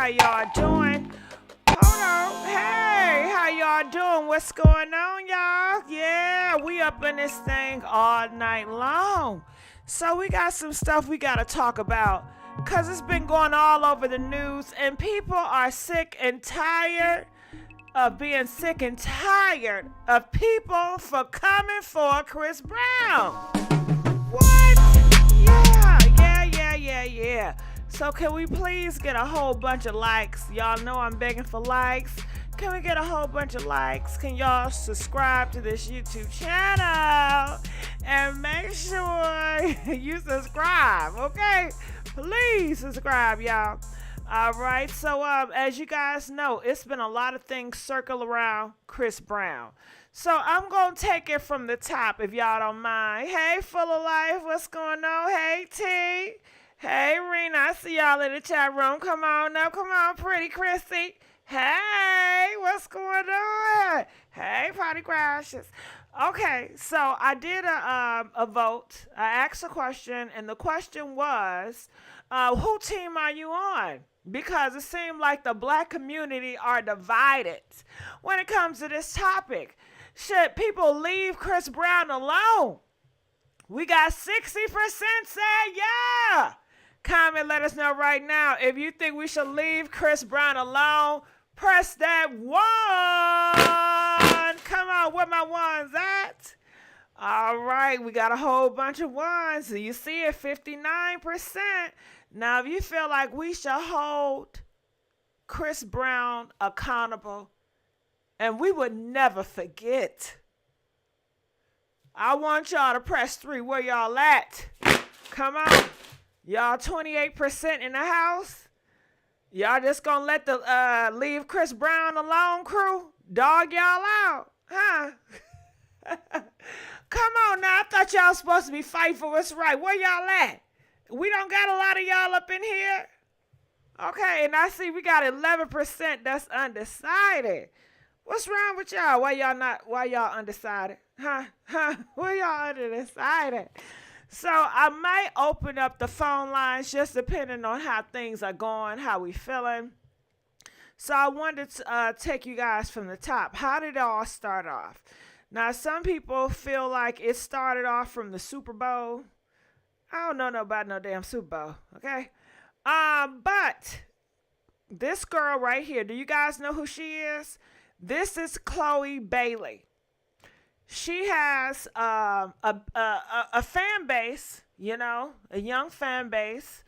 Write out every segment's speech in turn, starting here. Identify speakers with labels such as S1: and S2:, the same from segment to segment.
S1: How y'all doing? Hold on. Hey, how y'all doing? What's going on, y'all? Yeah, we up in this thing all night long. So we got some stuff we got to talk about because it's been going all over the news and people are sick and tired of being sick and tired of people for coming for Chris Brown. What? Yeah. So can we please get a whole bunch of likes? Y'all know I'm begging for likes. Can we get a whole bunch of likes? Can y'all subscribe to this YouTube channel? And make sure you subscribe, okay? Please subscribe, y'all. All right, so as you guys know, it's been a lot of things circle around Chris Brown. So I'm going to take it from the top if y'all don't mind. Hey, Full of Life, what's going on? Hey, T. Hey, Rena, I see y'all in the chat room. Come on up. Come on, pretty Chrissy. Hey, what's going on? Hey, Party Crashes. Okay, so I did a vote. I asked a question, and the question was, who team are you on? Because it seemed like the black community are divided when it comes to this topic. Should people leave Chris Brown alone? We got 60% say yeah. Comment, let us know right now if you think we should leave Chris Brown alone. Press that 1. Come on, where my ones at? All right, we got a whole bunch of ones. So you see it, 59%. Now, if you feel like we should hold Chris Brown accountable, and we would never forget, I want y'all to press 3. Where y'all at? Come on. Y'all 28% in the house? Y'all just gonna let the leave Chris Brown alone crew dog y'all out, huh? Come on now, I thought y'all supposed to be fighting for what's right. Where y'all at? We don't got a lot of y'all up in here. Okay, and I see we got 11% that's undecided. What's wrong with y'all? Why y'all undecided? Huh? Why y'all undecided? So I might open up the phone lines just depending on how things are going, how we feeling. So I wanted to take you guys from the top. How did it all start off? Now, some people feel like it started off from the Super Bowl. I don't know about no damn Super Bowl, okay? But this girl right here, do you guys know who she is? This is Chloe Bailey. She has a fan base, you know, a young fan base.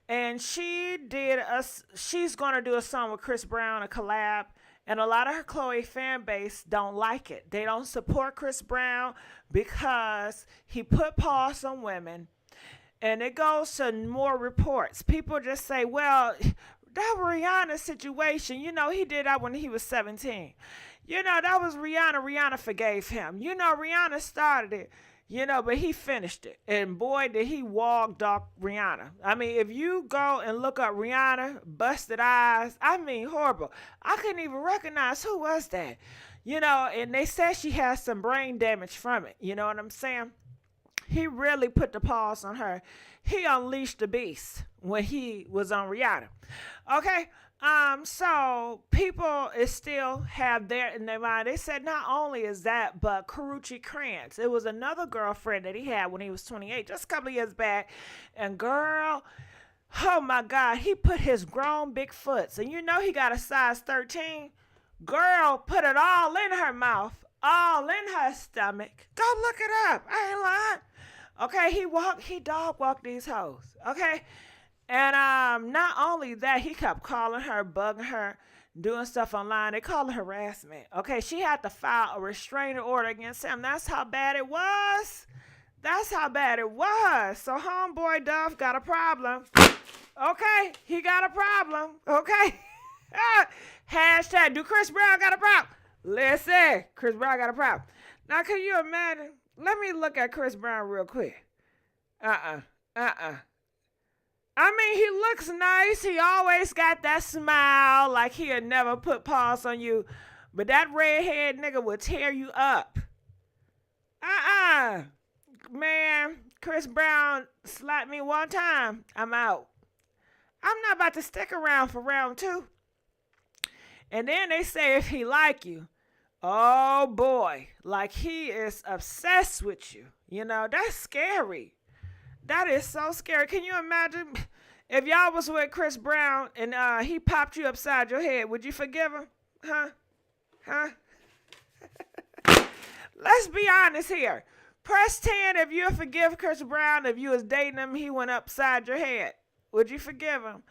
S1: And she's going to do a song with Chris Brown, a collab. And a lot of her Chloe fan base don't like it. They don't support Chris Brown because he put paws on women. And it goes to more reports. People just say, well, that Rihanna situation, you know, he did that when he was 17. You know, that was Rihanna. Rihanna forgave him. You know, Rihanna started it, you know, but he finished it. And boy, did he walk dog Rihanna. I mean, if you go and look up Rihanna, busted eyes, I mean, horrible. I couldn't even recognize who was that. You know, and they said she has some brain damage from it. You know what I'm saying? He really put the paws on her. He unleashed the beast when he was on Rihanna. Okay? So people is still have that in their mind. They said not only is that, but Karuchi Krantz. It was another girlfriend that he had when he was 28, just a couple of years back. And girl, oh my God, he put his grown big foots. And you know he got a size 13. Girl put it all in her mouth, all in her stomach. Go look it up. I ain't lying. Okay, he dog walked these hoes. Okay. And not only that, he kept calling her, bugging her, doing stuff online. They call it harassment. Okay, she had to file a restraining order against him. That's how bad it was. That's how bad it was. So homeboy Duff got a problem. Okay, he got a problem. Okay. Hashtag, do Chris Brown got a problem? Listen, Chris Brown got a problem. Now, can you imagine? Let me look at Chris Brown real quick. I mean, he looks nice. He always got that smile like he'll never put paws on you. But that redhead nigga will tear you up. Man, Chris Brown slapped me one time. I'm out. I'm not about to stick around for round 2. And then they say if he like you, oh boy, like he is obsessed with you. You know, that's scary. That is so scary. Can you imagine if y'all was with Chris Brown and he popped you upside your head? Would you forgive him? Huh? Huh? Let's be honest here. Press 10 if you forgive Chris Brown. If you was dating him, he went upside your head. Would you forgive him?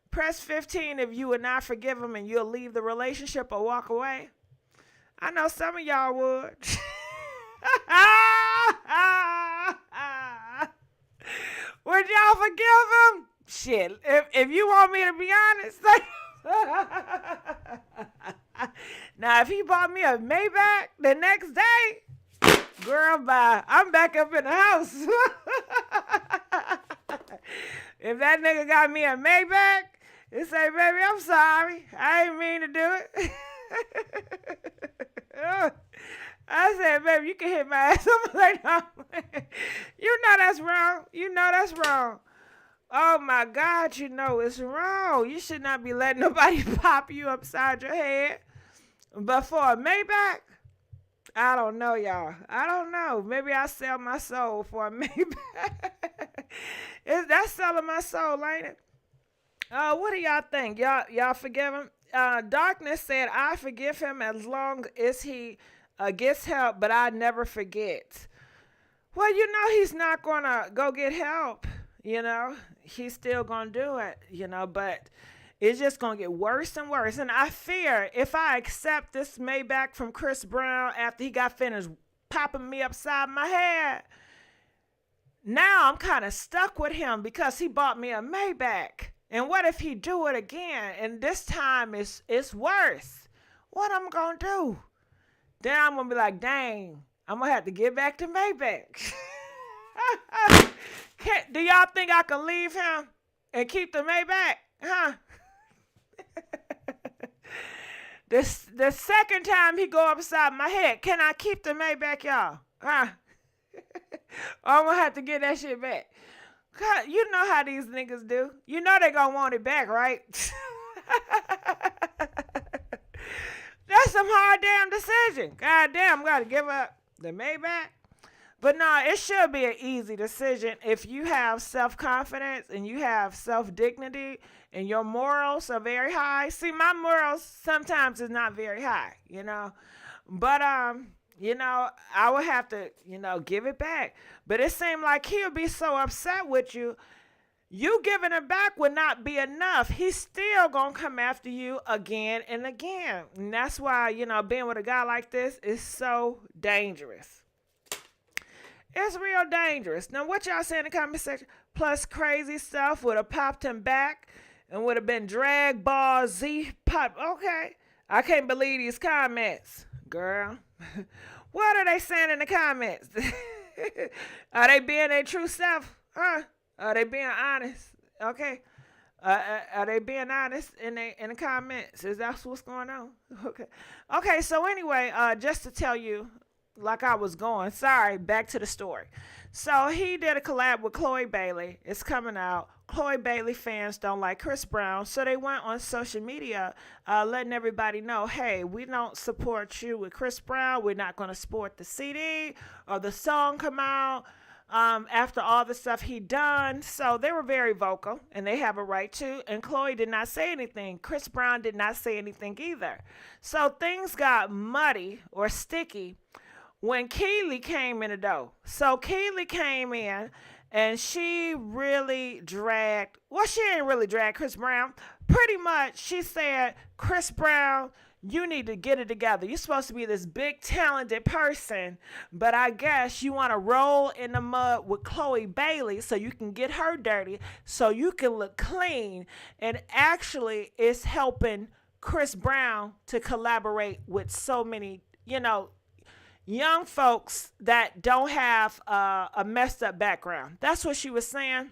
S1: Press 15 if you would not forgive him and you'll leave the relationship or walk away. I know some of y'all would. Would y'all forgive him? Shit, if you want me to be honest. Now, if he bought me a Maybach the next day, girl, bye. I'm back up in the house. If that nigga got me a Maybach, and say, baby, I'm sorry. I ain't mean to do it. I said, baby, you can hit my ass. I'm like, no. You know that's wrong. You know that's wrong. Oh, my God, you know it's wrong. You should not be letting nobody pop you upside your head. But for a Maybach, I don't know, y'all. I don't know. Maybe I sell my soul for a Maybach. That's selling my soul, ain't it? What do y'all think? Y'all forgive him? Darkness said, I forgive him as long as he gets help, but I never forget. Well, you know he's not going to go get help, you know. He's still going to do it, you know, but it's just going to get worse and worse. And I fear if I accept this Maybach from Chris Brown after he got finished popping me upside my head, now I'm kind of stuck with him because he bought me a Maybach. And what if he do it again? And this time it's worse. What I'm going to do? Then I'm going to be like, dang, I'm going to have to get back to Maybach. Do y'all think I can leave him and keep the Maybach? Huh? The second time he go upside my head, can I keep the Maybach, y'all? Huh? I'm going to have to get that shit back. God, you know how these niggas do. You know they gonna want it back, right? That's some hard damn decision. God damn, I'm gonna give up the Maybach. But no, it should be an easy decision if you have self-confidence and you have self-dignity and your morals are very high. See, my morals sometimes is not very high, you know. But you know, I would have to, you know, give it back. But it seemed like he'll be so upset with you. You giving it back would not be enough. He's still going to come after you again and again. And that's why, you know, being with a guy like this is so dangerous. It's real dangerous. Now, what y'all say in the comment section? Plus crazy stuff would have popped him back and would have been drag ball Z pop. Okay. I can't believe these comments, girl. What are they saying in the comments? Are they being their true self? Huh? Are they being honest? Okay. Are they being honest in the comments? Is that what's going on? Okay. Okay, so anyway, just to tell you, like I was going, sorry, back to the story. So he did a collab with Chloe Bailey. It's coming out. Chloe Bailey fans don't like Chris Brown, so they went on social media letting everybody know, hey, we don't support you with Chris Brown. We're not going to support the CD or the song come out after all the stuff he done. So they were very vocal, and they have a right to. And Chloe did not say anything. Chris Brown did not say anything either. So things got muddy or sticky when Keely came in the door. So Keely came in and she really dragged, well, she didn't really drag Chris Brown. Pretty much she said, Chris Brown, you need to get it together. You're supposed to be this big talented person, but I guess you want to roll in the mud with Chloe Bailey so you can get her dirty, so you can look clean. And actually it's helping Chris Brown to collaborate with so many, you know, young folks that don't have a messed up background. That's what she was saying.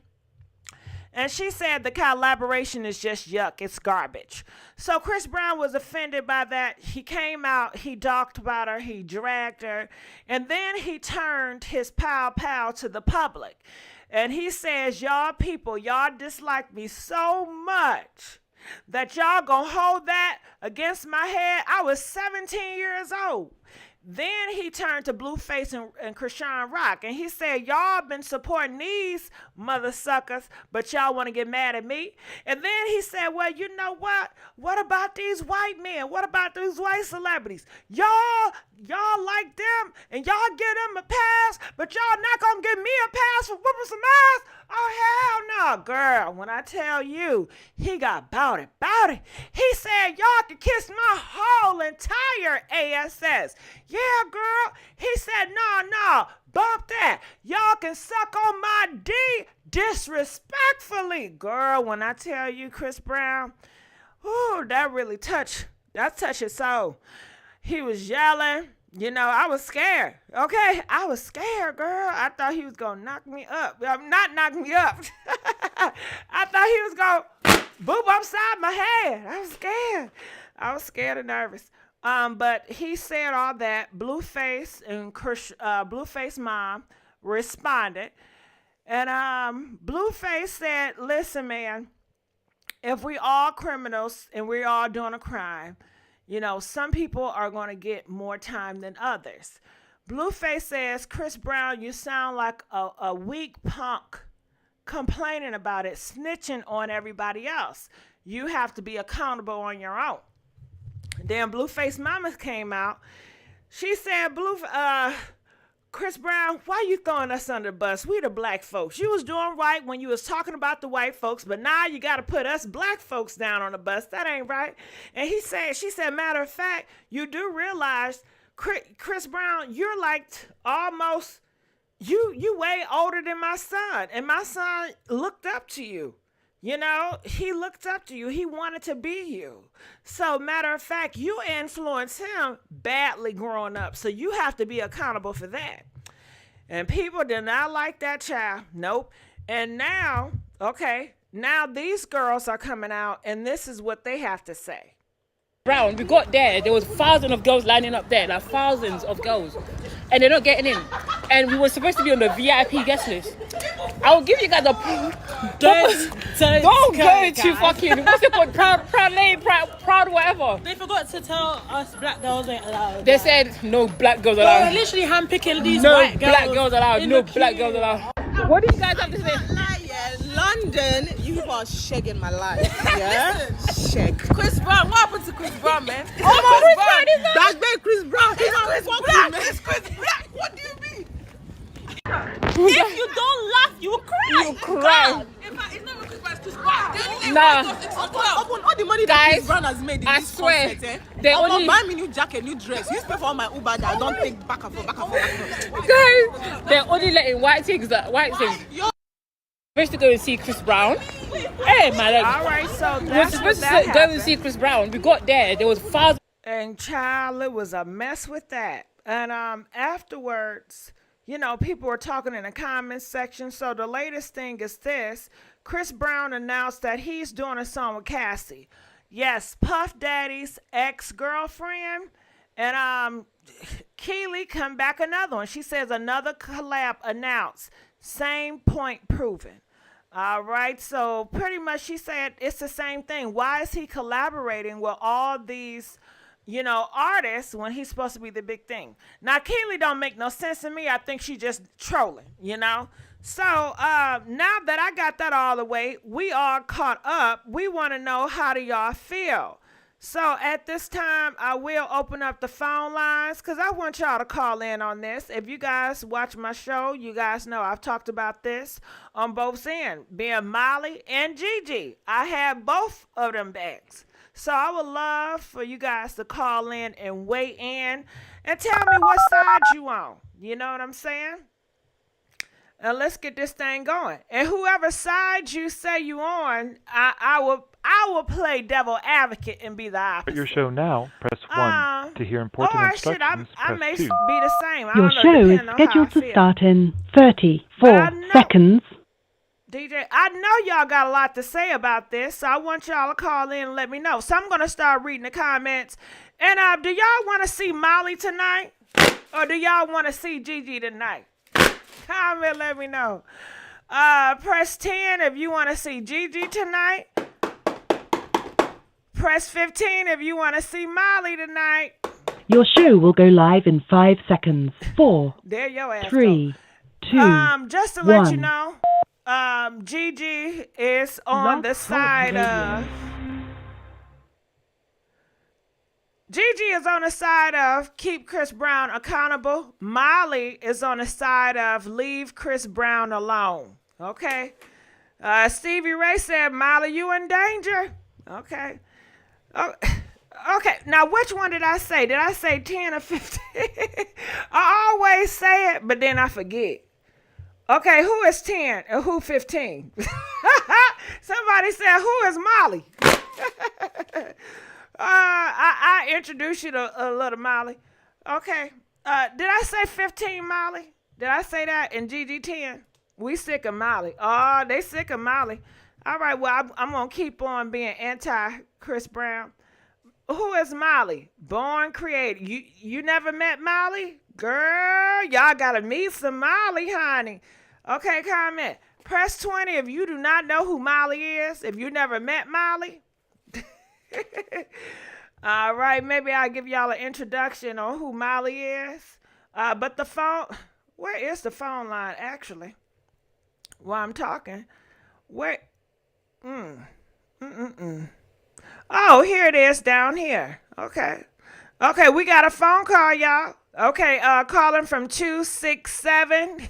S1: And she said the collaboration is just yuck. It's garbage. So Chris Brown was offended by that. He came out, he talked about her, he dragged her, and then he turned his pow to the public. And he says, y'all people, y'all dislike me so much that y'all gonna hold that against my head. I was 17 years old. Then he turned to Blueface and Krishan Rock, and he said, y'all been supporting these mother suckers, but y'all want to get mad at me? And then he said, well, you know what? What about these white men? What about these white celebrities? Y'all like them, and y'all give them a pass, but y'all not going to give me a pass for whooping some ass? Oh, hell no, girl. When I tell you, he got bout it. He said, y'all can kiss my whole entire ASS. Yeah, girl. He said, no, bump that. Y'all can suck on my D disrespectfully. Girl, when I tell you, Chris Brown, ooh, that really touched his soul. He was yelling. You know, I was scared. Okay, I was scared, girl. I thought he was going to knock me up. Not knock me up. I thought he was going to boop upside my head. I was scared and nervous. But he said all that. Blueface and Blueface mom responded. And Blueface said, listen, man, if we all criminals and we're all doing a crime, you know, some people are going to get more time than others. Blueface says, Chris Brown, you sound like a weak punk complaining about it, snitching on everybody else. You have to be accountable on your own. Then Blueface Mama came out. She said, Chris Brown, why you throwing us under the bus? We the black folks. You was doing right when you was talking about the white folks, but now you got to put us black folks down on the bus. That ain't right. And she said, matter of fact, you do realize, Chris Brown, you're like almost, you way older than my son. And my son looked up to you. You know, he looked up to you. He wanted to be you. So, matter of fact, you influenced him badly growing up. So, you have to be accountable for that. And people did not like that child. Nope. And now, now these girls are coming out, and this is what they have to say.
S2: Brown, we got there was thousands of girls lining up there, like thousands of girls, and they're not getting in. And we were supposed to be on the VIP guest list. I will give you guys a don't go to fucking what's it called, proud whatever.
S3: They forgot to tell us black girls ain't allowed.
S2: They said no black girls allowed.
S3: They're literally handpicking these
S2: no
S3: white girls.
S2: Black girls allowed. No black girls allowed. What do you guys have to say?
S4: London, you people are shagging my life. Yeah? Shag. Chris Brown, what happened to Chris Brown, man?
S2: Chris Brown.
S4: That's been Chris Brown. It's Chris Brown. What do you mean?
S3: If you don't laugh, you will cry.
S2: You cry.
S4: In fact, it's not even Chris Brown, it's Chris Brown.
S2: Nah.
S4: All the money that
S2: Guys,
S4: Chris Brown has made in
S2: I
S4: this
S2: swear,
S4: concert,
S2: they only
S4: buy me new jacket, new dress. You pay for all my Uber that I don't take back and forth.
S2: Guys, they're only letting white things. Supposed to go and see Chris Brown. Hey, my leg.
S1: All right, so
S2: We're
S1: that's
S2: supposed
S1: what
S2: to
S1: that
S2: go
S1: happened.
S2: and see Chris Brown. We got there was thousands.
S1: And child, it was a mess with that. And afterwards, you know, people were talking in the comments section. So the latest thing is this. Chris Brown announced that he's doing a song with Cassie. Yes, Puff Daddy's ex-girlfriend. And Keely come back another one. She says another collab announced. Same point proven. All right. So pretty much she said it's the same thing. Why is he collaborating with all these, you know, artists when he's supposed to be the big thing? Now, Keely don't make no sense to me. I think she just trolling, you know. So now that I got that all the way, we all caught up. We want to know, how do y'all feel? So at this time, I will open up the phone lines because I want y'all to call in on this. If you guys watch my show, you guys know I've talked about this on both ends, being Molly and Gigi. I have both of them bags. So I would love for you guys to call in and weigh in and tell me what side you on. You know what I'm saying? And let's get this thing going. And whoever side you say you on, I will play devil advocate and be the opposite.
S5: At your show now, press 1. To hear important instructions,
S1: I may
S5: press 2.
S1: be the same.
S6: Your show is scheduled to start in 34 seconds.
S1: DJ, I know y'all got a lot to say about this, so I want y'all to call in and let me know. So I'm going to start reading the comments. And do y'all want to see Molly tonight? Or do y'all want to see Gigi tonight? Comment, let me know. Press 10 if you want to see Gigi tonight. Press 15 if you want to see Molly tonight.
S6: Your show will go live in 5 seconds. 4,
S1: there your ass
S6: 3,
S1: go.
S6: 2,
S1: just to
S6: 1.
S1: let you know, Gigi is on the side of... Gigi is on the side of keep Chris Brown accountable. Molly is on the side of leave Chris Brown alone. Okay? Stevie Ray said, Molly, you in danger? Okay. Oh, okay, now which one did I say? Did I say 10 or 15? I always say it, but then I forget. Okay, who is 10 and who 15? Somebody said, who is Molly? I introduced you to little Molly. Okay. Did I say 15, Molly? Did I say that in GG 10? We sick of Molly. Oh, they sick of Molly. All right, well, I'm going to keep on being anti-Chris Brown. Who is Molly? Born created. You never met Molly? Girl, y'all got to meet some Molly, honey. Okay, comment. Press 20 if you do not know who Molly is. If you never met Molly. All right, maybe I'll give y'all an introduction on who Molly is. But the phone, where is the phone line, actually? While I'm talking. Where? Oh, here it is down here. Okay. Okay, we got a phone call, y'all. Okay, calling from 267.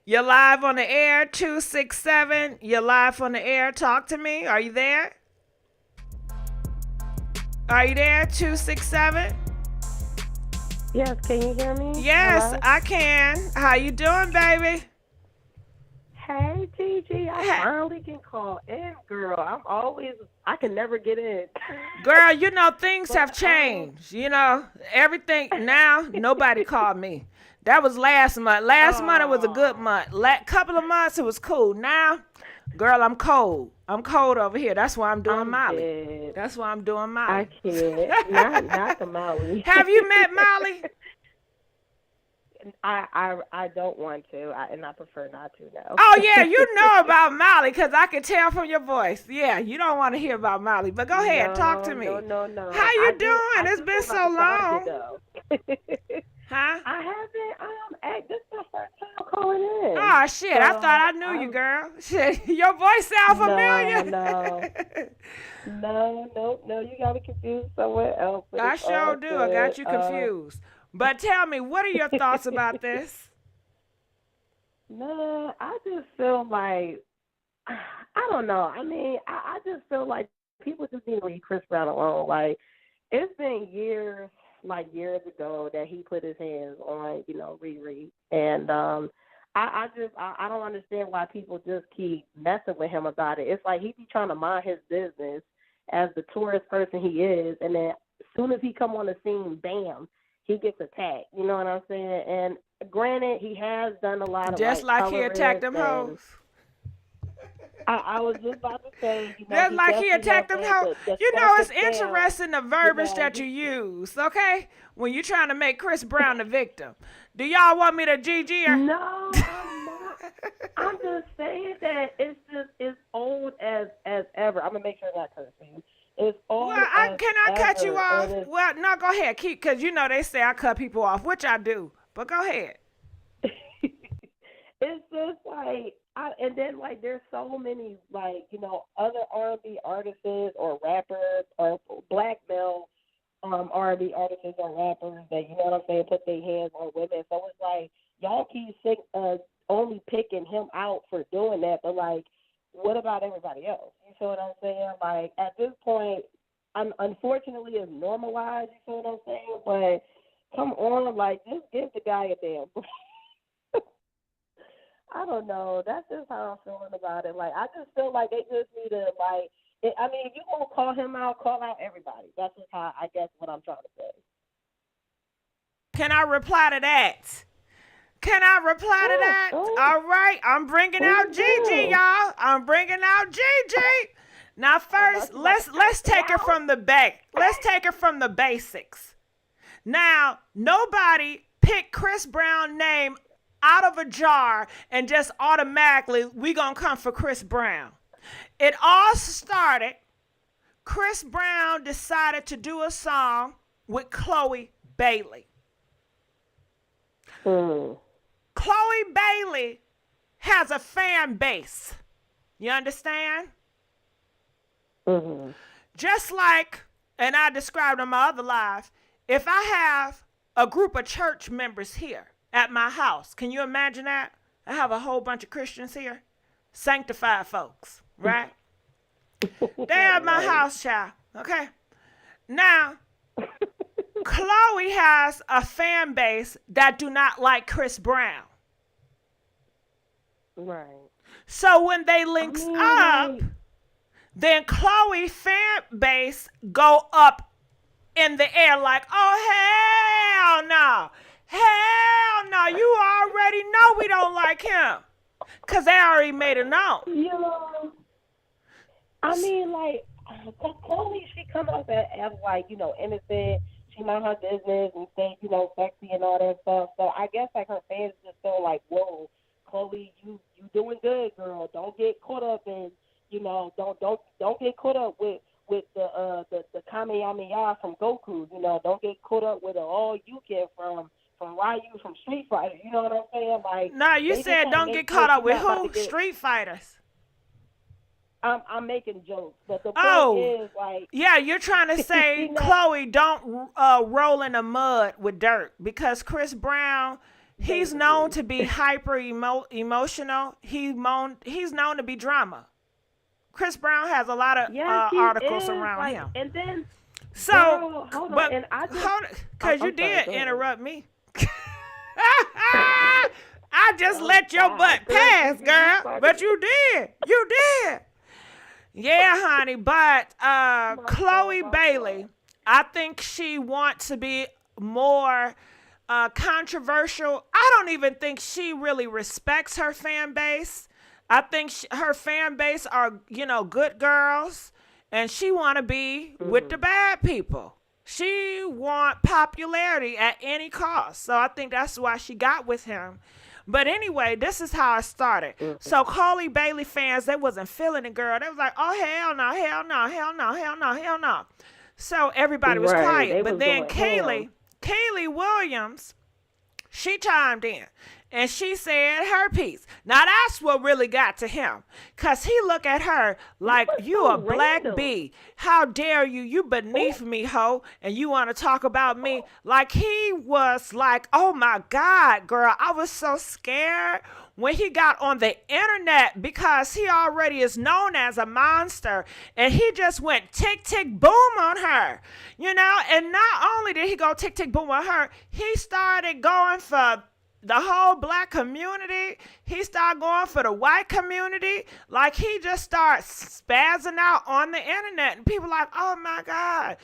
S1: You're live on the air. 267. You're live on the air. Talk to me. Are you there? Are you there? 267.
S7: Yes, can you hear me?
S1: Yes,
S7: hello?
S1: I can. How you doing, baby?
S7: Hey, Gigi, I finally can call in, girl. I can never get in.
S1: Girl, you know, things have changed. You know, everything now, nobody called me. That was last month. Last month it was a good month. Couple of months it was cool. Now, girl, I'm cold. I'm cold over here. That's why I'm doing Molly.
S7: Dead.
S1: That's why I'm doing Molly.
S7: I can't. Not the Molly.
S1: Have you met Molly?
S7: I don't want to, and I prefer not to now.
S1: Oh, yeah, you know about Molly because I can tell from your voice. Yeah, you don't want to hear about Molly, but go ahead, talk to me.
S7: No.
S1: How you doing? It's been so long. Huh?
S7: I haven't. This is my first time calling in.
S1: Oh, shit, I thought I knew you, girl. Shit, your voice sounds familiar.
S7: No, you got me confused somewhere else.
S1: I sure do. I got you confused. But tell me, what are your thoughts about this?
S7: No, I just feel like, I don't know. I mean, I just feel like people just need to leave Chris Brown alone. Like, it's been years ago that he put his hands on, Riri. And I don't understand why people just keep messing with him about it. It's like he be trying to mind his business as the tourist person he is, and then as soon as he come on the scene, bam, he gets attacked. You know what I'm saying? And granted, he has done a lot of
S1: just like he attacked them hoes.
S7: I was just about to say,
S1: just like he attacked them hoes. It's interesting the verbiage that you use, okay? When you're trying to make Chris Brown the victim. Do y'all want me to GG her?
S7: No, I'm not. I'm just saying that it's old as ever. I'm gonna make sure I'm not cursing. It's old.
S1: Well, can I cut you off? Well, no, go ahead. Because they say I cut people off, which I do. But go ahead.
S7: It's just like, and then like there's so many other R&B artists or rappers or black male R&B artists or rappers that put their hands on women. So it's like y'all keep only picking him out for doing that, but like, what about everybody else? You feel what I'm saying? Like at this point, unfortunately it's normalized. You feel what I'm saying? But come on, like just give the guy a damn break. I don't know. That's just how I'm feeling about it. Like, I just feel like they just need to, if you gonna call him out, call out everybody. That's just how, I guess, what I'm trying to say.
S1: Can I reply to that? Can I reply to that? All right, I'm bringing out Gigi, y'all. I'm bringing out Gigi. Now, first, let's take it from the back. Let's take it from the basics. Now, nobody picked Chris Brown's name out of a jar and just automatically we gonna come for Chris Brown. It all started. Chris Brown decided to do a song with Chloe Bailey. Chloe Bailey has a fan base. You understand? Just like, and I described on my other live, if I have a group of church members here at my house, can you imagine that? I have a whole bunch of Christians here, sanctified folks, right? They're at my house, child, okay? Now, Chloe has a fan base that do not like Chris Brown.
S7: Right.
S1: So when they links up, then Chloe fan base go up in the air like, oh, hell no. Hell no. You already know we don't like him. Because they already made it known.
S7: I mean, like, Chloe, she come up as like, innocent. She mind her business and stay, sexy and all that stuff. So I guess, like, her fans just feel like, whoa, Chloe, you doing good, girl. Don't get caught up in, don't get caught up with the Kamehameha from Goku. Don't get caught up with all you get from Ryu from Street Fighter. You know what I'm saying? Like,
S1: no, you said don't get caught up with who? Street Fighters.
S7: I'm making jokes, but the point is, like,
S1: yeah, you're trying to say Chloe don't roll in the mud with dirt because Chris Brown, he's known to be hyper emotional. He's known to be drama. Chris Brown has a lot of articles around him.
S7: And then,
S1: so,
S7: hold on,
S1: but
S7: and I just,
S1: hold on, because you did interrupt me. I just let your butt pass, girl. But you did. You did. Yeah, honey. But Chloe Bailey, I think she wants to be more controversial. I don't even think she really respects her fan base. I think her fan base are, good girls. And she want to be with the bad people. She want popularity at any cost. So I think that's why she got with him. But anyway, this is how it started. So Chloe Bailey fans, they wasn't feeling it, girl. They was like, oh, hell no, hell no, hell no, hell no, hell no. So everybody was quiet. But then Kaylee Williams, she chimed in. And she said her piece. Now, that's what really got to him. Because he looked at her like, you a black bee. How dare you? You beneath me, ho. And you want to talk about me? Like, he was like, oh, my God, girl. I was so scared when he got on the internet because he already is known as a monster. And he just went tick, tick, boom on her. And not only did he go tick, tick, boom on her, he started going for the whole black community. He started going for the white community. Like, he just started spazzing out on the internet. And people like, oh, my God,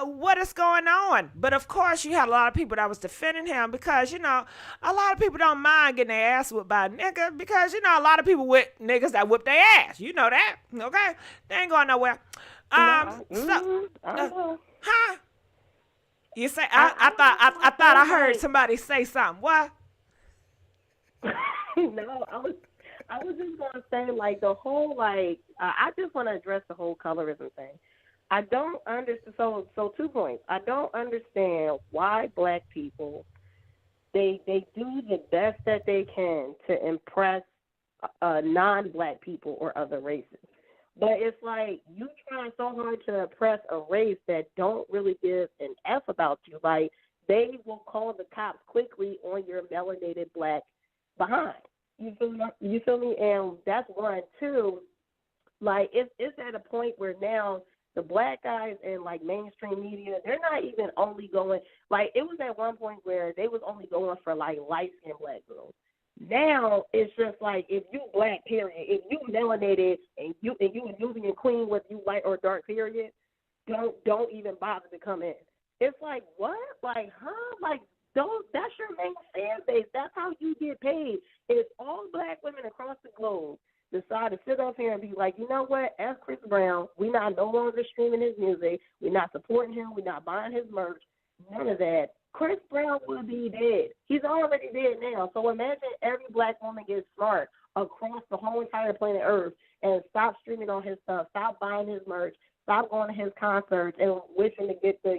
S1: what is going on? But, of course, you had a lot of people that was defending him because, a lot of people don't mind getting their ass whipped by a nigga because, a lot of people with niggas that whip their ass. You know that, okay? They ain't going nowhere. Huh? You say, I thought I heard somebody say something. What?
S7: No, I was just gonna say, like, the whole, like, I just want to address the whole colorism thing. I don't understand. So 2 points. I don't understand why black people they do the best that they can to impress non-black people or other races, but it's like you trying so hard to impress a race that don't really give an F about you. Like, they will call the cops quickly on your melanated black behind. You feel me? And that's one. Two, like, it's at a point where now the black guys in, like, mainstream media, they're not even only going, like, it was at one point where they was only going for, like, light-skinned black girls. Now it's just like, if you black, period, if you melanated and you a Nubian queen, whether you light or dark, period, don't even bother to come in. It's like, what? Like, huh? Like, That's your main fan base. That's how you get paid. If all black women across the globe decide to sit up here and be like, you know what, as Chris Brown, we're not no longer streaming his music, we're not supporting him, we're not buying his merch, none of that, Chris Brown will be dead. He's already dead now. So imagine every black woman gets smart across the whole entire planet Earth and stop streaming on his stuff, stop buying his merch, stop going to his concerts and wishing to get the,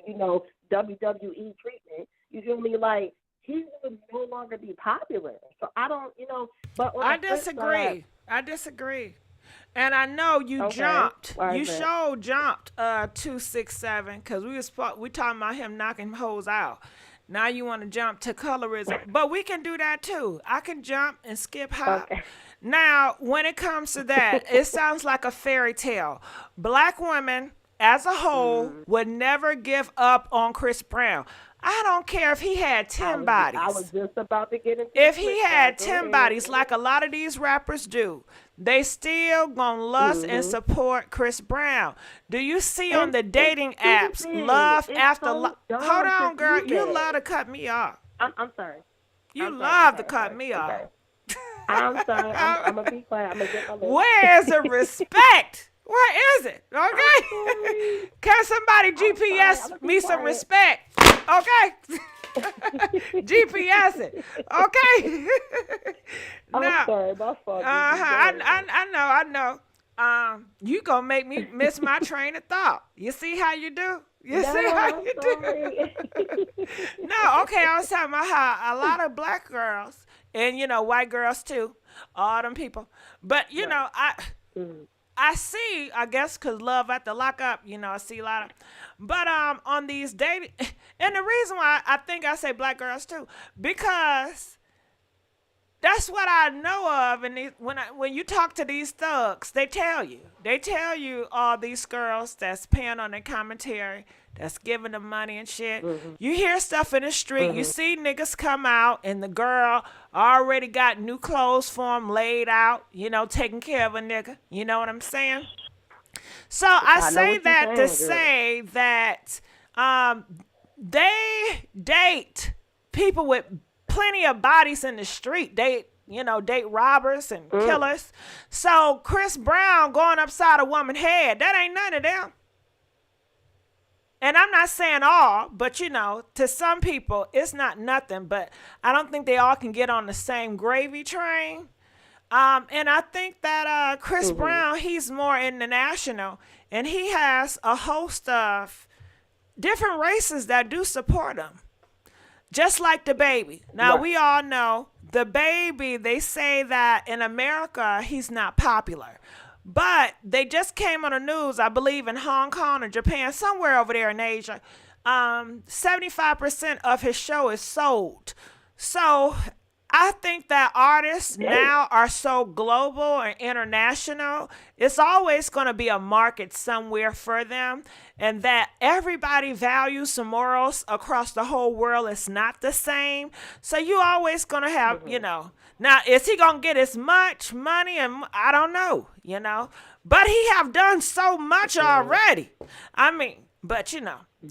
S7: WWE treatment. You feel me? Like, he would no longer be popular. So I don't, but
S1: I disagree. And I know you jumped. You sure jumped 267 because we talking about him knocking hoes out. Now you want to jump to colorism, but we can do that too. I can jump and skip hop.
S7: Okay.
S1: Now, when it comes to that, it sounds like a fairy tale. Black women as a whole would never give up on Chris Brown. I don't care if he had 10 bodies.
S7: I was just about to get into
S1: If he had 10 bodies, like a lot of these rappers do, they still gonna lust and support Chris Brown. Do you see on the dating apps, love after love? Hold on, girl. You love to cut me off.
S7: I'm sorry.
S1: You love to cut me off.
S7: I'm sorry. I'm going to be quiet. I'm going to get my list.
S1: Where's the respect? Where is it? Okay. Can somebody GPS me some respect? Okay. GPS it. Okay.
S7: I'm sorry. My fault.
S1: I know. You gonna make me miss my train of thought. You see how you do? You see how you do? No, okay. I was talking about how a lot of black girls and white girls too, all them people. But I see, I guess, because love at the lockup, I see a lot of, but on these dating, and the reason why I think I say black girls too, because that's what I know of, and when you talk to these thugs, they tell you all these girls that's paying on their commentary, that's giving them money and shit. You hear stuff in the street, you see niggas come out, and the girl already got new clothes for him laid out, taking care of a nigga. You know what I'm saying? So I say that to say that they date people with plenty of bodies in the street. They date robbers and killers. So Chris Brown going upside a woman's head, that ain't none of them. And I'm not saying all, but to some people, it's not nothing. But I don't think they all can get on the same gravy train. And I think that Chris Brown, he's more international. And he has a host of different races that do support him. Just like the baby. Now, we all know the baby, they say that in America, he's not popular. But they just came on the news, I believe in Hong Kong or Japan, somewhere over there in Asia. 75% of his show is sold. So I think that artists now are so global and international. It's always going to be a market somewhere for them. And that everybody values some morals across the whole world is not the same. So you always going to have, Now, is he going to get as much money? And I don't know, But he have done so much already. I mean, but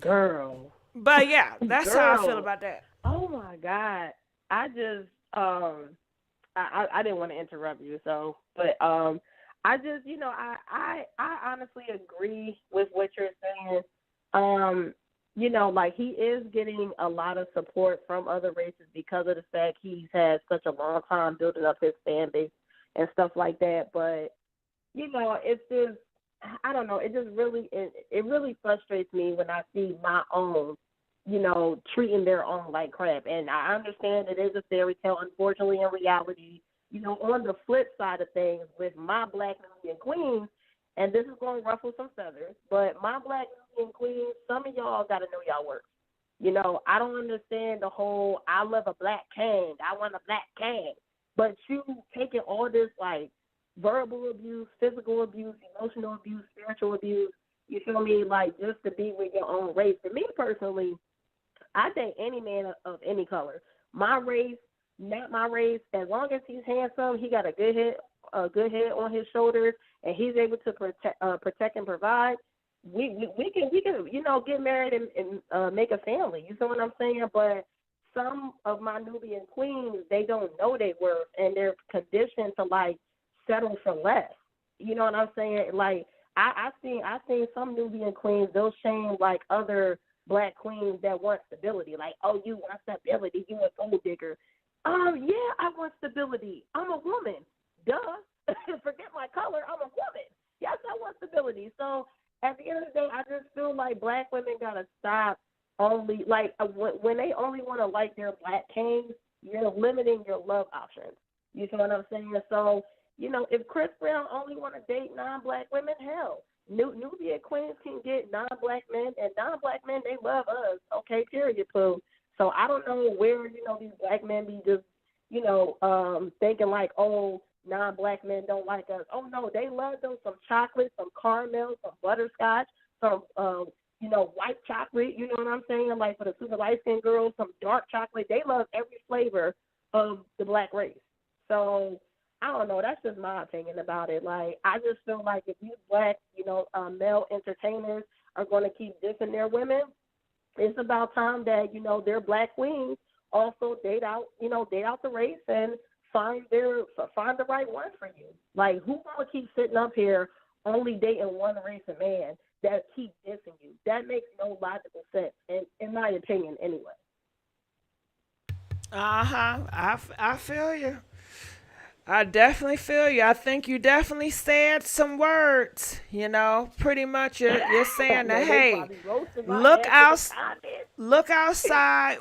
S7: Girl.
S1: But yeah, that's how I feel about that.
S7: Oh, my God. I just, I didn't want to interrupt you, but I just, I honestly agree with what you're saying. Like he is getting a lot of support from other races because of the fact he's had such a long time building up his fan base and stuff like that. But, it's just, I don't know, it just really, it really frustrates me when I see my own, treating their own like crap. And I understand it is a fairy tale, unfortunately, in reality. On the flip side of things, with my black Nubian queens, and this is going to ruffle some feathers, but my black Nubian queens, some of y'all got to know y'all work. I don't understand the whole, I love a black king, I want a black king. But you taking all this, like, verbal abuse, physical abuse, emotional abuse, spiritual abuse, you feel me, like, just to be with your own race. For me personally, I think any man of any color, my race, not my race, as long as he's handsome, he got a good head on his shoulders, and he's able to protect and provide. We can get married and make a family. You know what I'm saying? But some of my Nubian queens, they don't know their worth, and they're conditioned to like settle for less. You know what I'm saying? Like I seen some Nubian queens, they'll shame like other black queens that want stability. Like, oh, you want stability, you a gold digger. Yeah, I want stability. I'm a woman. Duh. Forget my color. I'm a woman. Yes, I want stability. So at the end of the day, I just feel like black women gotta stop only like when they only want to like their black kings. You're limiting your love options. You see what I'm saying? So if Chris Brown only want to date non-black women, hell, Nubian queens can get non-black men, and non-black men, they love us. Okay, period, poo. So I don't know where these black men be just thinking like, oh, non-black men don't like us. Oh no, they love them some chocolate, some caramel, some butterscotch, some white chocolate. You know what I'm saying? Like for the super light skinned girls, some dark chocolate. They love every flavor of the black race. So I don't know. That's just my opinion about it. Like I just feel like if these black male entertainers are going to keep dissing their women, it's about time that their black queens also date out the race and find the right one for you. Like, who gonna keep sitting up here only dating one race of man that keep dissing you? That makes no logical sense, in my opinion, anyway.
S1: I feel you. I definitely feel you. I think you definitely said some words. Pretty much you're saying that, hey, look outside.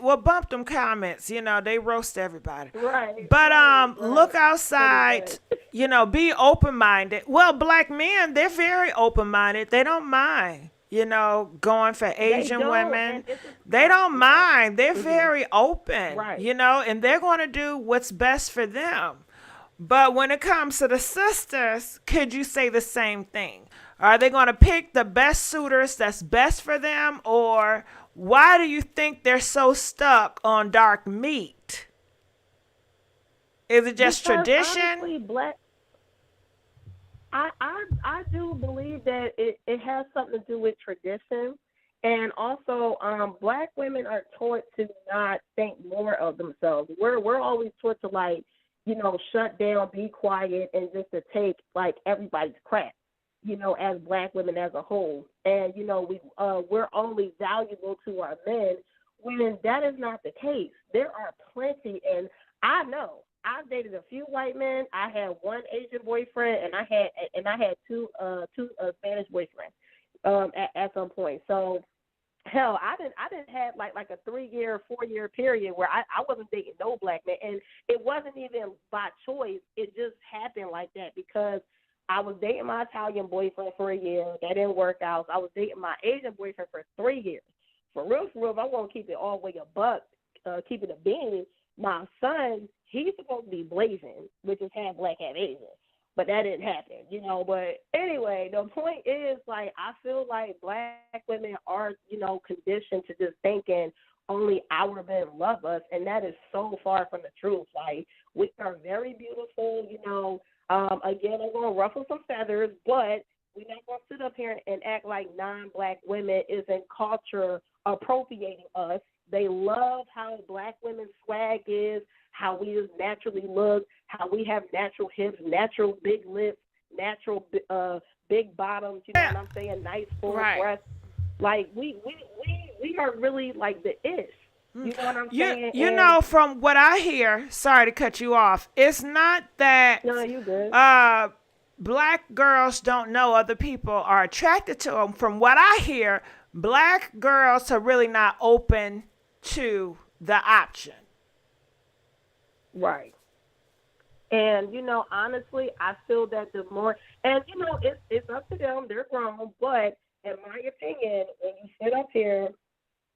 S1: Well, bump them comments. They roast everybody.
S7: Right.
S1: But
S7: right.
S1: look outside. Be open minded. Well, black men, they're very open minded. They don't mind. Going for Asian women. They don't mind. They're very open.
S7: Right.
S1: And they're going to do what's best for them. But when it comes to the sisters, could you say the same thing? Are they going to pick the best suitors that's best for them? Or why do you think they're so stuck on dark meat? Is it just tradition?
S7: Honestly, I do believe that it has something to do with tradition. And also, black women are taught to not think more of themselves. We're always taught to shut down, be quiet, and just to take like everybody's crap, as black women as a whole. And we're only valuable to our men when that is not the case. There are plenty, and I know I've dated a few white men. I had one Asian boyfriend, and I had two Spanish boyfriends at some point. So hell, I didn't have like a 3-year, 4-year period where I wasn't dating no black man, and it wasn't even by choice. It just happened like that because I was dating my Italian boyfriend for a year. That didn't work out. So I was dating my Asian boyfriend for 3 years. For real, if I want to keep it all the way a buck, keep it a bean, my son, he's supposed to be blazing, which is half black, half Asian. But that didn't happen, But anyway, the point is, like, I feel like black women are, conditioned to just thinking only our men love us, and that is so far from the truth. Like, we are very beautiful, Again, I'm going to ruffle some feathers, but we're not going to sit up here and act like non-black women isn't culture appropriating us. They love how black women's swag is, how we just naturally look, how we have natural hips, natural big lips, natural big bottoms, you know what I'm saying? Nice full breasts. Like we are really like the ish. You know what I'm saying?
S1: From what I hear, sorry to cut you off, it's not that
S7: no, you good.
S1: Black girls don't know other people are attracted to them. From what I hear, black girls are really not open to the option.
S7: Right. And, honestly, I feel that the more, and, it's up to them, they're grown, but in my opinion, when you sit up here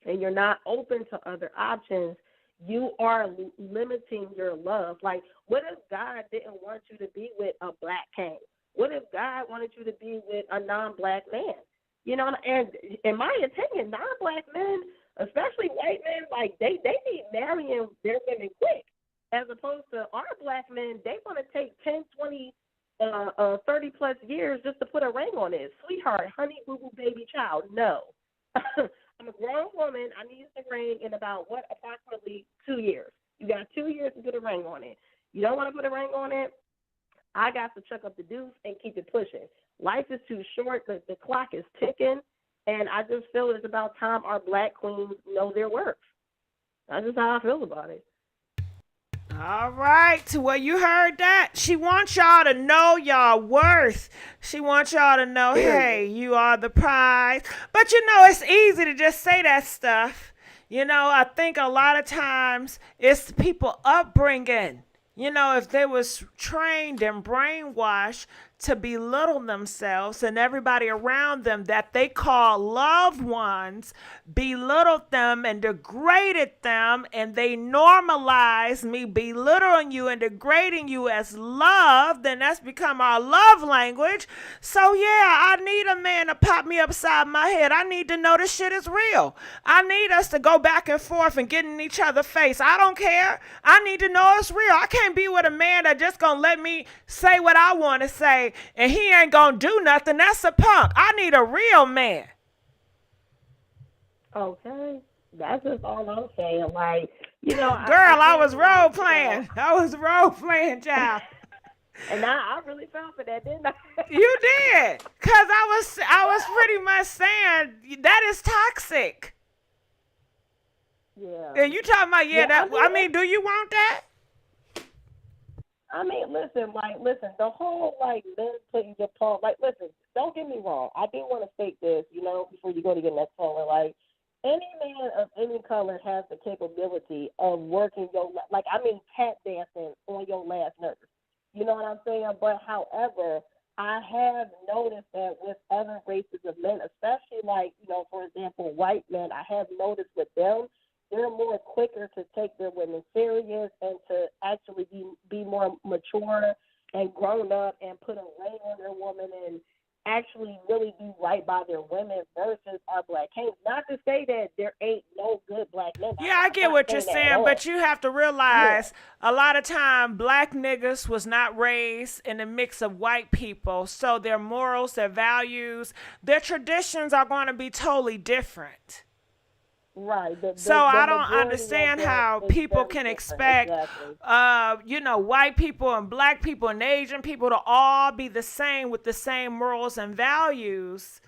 S7: and you're not open to other options, you are limiting your love. Like, what if God didn't want you to be with a black king? What if God wanted you to be with a non-black man? And in my opinion, non-black men, especially white men, like, they be marrying their women quick. As opposed to our black men, they want to take 10, 20, 30-plus years just to put a ring on it. Sweetheart, honey, boo-boo, baby, child, no. I'm a grown woman. I need the ring in about, approximately 2 years. You got 2 years to put a ring on it. You don't want to put a ring on it? I got to chuck up the deuce and keep it pushing. Life is too short. The clock is ticking. And I just feel it's about time our black queens know their worth. That's just how I feel about it.
S1: All right. Well, you heard that. She wants y'all to know y'all worth. She wants y'all to know, hey, you are the prize. But, it's easy to just say that stuff. I think a lot of times it's people upbringing. If they was trained and brainwashed to belittle themselves and everybody around them that they call loved ones, belittled them and degraded them, and they normalize me belittling you and degrading you as love, then that's become our love language. So yeah, I need a man to pop me upside my head. I need to know this shit is real. I need us to go back and forth and get in each other's face. I don't care. I need to know it's real. I can't be with a man that just gonna let me say what I want to say and he ain't gonna do nothing. That's a punk. I need a real man.
S7: Okay. That's just all I'm saying. Like,
S1: Girl, I was role playing. I was role playing, child.
S7: And I really fell for that, didn't I?
S1: You did. Cause I was pretty much saying that is toxic.
S7: Yeah.
S1: And you talking about, do you want that?
S7: I mean, listen, the whole, men putting your paw, listen, don't get me wrong. I do want to state this, before you go to your next caller. Any man of any color has the capability of working tap dancing on your last nerve. You know what I'm saying? But, however, I have noticed that with other races of men, especially, for example, white men, I have noticed with them, they're more quicker to take their women serious and to actually be more mature and grown up and put a ring on their woman and actually really do right by their women versus our black kings. Not to say that there ain't no good black men.
S1: Yeah, I get what you're saying, but you have to realize a lot of time black niggas was not raised in a mix of white people, so their morals, their values, their traditions are going to be totally different.
S7: Right.
S1: So I don't understand how people can expect, white people and black people and Asian people to all be the same with the same morals and values.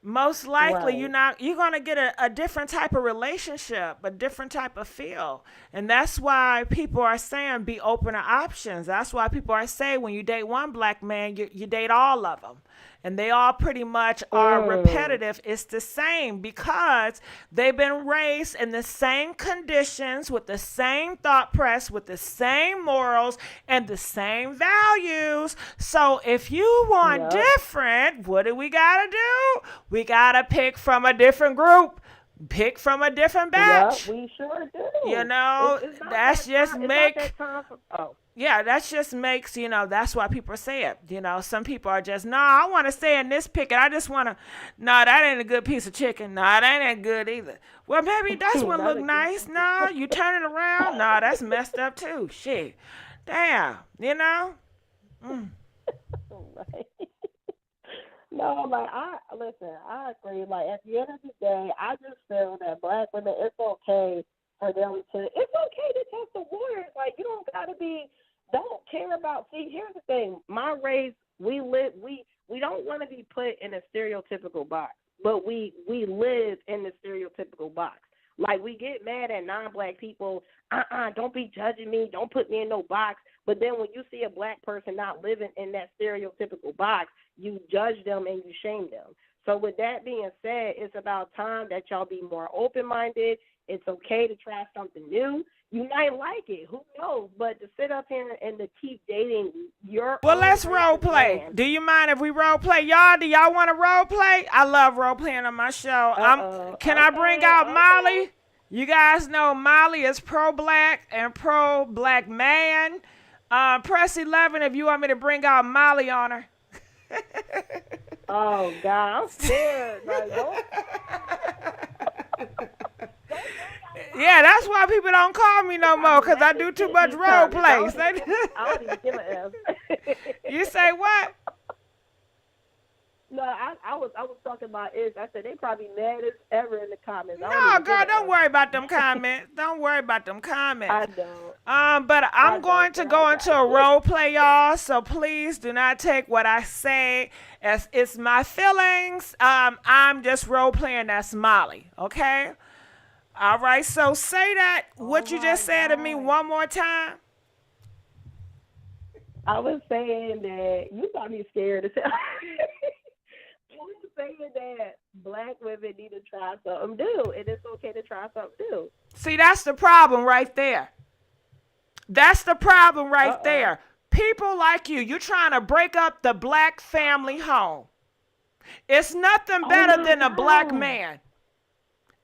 S1: Most likely, you're going to get a different type of relationship, a different type of feel. And that's why people are saying be open to options. That's why people are saying when you date one black man, you date all of them. And they all pretty much are repetitive. It's the same because they've been raised in the same conditions with the same thought press, with the same morals and the same values. So if you want different, what do we got to do? We got to pick from a different group. Pick from a different batch.
S7: Yeah, we sure do.
S1: That's just make... Yeah, that just makes, that's why people say it. Some people are just, I want to stay in this picket. I just want to, that ain't a good piece of chicken. That ain't good either. Well, maybe that's what look nice. You turn it around. That's messed up too. Shit. Damn,
S7: Right. No, I agree. At the end of the day, I just feel that black women, it's okay for them to test the waters. You don't got to don't care about, here's the thing. My race, we don't want to be put in a stereotypical box, but we live in the stereotypical box. We get mad at non-black people, don't be judging me, don't put me in no box. But then when you see a black person not living in that stereotypical box, you judge them and you shame them. So with that being said, it's about time that y'all be more open-minded. It's okay to try something new. You might like it. Who knows? But to sit up here and to keep dating your
S1: let's role play. Man. Do you mind if we role play? Y'all, do y'all want to role play? I love role playing on my show. Can I bring out Molly? You guys know Molly is pro-black and pro-black man. Press 11 if you want me to bring out Molly on her.
S7: Oh, God. I'm scared.
S1: Yeah, that's why people don't call me no more, because I do too much role plays.
S7: I don't even give a F.
S1: You say what?
S7: No, I I was talking about Ish. I said they probably mad as ever in the comments.
S1: No, girl, don't worry about them comments. Don't worry about them comments.
S7: I don't.
S1: But I'm going to go into a role play, y'all. So please do not take what I say as it's my feelings. I'm just role playing. That's Molly. Okay. All right. So say that what you just said to me one more time.
S7: I was saying that you got me scared as hell. I was saying that black women need to try something new, and it's okay to try something new.
S1: See, that's the problem right there. That's the problem right there. People like you're trying to break up the black family home. It's nothing better than a black man.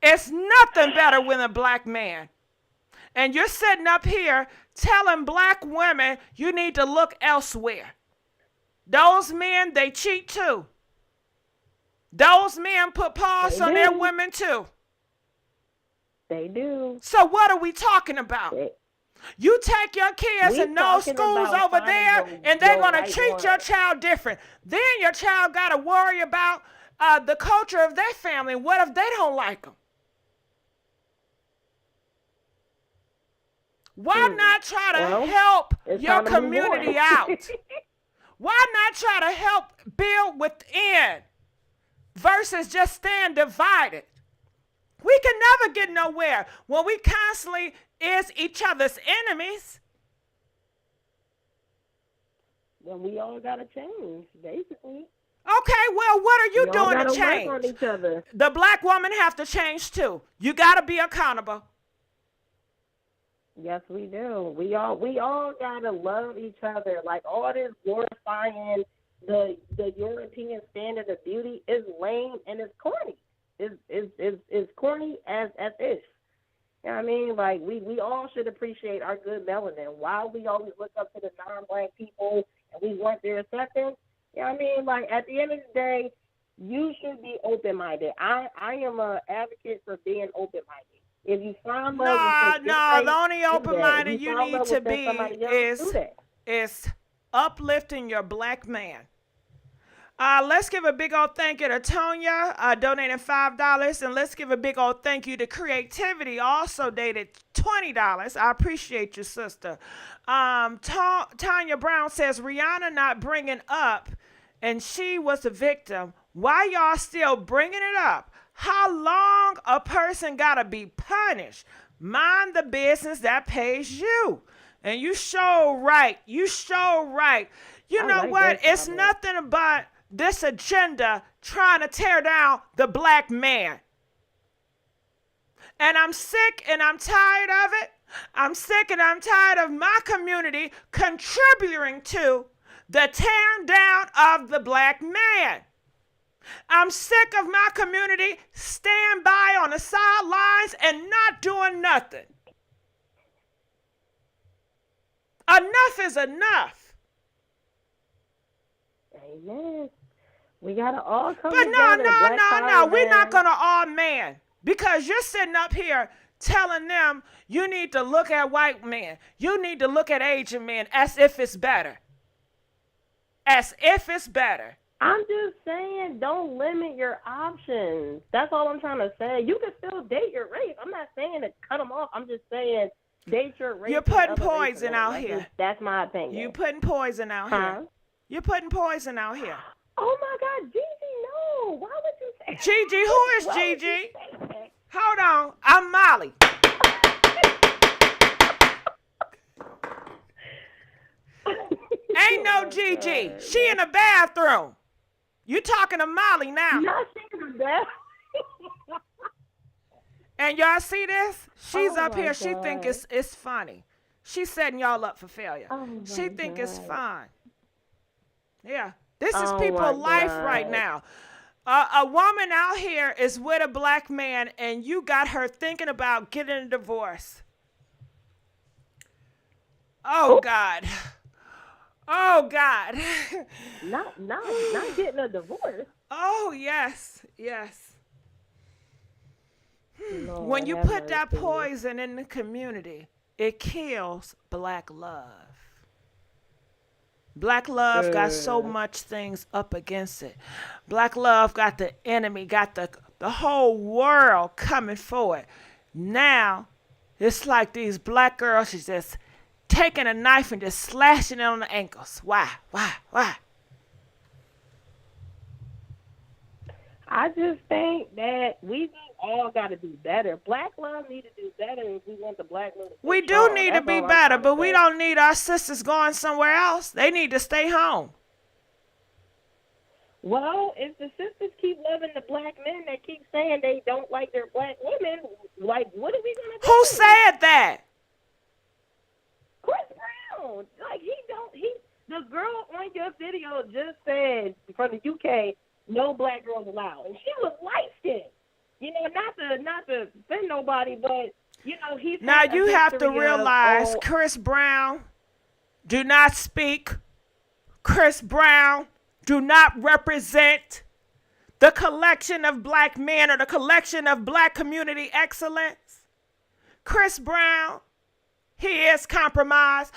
S1: It's nothing better than a black man. And you're sitting up here telling black women you need to look elsewhere. Those men, they cheat too. Those men put paws on their women too.
S7: They do.
S1: So what are we talking about? You take your kids in those schools over there and they're going to treat your child different. Then your child got to worry about the culture of their family. What if they don't like them? Why not try to help your community out? Why not try to help build within versus just stand divided? We can never get nowhere when we constantly is each other's enemies.
S7: Then we all got to change, basically.
S1: Okay, well, what are you doing to
S7: change? Work on each other.
S1: The black woman have to change too. You got to be accountable.
S7: Yes, we do. We all gotta love each other. Like all this glorifying the European standard of beauty is lame and it's corny. It's corny as is. You know what I mean? Like we all should appreciate our good melanin. Why we always look up to the non-black people and we want their acceptance? You know what I mean? Like at the end of the day, you should be open-minded. I am an advocate for being open-minded. If you find love,
S1: the only open-minded you need to be is uplifting your black man. Let's give a big old thank you to Tonya, donating $5, and let's give a big old thank you to Creativity, also dated $20. I appreciate you, sister. Tanya Brown says Rihanna not bringing up, and she was the victim. Why y'all still bringing it up? How long a person gotta be punished? Mind the business that pays you. And you show right. You show right. You know what? It's nothing but this agenda trying to tear down the black man. And I'm sick and I'm tired of it. I'm sick and I'm tired of my community contributing to the tearing down of the black man. I'm sick of my community stand by on the sidelines and not doing nothing. Enough is enough.
S7: Amen. We gotta all come
S1: together. But no. We're not gonna all man because you're sitting up here telling them you need to look at white men, you need to look at Asian men as if it's better. As if it's better.
S7: I'm just saying, don't limit your options. That's all I'm trying to say. You can still date your race. I'm not saying to cut them off. I'm just saying date your race.
S1: You're putting poison out here.
S7: That's my opinion.
S1: You're putting poison out here. You're putting poison out here.
S7: Oh, my God. Gigi, no. Why would you say that?
S1: Gigi, who is Gigi? Hold on. I'm Molly. Ain't no Gigi. She in the bathroom. You talking to Molly now.
S7: Not seeing that.
S1: And y'all see this? She's up here. God. She think it's funny. She's setting y'all up for failure. She think it's fun. Yeah. This is people's life right now. A woman out here is with a black man and you got her thinking about getting a divorce. Oh, God. Oh, God.
S7: Not getting a divorce.
S1: Oh, yes. Lord, when you put that poison in the community, it kills black love. Black love got so much things up against it. Black love got the enemy, got the whole world coming for it. Now, it's like these black girls, she's just taking a knife and just slashing it on the ankles. Why?
S7: I just think that we all got to do better. Black love need to do better if we want the black love to be
S1: We do
S7: strong.
S1: need to
S7: That's
S1: be
S7: all I'm
S1: better,
S7: trying to
S1: but we
S7: say.
S1: don't need our sisters going somewhere else. They need to stay home.
S7: Well, if the sisters keep loving the black men that keep saying they don't like their black women, like, what are we going to do?
S1: Who said that?
S7: Chris Brown. Like, the girl on your video just said from the UK, no black girls allowed. And she was light-skinned. You know, not to offend nobody, but, you know, he's...
S1: Now you have to realize Chris Brown do not speak. Chris Brown do not represent the collection of black men or the collection of black community excellence. Chris Brown, he is compromised.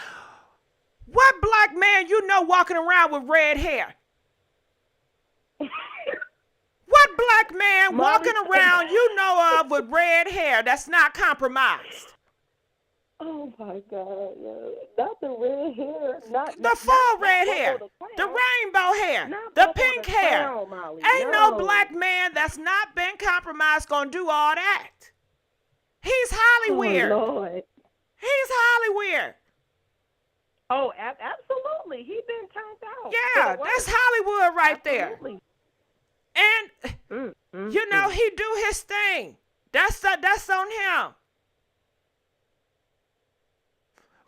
S1: What black man you know walking around with red hair? What black man walking around you know of with red hair that's not compromised?
S7: Oh my God, not the red hair,
S1: the full red hair, the rainbow hair, the pink hair. Ain't no black man that's not been compromised gonna do all that. He's highly weird.
S7: Lord.
S1: He's highly weird.
S7: Oh, absolutely. He's been turned out.
S1: Yeah, that's Hollywood right absolutely. There. And you know he do his thing. That's on him.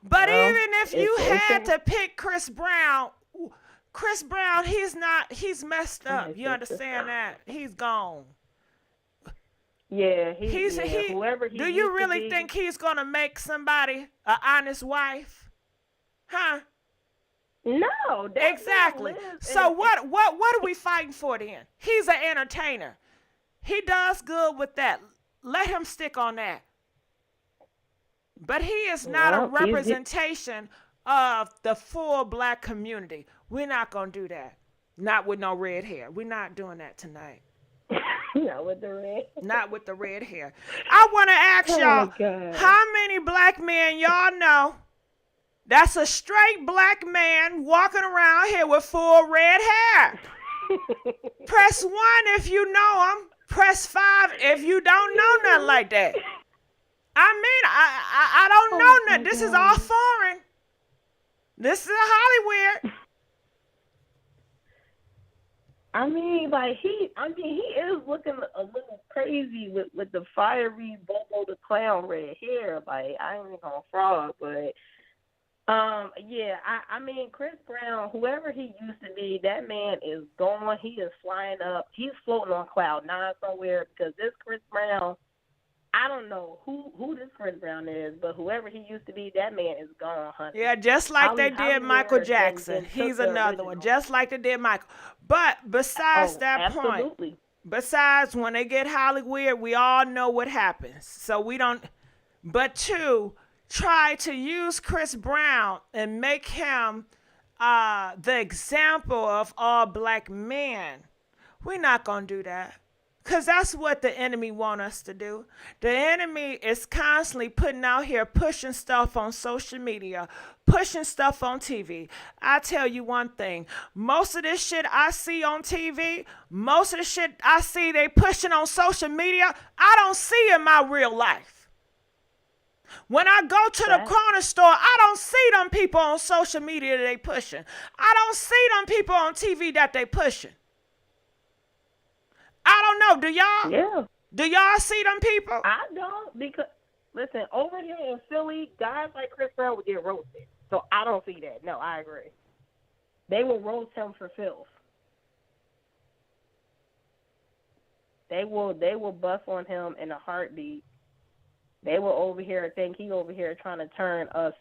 S1: But well, even if you had to pick Chris Brown, he's messed up. You understand that? He's gone.
S7: Yeah, whoever he
S1: do you really think he's going to make somebody an honest wife? Huh?
S7: No,
S1: exactly. So what are we fighting for then? He's an entertainer. He does good with that. Let him stick on that. But he is not a representation of the full black community. We're not going to do that. Not with no red hair. We're not doing that tonight.
S7: Not with the red.
S1: Not with the red hair. I want to ask y'all, how many black men y'all know that's a straight black man walking around here with full red hair? Press 1 if you know him. Press 5 if you don't know nothing like that. I mean, I don't know nothing. This is all foreign. This is Hollywood.
S7: I mean, like he is looking a little crazy with the fiery Bobo the Clown red hair. Like, I ain't gonna fraud, but yeah, I mean, Chris Brown, whoever he used to be, that man is gone. He is flying up. He's floating on cloud 9 somewhere because this Chris Brown, I don't know who this Chris Brown is, but whoever he used to be, that man is gone, honey.
S1: Yeah, just like they did Michael Jackson. He's another one, just like they did Michael. But besides that point, besides when they get Hollywood, we all know what happens. So we don't, but to try to use Chris Brown and make him the example of all black men, we're not going to do that. Because that's what the enemy want us to do. The enemy is constantly putting out here, pushing stuff on social media, pushing stuff on TV. I tell you one thing. Most of this shit I see on TV, most of the shit I see they pushing on social media, I don't see in my real life. When I go to the corner store, I don't see them people on social media that they pushing. I don't see them people on TV that they pushing. I don't know. Do y'all?
S7: Yeah.
S1: Do y'all see them people?
S7: I don't, because listen, over here in Philly, guys like Chris Brown would get roasted. So I don't see that. No, I agree. They will roast him for filth. They will bust on him in a heartbeat. They will over here think he over here trying to turn us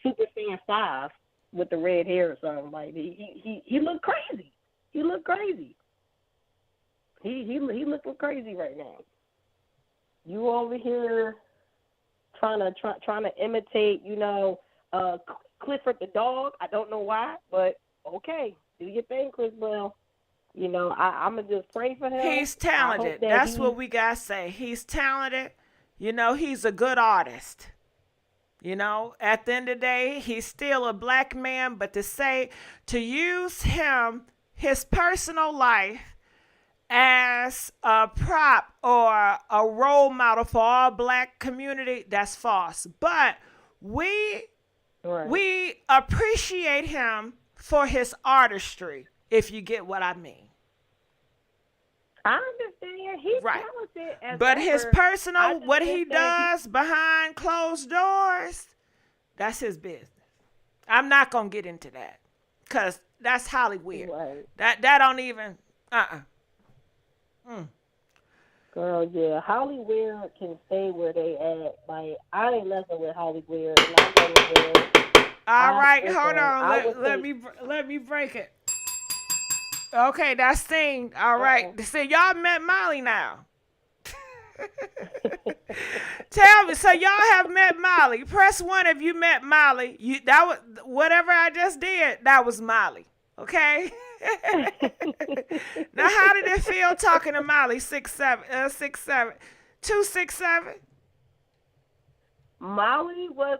S7: Super Fan 5 with the red hair or something. Like he looked crazy. He looked crazy. He looking crazy right now. You over here trying to imitate, you know, Clifford the dog. I don't know why, but okay, do your thing, Chris Brown. You know, I'm going to just pray for him.
S1: He's talented. That's what we got to say. He's talented. You know, he's a good artist. You know, at the end of the day, he's still a black man, but to use his personal life as a prop or a role model for all black community, that's false. But we appreciate him for his artistry, if you get what I mean.
S7: I understand. He's talented.
S1: But his personal, what he does behind closed doors, that's his business. I'm not going to get into that because that's Hollywood.
S7: Right.
S1: That don't even,
S7: Girl, yeah, Hollywood can stay where they at. Like, I ain't messing with Hollywood. And I never will.
S1: All right, hold on. Let me break it. Okay, that's thing. All right. So y'all met Molly now. Tell me, so y'all have met Molly. Press 1 if you met Molly. That was whatever I just did. That was Molly. Okay. Now, how did it feel talking to Molly? 6'7", 267.
S7: Molly was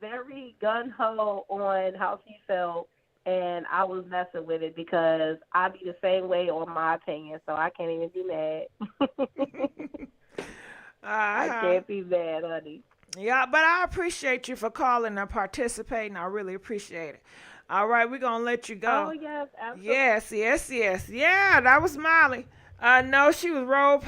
S7: very gun ho on how she felt. And I was messing with it because I be the same way on my opinion, so I can't even be mad. I can't be mad, honey.
S1: Yeah, but I appreciate you for calling and participating. I really appreciate it. All right, we're going to let you go.
S7: Oh, yes, absolutely.
S1: Yes. Yeah, that was Molly. No, she was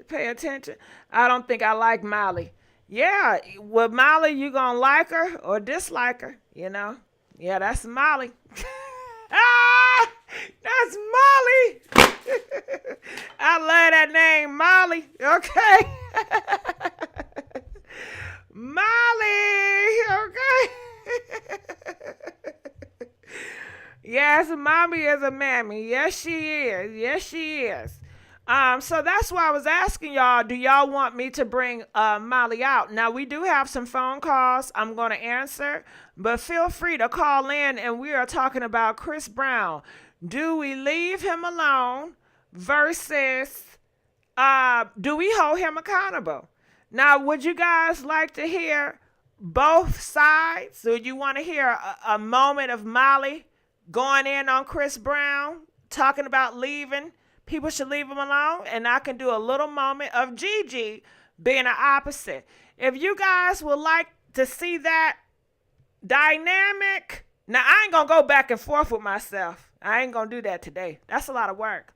S1: pay attention. I don't think I like Molly. Yeah, with Molly, you going to like her or dislike her, you know? Yeah, that's Molly. That's Molly. I love that name, Molly. Okay. Molly. Okay. Yes, mommy is a mammy. Yes, she is. So that's why I was asking y'all, do y'all want me to bring Molly out? Now, we do have some phone calls I'm going to answer, but feel free to call in, and we are talking about Chris Brown. Do we leave him alone versus do we hold him accountable? Now, would you guys like to hear both sides? Would you want to hear a moment of Molly going in on Chris Brown, talking about leaving? People should leave him alone, and I can do a little moment of GIGI being the opposite. If you guys would like to see that dynamic, now I ain't gonna go back and forth with myself. I ain't gonna do that today. That's a lot of work.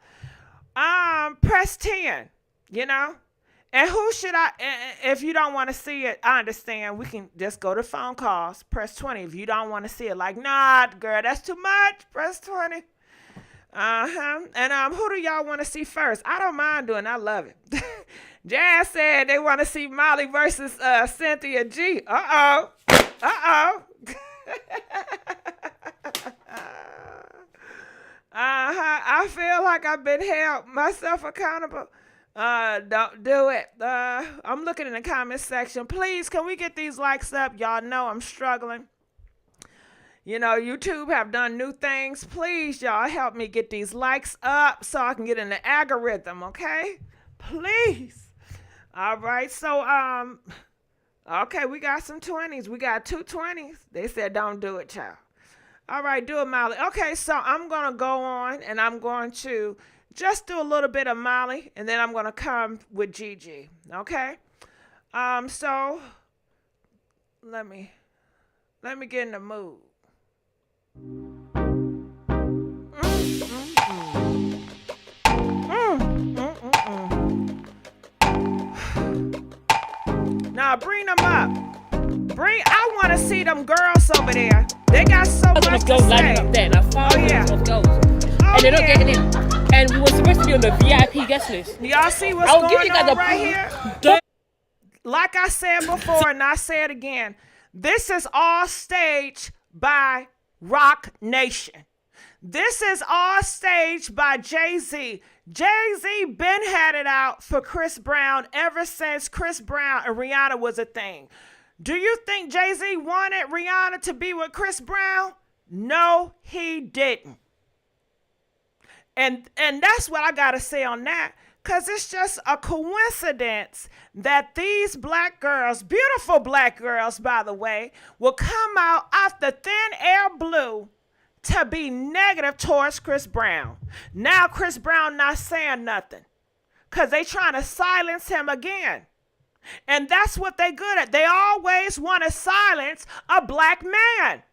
S1: Press 10, you know? And who should if you don't want to see it, I understand. We can just go to phone calls. Press 20 if you don't want to see it. Like, nah, girl, that's too much. Press 20. And who do y'all want to see first? I don't mind doing it. I love it. Jazz said they want to see Molly versus Cynthia G. Uh-oh. I feel like I've been held myself accountable. Don't do it. I'm looking in the comment section. Please, can we get these likes up? Y'all know I'm struggling. You know, YouTube have done new things. Please, y'all, help me get these likes up so I can get in the algorithm, okay? Please. All right, so, okay, we got some 20s. We got 2 20s. They said don't do it, child. All right, do it, Molly. Okay, so I'm going to go on, and I'm going to just do a little bit of Molly, and then I'm going to come with GIGI, okay? So, let me get in the mood. Now bring them up. I want to see them girls over there. They got so much to
S2: girls
S1: say.
S2: lining up there, like thousands of girls, and they're not getting in. And we were supposed to be on the VIP guest list.
S1: Y'all see what's going on right here? Like I said before, and I say it again, this is all staged by Rock Nation. This is all staged by Jay-Z. Jay-Z been had it out for Chris Brown ever since Chris Brown and Rihanna was a thing. Do you think Jay-Z wanted Rihanna to be with Chris Brown? No, he didn't. And that's what I got to say on that, because it's just a coincidence that these black girls, beautiful black girls, by the way, will come out off the thin air blue to be negative towards Chris Brown. Now Chris Brown not saying nothing because they trying to silence him again. And that's what they good at. They always want to silence a black man.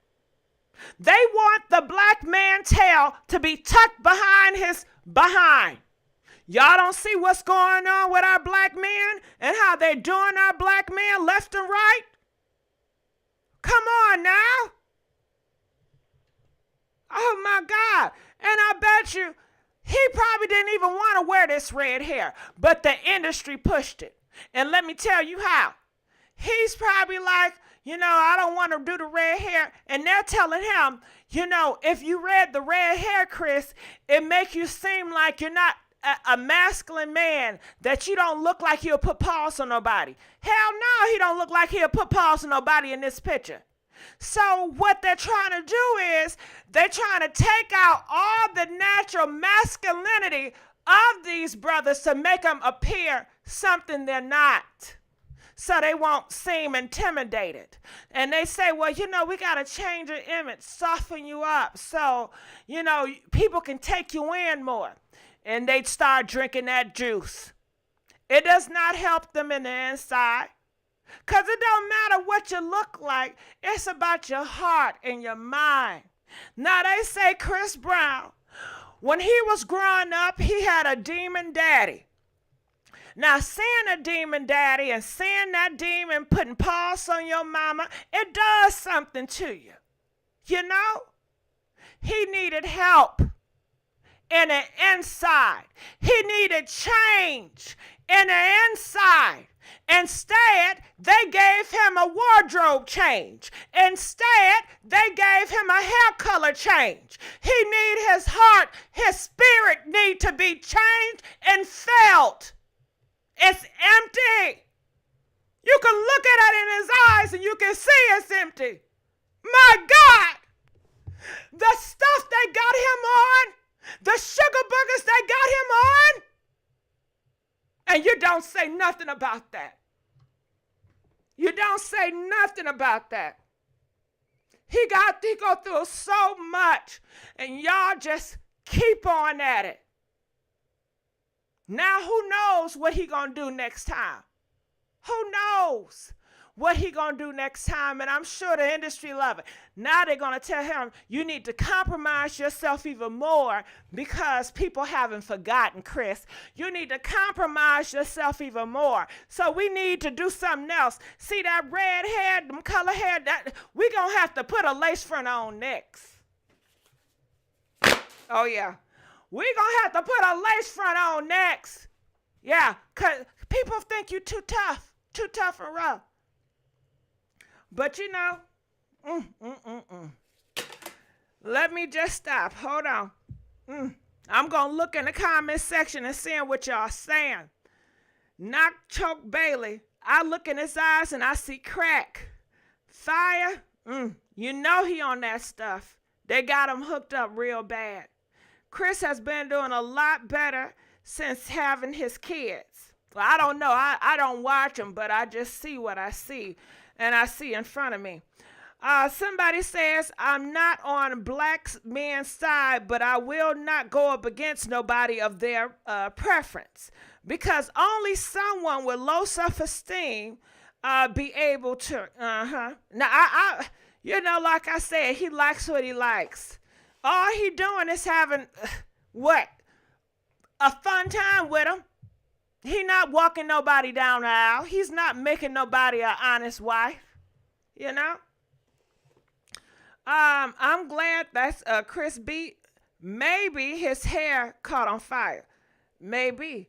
S1: They want the black man tail to be tucked behind his behind. Y'all don't see what's going on with our black men and how they're doing our black men left and right? Come on now. Oh my God. And I bet you he probably didn't even want to wear this red hair, but the industry pushed it. And let me tell you how. He's probably like, I don't want to do the red hair. And they're telling him, if you read the red hair, Chris, it makes you seem like you're not a masculine man, that you don't look like he'll put paws on nobody. Hell no, he don't look like he'll put paws on nobody in this picture. So what they're trying to do is they're trying to take out all the natural masculinity of these brothers to make them appear something they're not, so they won't seem intimidated. And they say, well, we got to change your image, soften you up so, people can take you in more. And they'd start drinking that juice. It does not help them in the inside, because it don't matter what you look like. It's about your heart and your mind. Now, they say Chris Brown, when he was growing up, he had a demon daddy. Now, seeing a demon daddy and seeing that demon putting paws on your mama, it does something to you. He needed help in the inside. He needed change in the inside. Instead, they gave him a wardrobe change. Instead, they gave him a hair color change. He need his heart, his spirit need to be changed and felt. It's empty. You can look at it in his eyes and you can see it's empty. My God, the stuff they got him on, the sugar boogers they got him on, and you don't say nothing about that. You don't say nothing about that. He go through so much, and y'all just keep on at it. Now who knows what he gonna do next time? Who knows what he gonna do next time? And I'm sure the industry love it. Now they're gonna tell him, you need to compromise yourself even more, because people haven't forgotten, Chris. You need to compromise yourself even more. So we need to do something else. See that red hair, them color hair, that we gonna have to put a lace front on next. Oh yeah. We gonna have to put a lace front on next. Yeah, because people think you too tough and rough. But let me just stop. Hold on. I'm going to look in the comment section and see what y'all saying. Knock Choke Bailey. I look in his eyes and I see crack. Fire. He on that stuff. They got him hooked up real bad. Chris has been doing a lot better since having his kids. Well, I don't know. I don't watch them, but I just see what I see. And I see in front of me. Somebody says, I'm not on black men's side, but I will not go up against nobody of their preference, because only someone with low self-esteem be able to. Now, like I said, he likes what he likes. All he doing is having, a fun time with him. He not walking nobody down the aisle. He's not making nobody an honest wife, I'm glad that's Chris beat. Maybe his hair caught on fire. Maybe.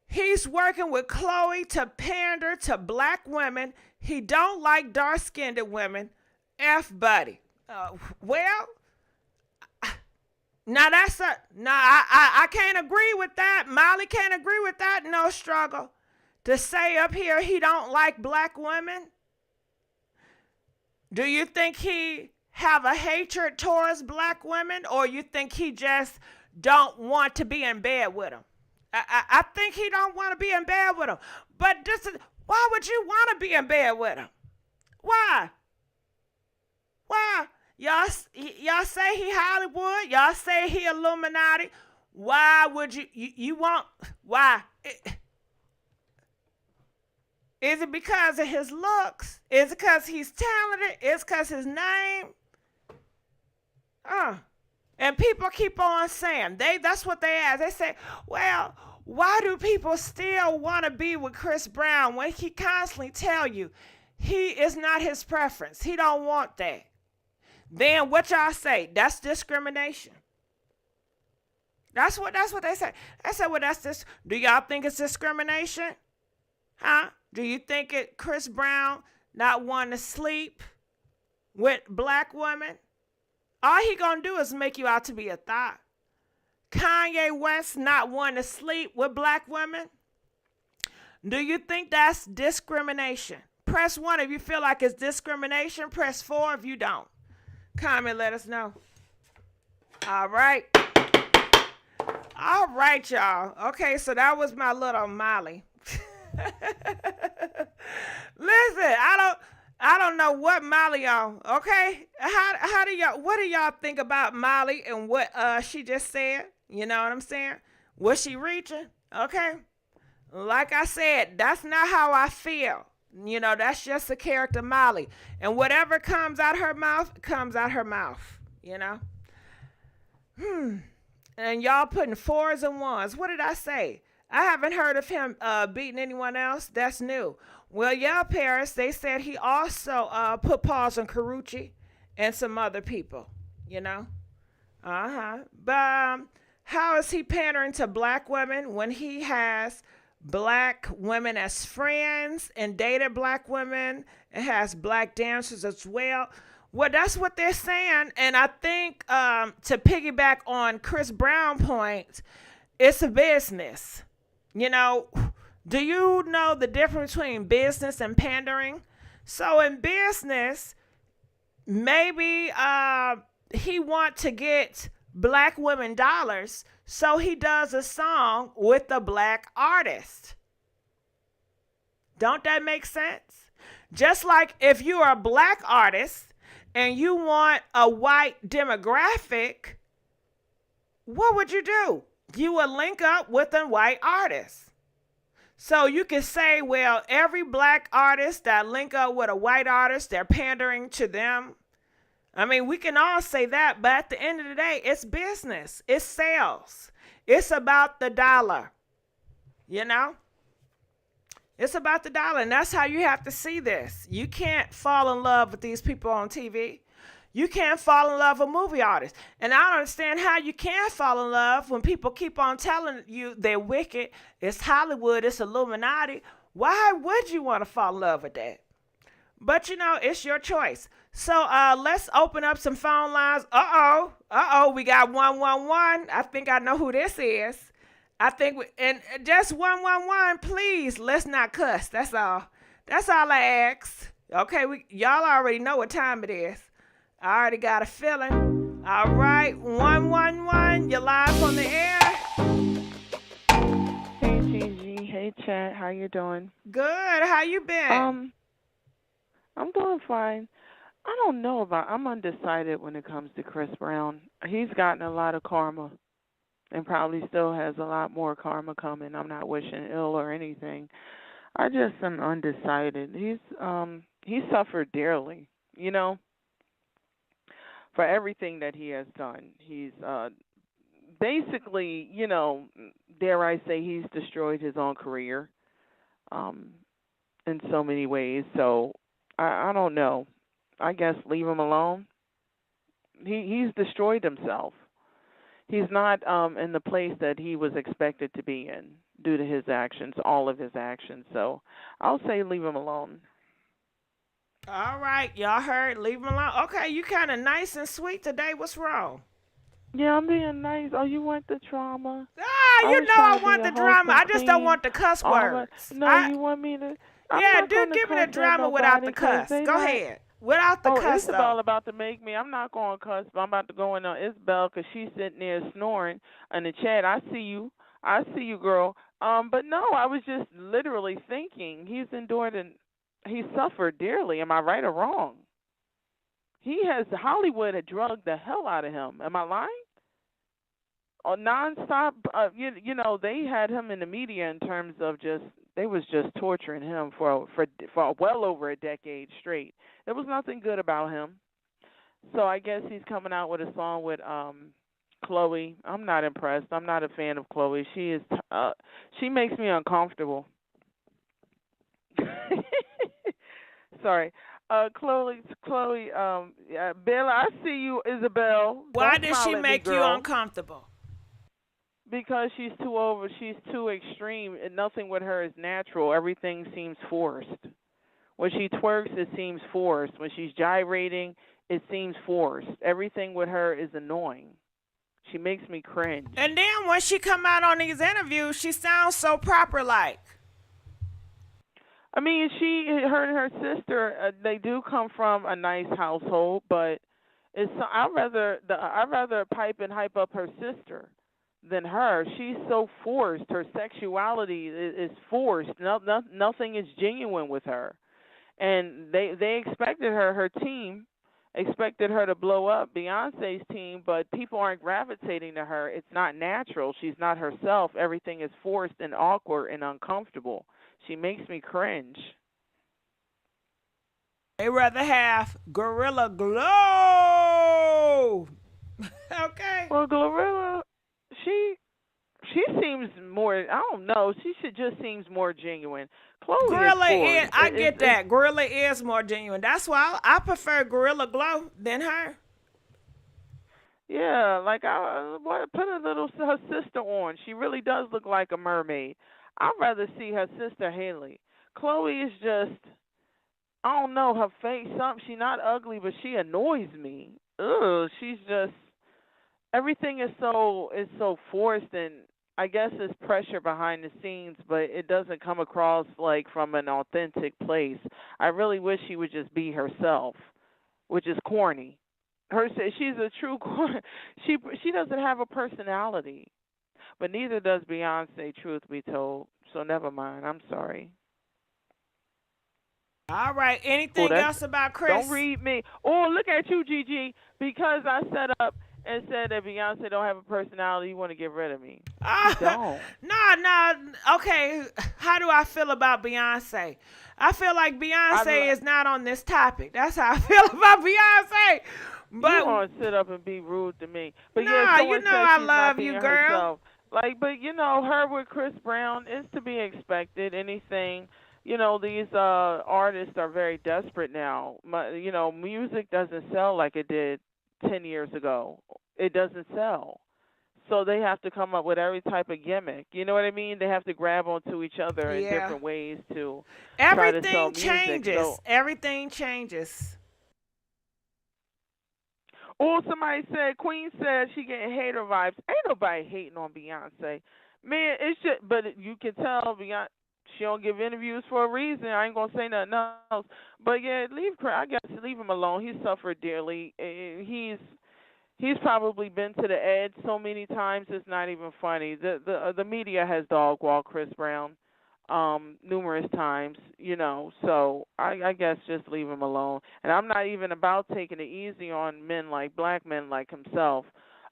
S1: He's working with Chloe to pander to black women. He don't like dark-skinned women. F buddy. Now I can't agree with that. Molly can't agree with that. No struggle. To say up here he don't like black women. Do you think he have a hatred towards black women, or you think he just don't want to be in bed with them? I think he don't want to be in bed with them. But why would you want to be in bed with him? Why? Why? Y'all say he Hollywood. Y'all say he Illuminati. Why would you want? Why? Is it because of his looks? Is it because he's talented? Is it because his name? And people keep on saying, that's what they ask. They say, well, why do people still want to be with Chris Brown when he constantly tell you he is not his preference? He don't want that. Then what y'all say? That's discrimination. That's what they say. They say, well, that's this. Do y'all think it's discrimination? Huh? Do you think Chris Brown not wanting to sleep with black women? All he gonna do is make you out to be a thought. Kanye West not wanting to sleep with black women? Do you think that's discrimination? Press 1 if you feel like it's discrimination. Press 4 if you don't. Comment, let us know. All right. All right, y'all. Okay, so that was my little Molly. Listen, I don't know what Molly on. Okay, what do y'all think about Molly and what she just said? You know what I'm saying? Was she reaching? Okay, like I said, that's not how I feel. You know, that's just the character Molly, and whatever comes out her mouth comes out her mouth. You know. And y'all putting 4s and 1s. What did I say? I haven't heard of him beating anyone else. That's new. Well, yeah, Paris, they said he also put paws on Karuchi and some other people, you know? But how is he pandering to black women when he has black women as friends and dated black women and has black dancers as well? Well, that's what they're saying. And I think to piggyback on Chris Brown's point, it's a business. You know, do you know the difference between business and pandering? So in business, maybe he want to get black women dollars, so he does a song with a black artist. Don't that make sense? Just like if you are a black artist and you want a white demographic, what would you do? You would link up with a white artist. So you can say, well, every black artist that link up with a white artist, they're pandering to them. I mean, we can all say that, but at the end of the day, it's business. It's sales. It's about the dollar. You know? It's about the dollar, and that's how you have to see this. You can't fall in love with these people on TV. You can't fall in love with movie artists. And I don't understand how you can fall in love when people keep on telling you they're wicked. It's Hollywood. It's Illuminati. Why would you want to fall in love with that? But, you know, it's your choice. So let's open up some phone lines. We got 111. I think I know who this is. I think, and just 111, please. Let's not cuss. That's all. That's all I ask. Okay, y'all already know what time it is. I already got a feeling. All right, 111, you're live on the air.
S8: Hey, Gigi. Hey, Chat. How you doing?
S1: Good. How you been?
S8: I'm doing fine. I don't know I'm undecided when it comes to Chris Brown. He's gotten a lot of karma and probably still has a lot more karma coming. I'm not wishing ill or anything. I just am undecided. He's suffered dearly, you know, for everything that he has done. He's basically, you know, dare I say, he's destroyed his own career in so many ways. So I don't know. I guess leave him alone. He's destroyed himself. He's not in the place that he was expected to be in due to his actions, all of his actions. So I'll say leave him alone.
S1: All right, y'all heard. Leave him alone. Okay, you kind of nice and sweet today. What's wrong?
S8: Yeah, I'm being nice. Oh, you want the drama?
S1: You know I want the drama. I just don't want the cuss words.
S8: You want me to?
S1: Yeah, do give me the drama without the cuss. Go ahead. Without the
S8: Oh,
S1: cuss,
S8: Isabel
S1: though.
S8: about to make me. I'm not going to cuss, but I'm about to go in on Isabel because she's sitting there snoring in the chat. I see you. I see you, girl. But no, I was just literally thinking he's endured and he suffered dearly. Am I right or wrong? Hollywood had drugged the hell out of him. Am I lying? Or nonstop. They had him in the media in terms of they was just torturing him for well over a decade straight. There was nothing good about him. So I guess he's coming out with a song with Chloe. I'm not impressed. I'm not a fan of Chloe. She makes me uncomfortable. Sorry. Chloe, Bill, I see you, Isabel.
S1: Why
S8: Don't
S1: did
S8: smile
S1: she
S8: at me,
S1: make you
S8: girl.
S1: uncomfortable?
S8: Because she's too over. She's too extreme, and nothing with her is natural. Everything seems forced. When she twerks, it seems forced. When she's gyrating, it seems forced. Everything with her is annoying. She makes me cringe.
S1: And then when she come out on these interviews, she sounds so proper like.
S8: I mean, her and her sister, they do come from a nice household, but I'd rather pipe and hype up her sister than her. She's so forced. Her sexuality is forced. Nothing is genuine with her. And they expected her team expected her to blow up, Beyonce's team, but people aren't gravitating to her. It's not natural. She's not herself. Everything is forced and awkward and uncomfortable. She makes me cringe.
S1: They rather have Gorilla Glow. Okay.
S8: Well, Glorilla, she seems more, I don't know, she just seems more genuine. Chloe
S1: Gorilla
S8: is,
S1: I get that. Gorilla is more genuine. That's why I prefer Gorilla Glow than her.
S8: Yeah, like I put her sister on. She really does look like a mermaid. I'd rather see her sister Haley. Chloe is just, I don't know, her face. She's not ugly, but she annoys me. Ugh, she's just, everything is so forced, and I guess it's pressure behind the scenes, but it doesn't come across like from an authentic place. I really wish she would just be herself, which is corny. She's a true she doesn't have a personality, but neither does Beyonce, truth be told. So never mind. I'm sorry.
S1: All right. Anything else about Chris?
S8: Don't read me. Oh, look at you, Gigi. Because I set up and said that Beyonce don't have a personality, you want to get rid of me. You don't.
S1: No. Okay. How do I feel about Beyonce? I feel like Beyonce is not on this topic. That's how I feel about Beyonce. But
S8: you want to sit up and be rude to me. But
S1: nah, you know I love you, girl.
S8: Herself. But her with Chris Brown is to be expected. Anything, these artists are very desperate now. Music doesn't sell like it did 10 years ago. It doesn't sell. So they have to come up with every type of gimmick. You know what I mean? They have to grab onto each other in different ways to try to sell music.
S1: Everything changes.
S8: Oh, somebody said, Queen said she getting hater vibes. Ain't nobody hating on Beyonce. Man, it's just, but you can tell Beyonce, she don't give interviews for a reason. I ain't going to say nothing else. But yeah, I guess leave him alone. He suffered dearly. He's probably been to the edge so many times it's not even funny. The media has dog-walked Chris Brown numerous times, so I guess just leave him alone. And I'm not even about taking it easy on black men like himself.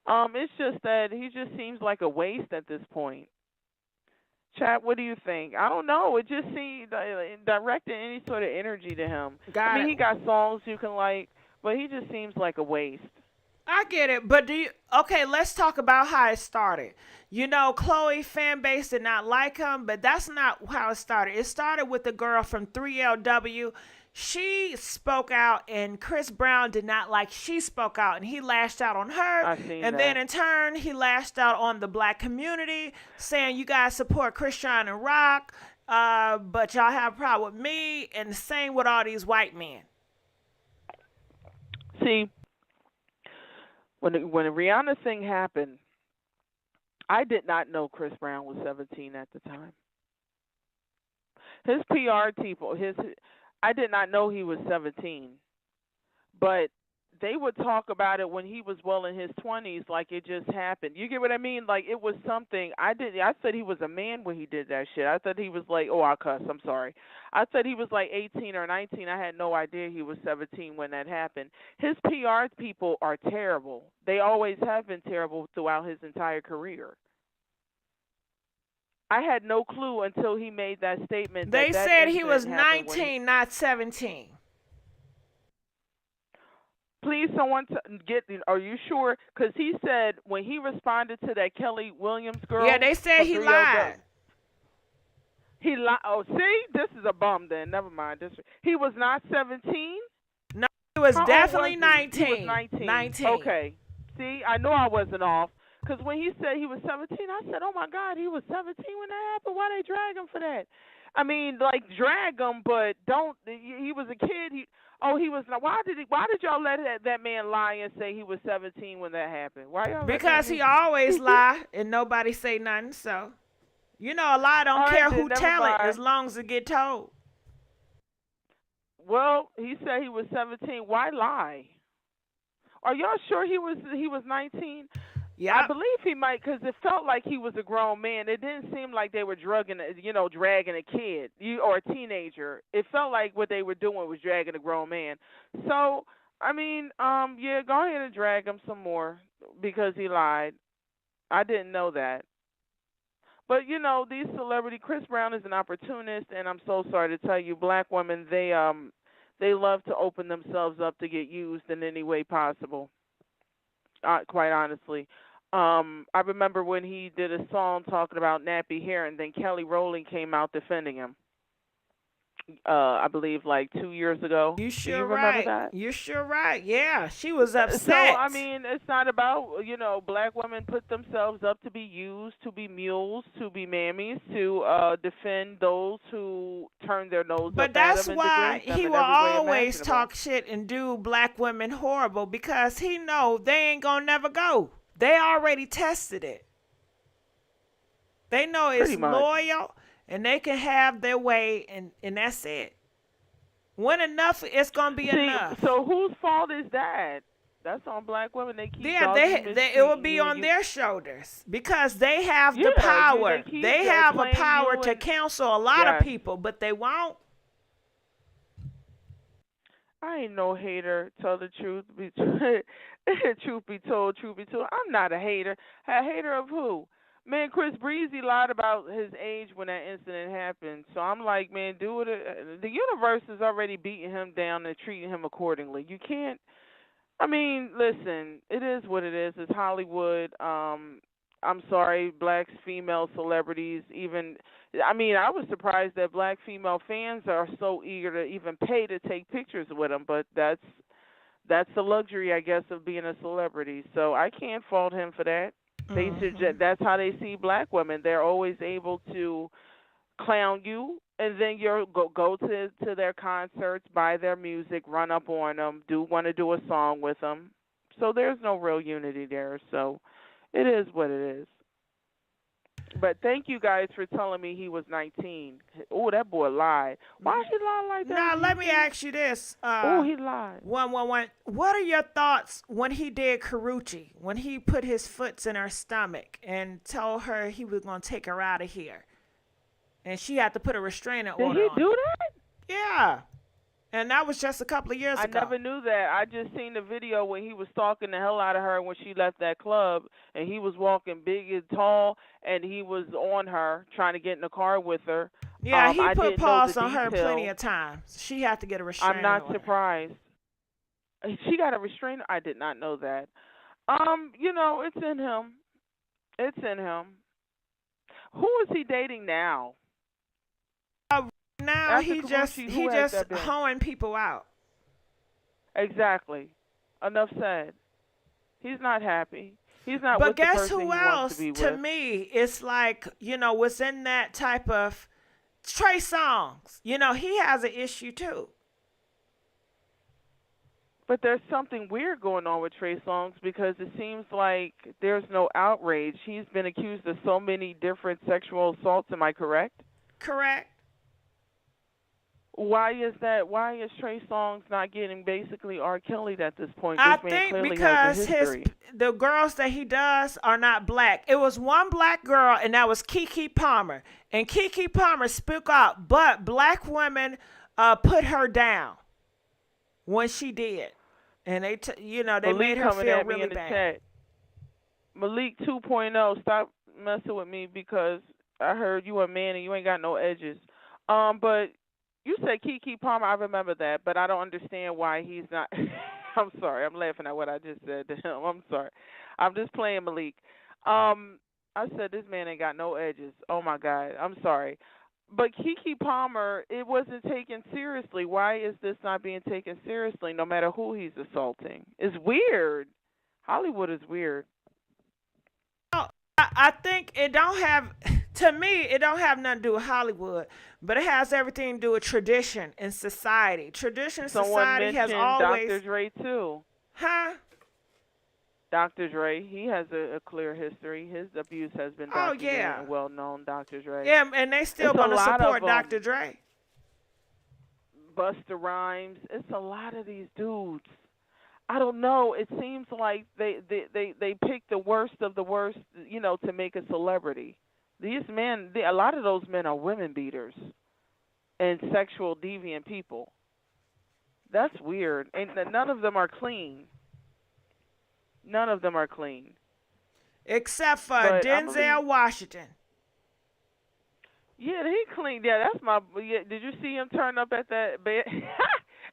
S8: It's just that he just seems like a waste at this point. Chat, what do you think? I don't know. It just seems directing any sort of energy to him. He got songs you can like, but he just seems like a waste.
S1: I get it, but let's talk about how it started. Chloe fan base did not like him, but that's not how it started. It started with the girl from 3LW. She spoke out, and Chris Brown did not like she spoke out, and he lashed out on her. Then in turn, he lashed out on the black community, saying, you guys support Christian and rock, but y'all have a problem with me, and the same with all these white men.
S8: See, when the Rihanna thing happened, I did not know Chris Brown was 17 at the time. His PR people, I did not know he was 17. but they would talk about it when he was well in his 20s like it just happened. You get what I mean? Like it was something. I said he was a man when he did that shit. I thought he was like, oh, I'll cuss. I'm sorry. I said he was like 18 or 19. I had no idea he was 17 when that happened. His PR people are terrible. They always have been terrible throughout his entire career. I had no clue until he made that statement.
S1: They
S8: that
S1: said he was
S8: incident
S1: 19, not 17.
S8: Please, someone get. Are you sure? Because he said when he responded to that Kelly Williams girl.
S1: Yeah, they said he lied.
S8: He lied. Oh, see, this is a bum. Then never mind. He was not 17.
S1: No, he was definitely
S8: was
S1: 19.
S8: He was 19.
S1: 19.
S8: Okay. See, I know I wasn't off. Because when he said he was 17, I said, oh my God, he was 17 when that happened. Why they drag him for that? I mean, like drag him, but don't. He was a kid. He was not. Why did y'all let that man lie and say he was 17 when that happened? Why y'all?
S1: Because he always lie and nobody say nothing. So, you know, a lie don't care who tell it as long as it get told.
S8: Well, he said he was 17. Why lie? Are y'all sure he was 19?
S1: Yeah,
S8: I believe he might, because it felt like he was a grown man. It didn't seem like they were dragging a kid or a teenager. It felt like what they were doing was dragging a grown man. So, I mean, yeah, go ahead and drag him some more because he lied. I didn't know that. But, you know, these Chris Brown is an opportunist, and I'm so sorry to tell you, black women, they love to open themselves up to get used in any way possible, quite honestly. I remember when he did a song talking about nappy hair, and then Kelly Rowland came out defending him. I believe like 2 years ago.
S1: You sure
S8: Do you remember
S1: right.
S8: that?
S1: You're sure right. Yeah, she was upset.
S8: So, I mean, it's not about, black women put themselves up to be used, to be mules, to be mammies, to defend those who turn their nose
S1: but
S8: up
S1: that's
S8: at them
S1: why
S8: and
S1: he will always talk shit and do black women horrible, because he know they ain't gonna never go. They already tested it. They know it's loyal and they can have their way, and that's it. When enough, it's gonna be enough.
S8: So whose fault is that? That's on black women. They keep
S1: it will be on their shoulders because they have the power. They have a power to counsel a lot of people, but they won't.
S8: I ain't no hater. Tell the truth. Truth be told, I'm not a hater. A hater of who? Man, Chris Breezy lied about his age when that incident happened. So I'm like, man, do it. The universe is already beating him down and treating him accordingly. You can't. I mean, listen, it is what it is. It's Hollywood. I'm sorry, black female celebrities even. I mean, I was surprised that black female fans are so eager to even pay to take pictures with them, but that's the luxury, I guess, of being a celebrity. So I can't fault him for that. They that's how they see black women. They're always able to clown you, and then you go to their concerts, buy their music, run up on them, want to do a song with them. So there's no real unity there. So it is what it is. But thank you guys for telling me he was 19. Oh, that boy lied. Why did he lie like that?
S1: Now, let me ask you this.
S8: He lied.
S1: One. What are your thoughts when he did Karuchi, when he put his foot in her stomach and told her he was going to take her out of here? And she had to put a restraining order on
S8: Did he do that?
S1: Yeah. And that was just a couple of years ago.
S8: I never knew that. I just seen the video when he was stalking the hell out of her when she left that club, and he was walking big and tall, and he was on her, trying to get in the car with her.
S1: Yeah, he put paws on her plenty of times. She had to get a restraining order.
S8: I'm not surprised. She got a restraining. I did not know that. It's in him. It's in him. Who is he dating now?
S1: Now he just hoeing people out.
S8: Exactly. Enough said. He's not happy. He's not.
S1: But guess who else? To me, it's like, what's in that type of Trey Songz. He has an issue too.
S8: But there's something weird going on with Trey Songz because it seems like there's no outrage. He's been accused of so many different sexual assaults. Am I correct?
S1: Correct.
S8: Why is that? Why is Trey Songz not getting basically R. Kelly at this point?
S1: I
S8: This man
S1: think
S8: clearly
S1: because
S8: has a history.
S1: the girls that he does are not black. It was one black girl, and that was Keke Palmer. And Keke Palmer spoke out, but black women put her down when she did, and they
S8: Malik
S1: made her
S8: coming
S1: feel
S8: at me
S1: really
S8: in the
S1: bad.
S8: chat. Malik 2.0, stop messing with me because I heard you a man and you ain't got no edges. But you said Keke Palmer. I remember that, but I don't understand why he's not. I'm sorry. I'm laughing at what I just said to him. I'm sorry. I'm just playing Malik. I said this man ain't got no edges. Oh my God. I'm sorry. But Keke Palmer, it wasn't taken seriously. Why is this not being taken seriously no matter who he's assaulting? It's weird. Hollywood is weird.
S1: I think it don't have, to me, it don't have nothing to do with Hollywood, but it has everything to do with tradition and society. Tradition and
S8: Someone
S1: society has
S8: mentioned
S1: always,
S8: Dr. Dre too.
S1: huh?
S8: Dr. Dre, he has a clear history. His abuse has been documented and well known. Dr. Dre.
S1: Yeah, and they still going to support Dr. Dre.
S8: Busta Rhymes. It's a lot of these dudes. I don't know. It seems like they pick the worst of the worst, to make a celebrity. These men, a lot of those men are women beaters and sexual deviant people. That's weird. And none of them are clean. None of them are clean.
S1: Except for Denzel Washington.
S8: Yeah, he clean. Yeah, that's my. Yeah, did you see him turn up at that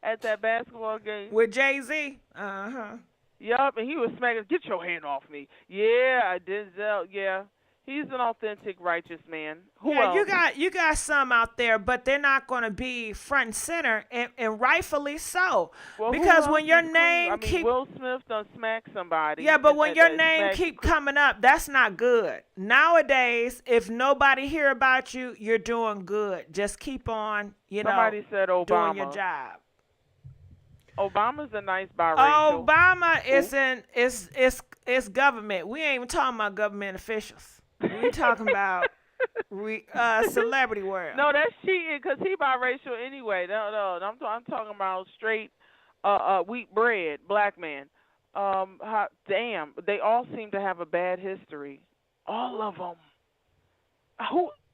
S8: at that basketball game
S1: with Jay-Z?
S8: Yup, and he was smacking. Get your hand off me. Yeah, Denzel. Yeah, he's an authentic righteous man. Who else?
S1: you got some out there, but they're not going to be front and center, and rightfully so.
S8: Well,
S1: because when your name
S8: Will Smith done smack somebody.
S1: Yeah, but when your name keep coming up, that's not good. Nowadays, if nobody hear about you, you're doing good. Just keep on,
S8: Somebody said Obama.
S1: doing your job.
S8: Obama's a nice biracial.
S1: Obama is government. We ain't even talking about government officials. We talking about celebrity world.
S8: No, that's cheating because he biracial anyway. No, I'm talking about straight wheat bread, black man. Damn, they all seem to have a bad history. All of them.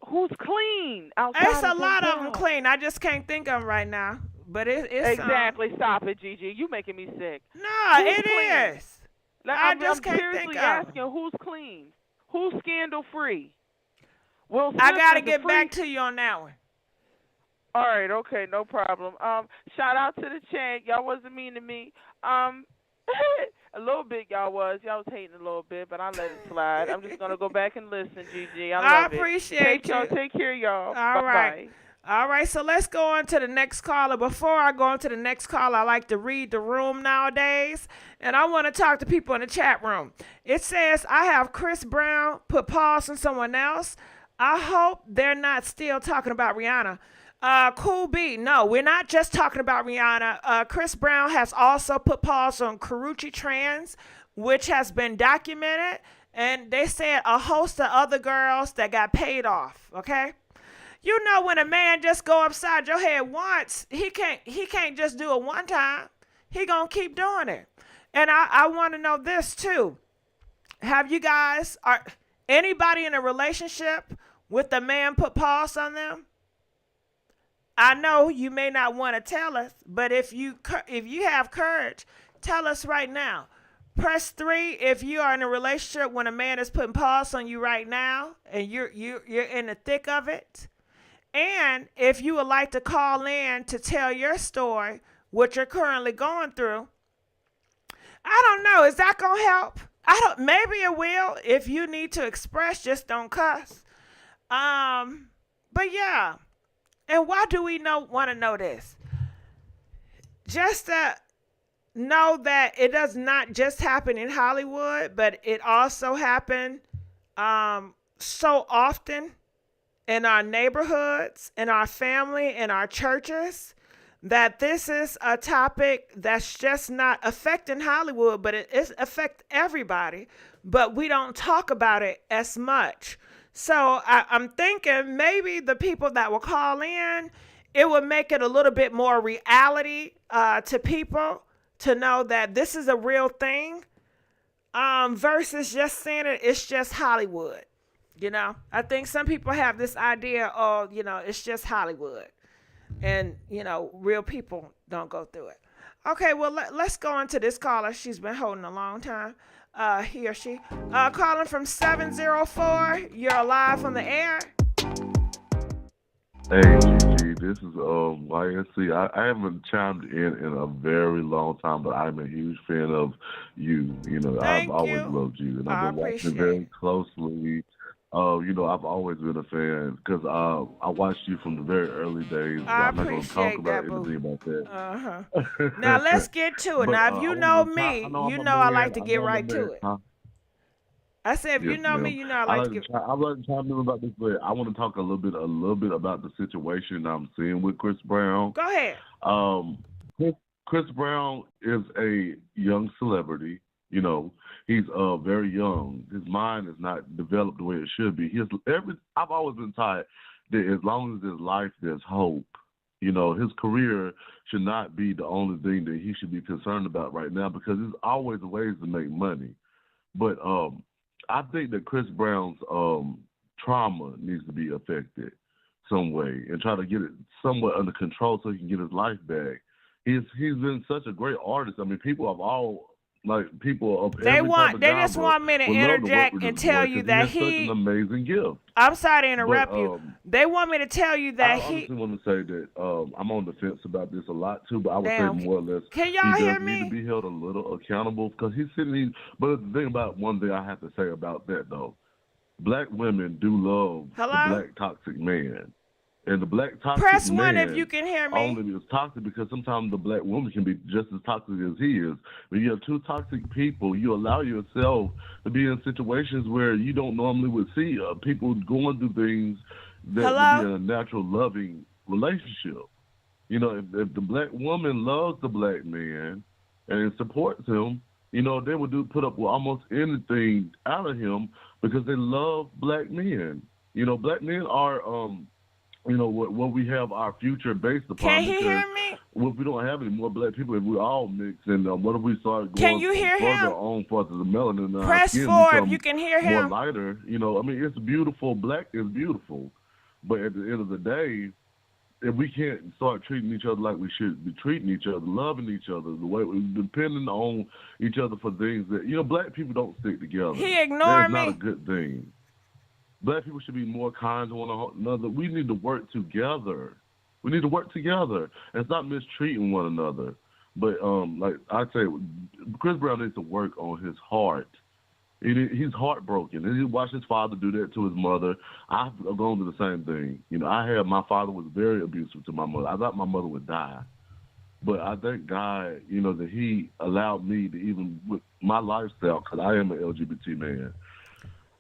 S8: Who's clean?
S1: It's a lot of them clean. I just can't think of them right now. But it's
S8: exactly. Stop it, Gigi. You making me sick.
S1: No, it is.
S8: I'm seriously asking who's clean, who's scandal free. Well,
S1: I gotta get back to you on that one.
S8: All right, okay, no problem. Shout out to the chat. Y'all wasn't mean to me. A little bit y'all was hating a little bit, but I let it slide. I'm just gonna go back and listen, Gigi. I
S1: appreciate you.
S8: Take care, y'all.
S1: All right.
S8: Bye.
S1: All right, so let's go on to the next caller. Before I go on to the next caller, I like to read the room nowadays, and I want to talk to people in the chat room. It says, I have Chris Brown put pause on someone else. I hope they're not still talking about Rihanna. Cool B, no, we're not just talking about Rihanna. Chris Brown has also put pause on Karrueche Trans, which has been documented, and they said a host of other girls that got paid off, okay? You know, when a man just go upside your head once, he can't just do it one time. He gonna keep doing it. And I want to know this too. Have you guys, anybody in a relationship with a man put pause on them? I know you may not want to tell us, but if you have courage, tell us right now. Press 3 if you are in a relationship when a man is putting pause on you right now and you're in the thick of it. And if you would like to call in to tell your story, what you're currently going through, I don't know. Is that going to help? Maybe it will. If you need to express, just don't cuss. But yeah. And why do we want to know this? Just to know that it does not just happen in Hollywood, but it also happened so often in our neighborhoods, in our family, in our churches, that this is a topic that's just not affecting Hollywood, but it affects everybody, but we don't talk about it as much. So I'm thinking maybe the people that will call in, it would make it a little bit more reality to people to know that this is a real thing, versus just saying it's just Hollywood. You know, I think some people have this idea of, it's just Hollywood, and real people don't go through it. Okay, well let's go into this caller. She's been holding a long time. He or she, calling from 704. You're live on the air.
S9: Hey, GG, this is YSC. I haven't chimed in a very long time, but I'm a huge fan of you. I've always loved you, and I've been watching very closely. I've always been a fan because I watched you from the very early days. I'm not going to talk about anything about that.
S1: Now let's get to it. Now, if you know me, I like to get right to it. I said, if you know me, I like to get.
S9: I'd like to chime in about this, but I want to talk a little bit about the situation I'm seeing with Chris Brown.
S1: Go ahead.
S9: Chris Brown is a young celebrity. He's very young. His mind is not developed the way it should be. I've always been taught that as long as there's life, there's hope. His career should not be the only thing that he should be concerned about right now, because there's always ways to make money. But I think that Chris Brown's trauma needs to be affected some way and try to get it somewhat under control so he can get his life back. He's been such a great artist. I mean, people of
S1: they just want me to interject and tell you that
S9: he has such an amazing gift.
S1: I'm sorry to interrupt you. They want me to tell you that
S9: I honestly want to say that I'm on the fence about this a lot too, but I would say more or less.
S1: Can y'all hear me?
S9: He does need to be held a little accountable because he's sitting. But the thing about one thing I have to say about that though, black women do love the black toxic man. And the black toxic
S1: Press
S9: man
S1: 1 if you can hear me.
S9: Only is toxic because sometimes the black woman can be just as toxic as he is. When you have two toxic people, you allow yourself to be in situations where you don't normally would see people going through things that would be in a natural, loving relationship. If the black woman loves the black man and supports him, they would put up with almost anything out of him because they love black men. Black men are what we have our future based upon.
S1: Can he hear me?
S9: Well, if we don't have any more black people, if we all mix, and what if we start
S1: going
S9: further on for the melanin?
S1: Press 4 if you can hear him.
S9: More lighter, it's beautiful. Black is beautiful, but at the end of the day, if we can't start treating each other like we should be treating each other, loving each other, the way we're depending on each other for things that black people don't stick together.
S1: He ignored me.
S9: That's not a good thing. Black people should be more kind to one another. We need to work together. And stop mistreating one another. But like I say, Chris Brown needs to work on his heart. He's heartbroken. And he watched his father do that to his mother. I've gone through the same thing. My father was very abusive to my mother. I thought my mother would die. But I thank God, that he allowed me to, even with my lifestyle, because I am an LGBT man,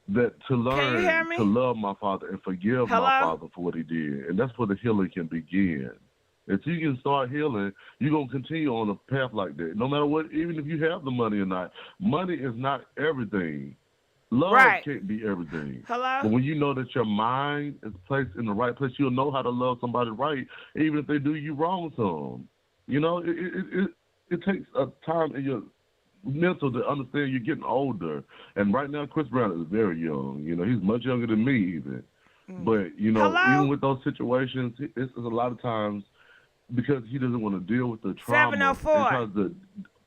S9: that to learn to love my father and forgive my father for what he did. And that's where the healing can begin. If you can start healing, you're going to continue on a path like that. No matter what, even if you have the money or not, money is not everything. Love can't be everything. But when you know that your mind is placed in the right place, you'll know how to love somebody right, even if they do you wrong some. It takes a time in your mental to understand you're getting older. And right now, Chris Brown is very young. He's much younger than me even. But, even with those situations, it's a lot of times because he doesn't want to deal with the trauma.
S1: 704.
S9: And tries to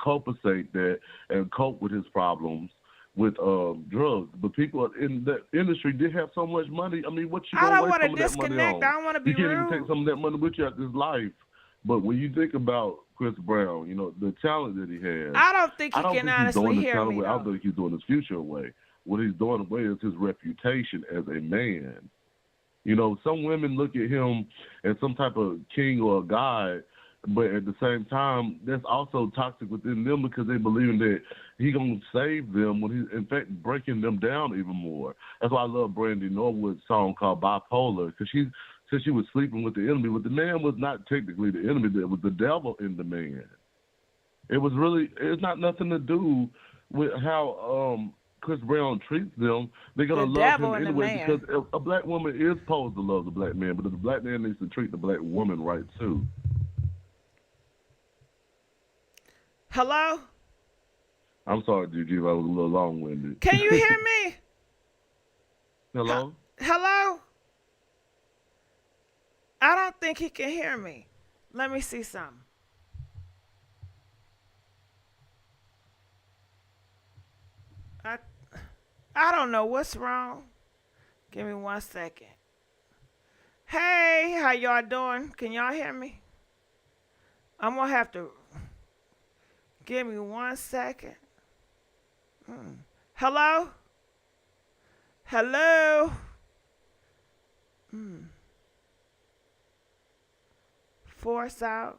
S9: compensate that and cope with his problems with drugs. But people in that industry did have so much money. I mean, what you going to waste some of that money on?
S1: I don't want to be
S9: rude. You can't
S1: rude.
S9: even take some of that money with you out this life. But when you think about Chris Brown, the talent that he has,
S1: I don't think he can honestly hear me.
S9: I don't think he's doing his future away. What he's doing away is his reputation as a man. Some women look at him as some type of king or a god, but at the same time, that's also toxic within them because they believe that he's going to save them when he's, in fact, breaking them down even more. That's why I love Brandy Norwood's song called Bipolar, because she said she was sleeping with the enemy, but the man was not technically the enemy. It was the devil in the man. It's not nothing to do with how Chris Brown treats them, they're gonna
S1: The
S9: love
S1: devil
S9: him
S1: and the
S9: anyway
S1: man.
S9: because a black woman is supposed to love the black man, but the black man needs to treat the black woman right too.
S1: Hello?
S9: I'm sorry, Gigi, if I was a little long-winded.
S1: Can you hear me?
S9: Hello?
S1: Hello? I don't think he can hear me. Let me see something. I don't know what's wrong. Give me 1 second. Hey, how y'all doing? Can y'all hear me? I'm gonna have to give me 1 second. Hello? Hello? Force out.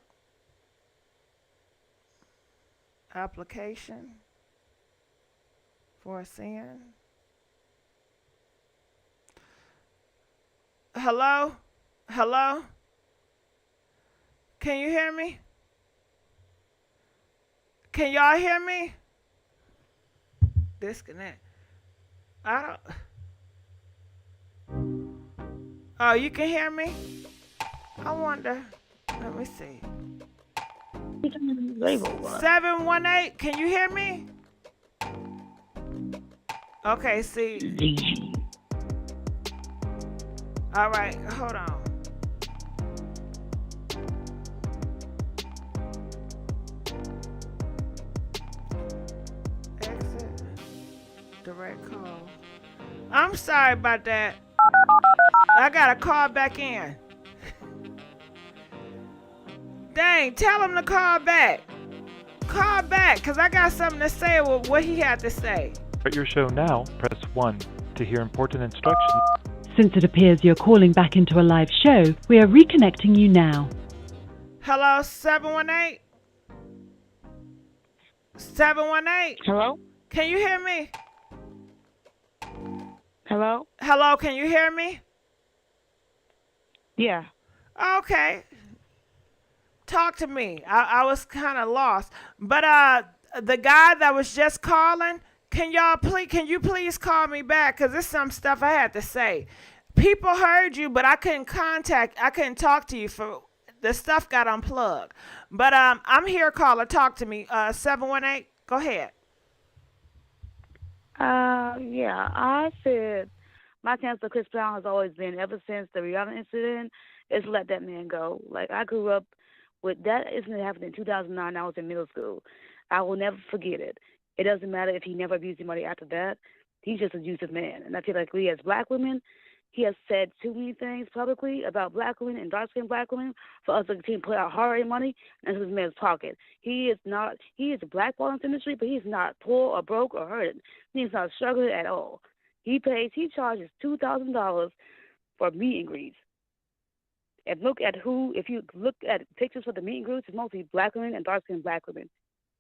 S1: Application. Force in. Hello? Hello? Can you hear me? Can y'all hear me? Disconnect. I don't. Oh, you can hear me? I wonder. Let me see. 718, can you hear me? Okay, see. All right, hold on. Exit. Direct call. I'm sorry about that. I gotta call back in. Dang, tell him to call back. Call back, because I got something to say with what he had to say.
S5: Start your show now. Press 1 to hear important instructions.
S6: Since it appears you're calling back into a live show, we are reconnecting you now.
S1: Hello, 718? 718?
S8: Hello?
S1: Can you hear me?
S8: Hello?
S1: Hello, can you hear me?
S8: Yeah.
S1: Okay. Talk to me. I was kind of lost. But the guy that was just calling, can you please call me back? Because there's some stuff I had to say. People heard you, but I couldn't talk to you for the stuff got unplugged. But I'm here, caller. Talk to me. 718, go ahead.
S10: Yeah, I said my chance of Chris Brown has always been, ever since the Rihanna incident, is let that man go. Like, I grew up with that incident happened in 2009. I was in middle school. I will never forget it. It doesn't matter if he never abused anybody after that. He's just an abusive man. And I feel like we as black women, he has said too many things publicly about black women and dark-skinned black women for us to continue to put our hard-earned money into this man's pocket. He is a blackball in the industry, but he's not poor or broke or hurting. He's not struggling at all. He charges $2,000 for meet and greets. And if you look at pictures for the meet and greets, it's mostly black women and dark-skinned black women.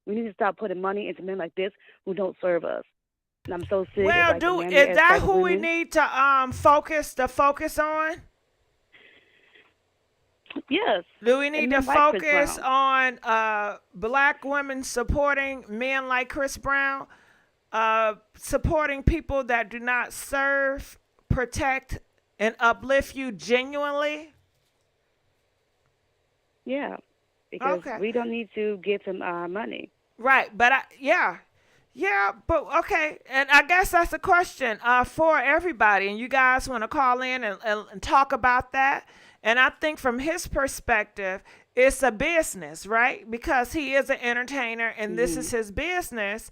S10: We need to stop putting money into men like this who don't serve us. And I'm so sick.
S1: Well, is that who we need to focus on?
S10: Yes.
S1: Do we need to focus on black women supporting men like Chris Brown, supporting people that do not serve, protect, and uplift you genuinely?
S10: Yeah, because we don't need to give him money.
S1: Right, but but okay, and I guess that's a question for everybody, and you guys want to call in and talk about that. And I think from his perspective, it's a business, right? Because he is an entertainer, and this is his business.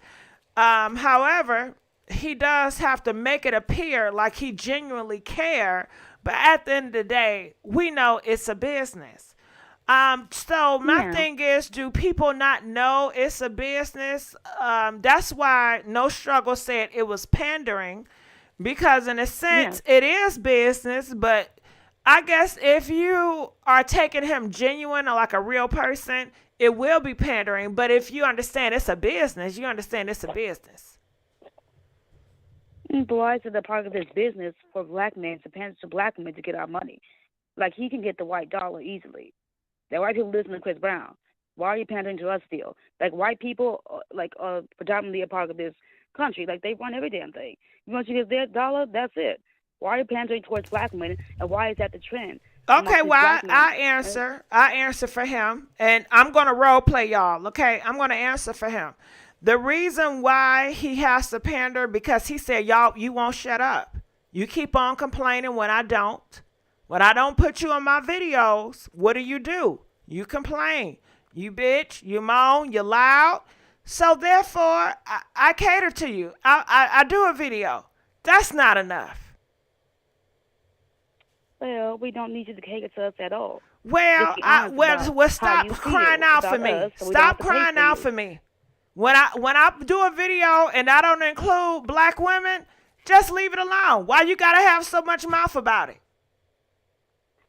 S1: However, he does have to make it appear like he genuinely cares, but at the end of the day, we know it's a business. So my thing is, do people not know it's a business? That's why No Struggle said it was pandering, because in a sense it is business, but I guess if you are taking him genuine or like a real person, it will be pandering. But if you understand it's a business, you understand it's a business.
S10: But why is it a part of his business for black men to pander to black women to get our money? Like, he can get the white dollar easily. That white people listen to Chris Brown. Why are you pandering to us still? Like, white people, are predominantly a part of this country. Like, they run every damn thing. You want to get their dollar? That's it. Why are you pandering towards black women, and why is that the trend?
S1: Okay, well, I answer for him, and I'm going to role play y'all, okay? I'm going to answer for him. The reason why he has to pander, because he said, y'all, you won't shut up. You keep on complaining when I don't. When I don't put you in my videos, what do? You complain. You bitch, you moan, you loud. So therefore, I cater to you. I do a video. That's not enough.
S10: Well, we don't need you to cater to us at all.
S1: Well, stop crying out for me. Stop crying out for me. When I do a video and I don't include black women, just leave it alone. Why you gotta have so much mouth about it?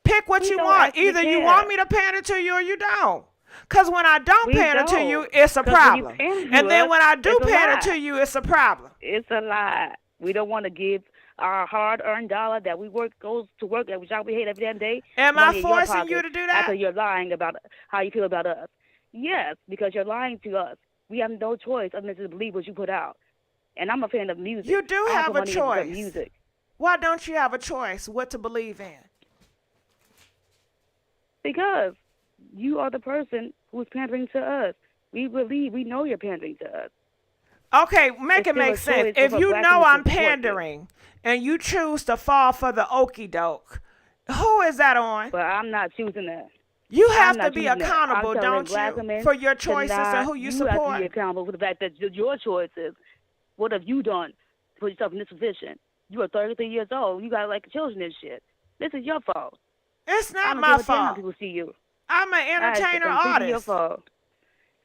S1: Pick what you want. Either you want me to pander to you or you don't. Because when I don't pander to you, it's a problem. And then when I do pander to you, it's a problem.
S10: It's a lie. We don't want to give our hard-earned dollar that we goes to work, that we hate every damn day.
S1: Am I forcing you to do that?
S10: After you're lying about how you feel about us. Yes, because you're lying to us. We have no choice other than to believe what you put out. And I'm a fan of music.
S1: You do have a choice.
S10: Music.
S1: Why don't you have a choice what to believe in?
S10: Because you are the person who's pandering to us. We know you're pandering to us.
S1: Okay, make it make sense. If you know I'm pandering and you choose to fall for the okie doke, who is that on?
S10: But I'm not choosing that.
S1: You have to be accountable, don't you, for your choices and who you support?
S10: You have to be accountable for the fact that your choices. What have you done to put yourself in this position? You are 33 years old. You got like children and shit. This is your fault.
S1: It's not my fault.
S10: People see you.
S1: I'm an entertainer artist.
S10: Your fault.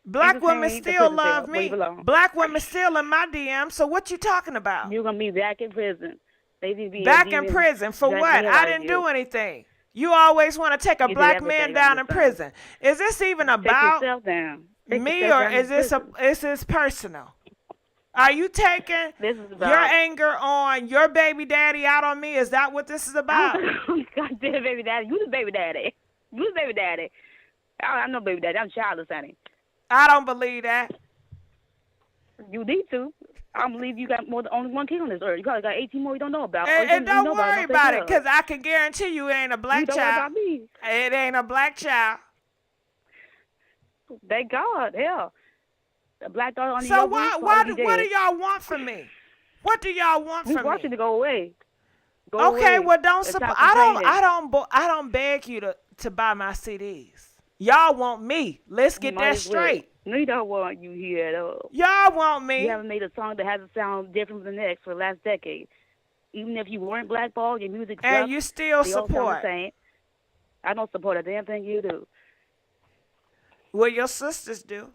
S1: Black women still love me. Black women still in my DM. So what you talking about?
S10: You're gonna be back in prison.
S1: Back in prison for what? I didn't do anything. You always want to take a black man down in prison. Is this even about me, or is this personal? Are you taking your anger on your baby daddy out on me? Is that what this is about?
S10: Goddamn baby daddy. You the baby daddy. You the baby daddy. I'm no baby daddy. I'm childless, honey.
S1: I don't believe that.
S10: You need to. I believe you got more than only one kid on this earth. You probably got 18 more you don't know about.
S1: And don't worry about it, because I can guarantee you it ain't a black child.
S10: Don't worry about me.
S1: It ain't a black child.
S10: Thank God. Hell. A black daughter on
S1: so what do y'all want from me? What do y'all want from me?
S10: We want you to go away.
S1: Okay, well don't support. I don't beg you to buy my CDs. Y'all want me. Let's get that straight.
S10: No, we don't want you here at all.
S1: Y'all want me.
S10: You haven't made a song that has a sound different from the next for the last decade. Even if you weren't blackballed, your music sucks.
S1: And you still support.
S10: I don't support a damn thing you do.
S1: Well, your sisters do.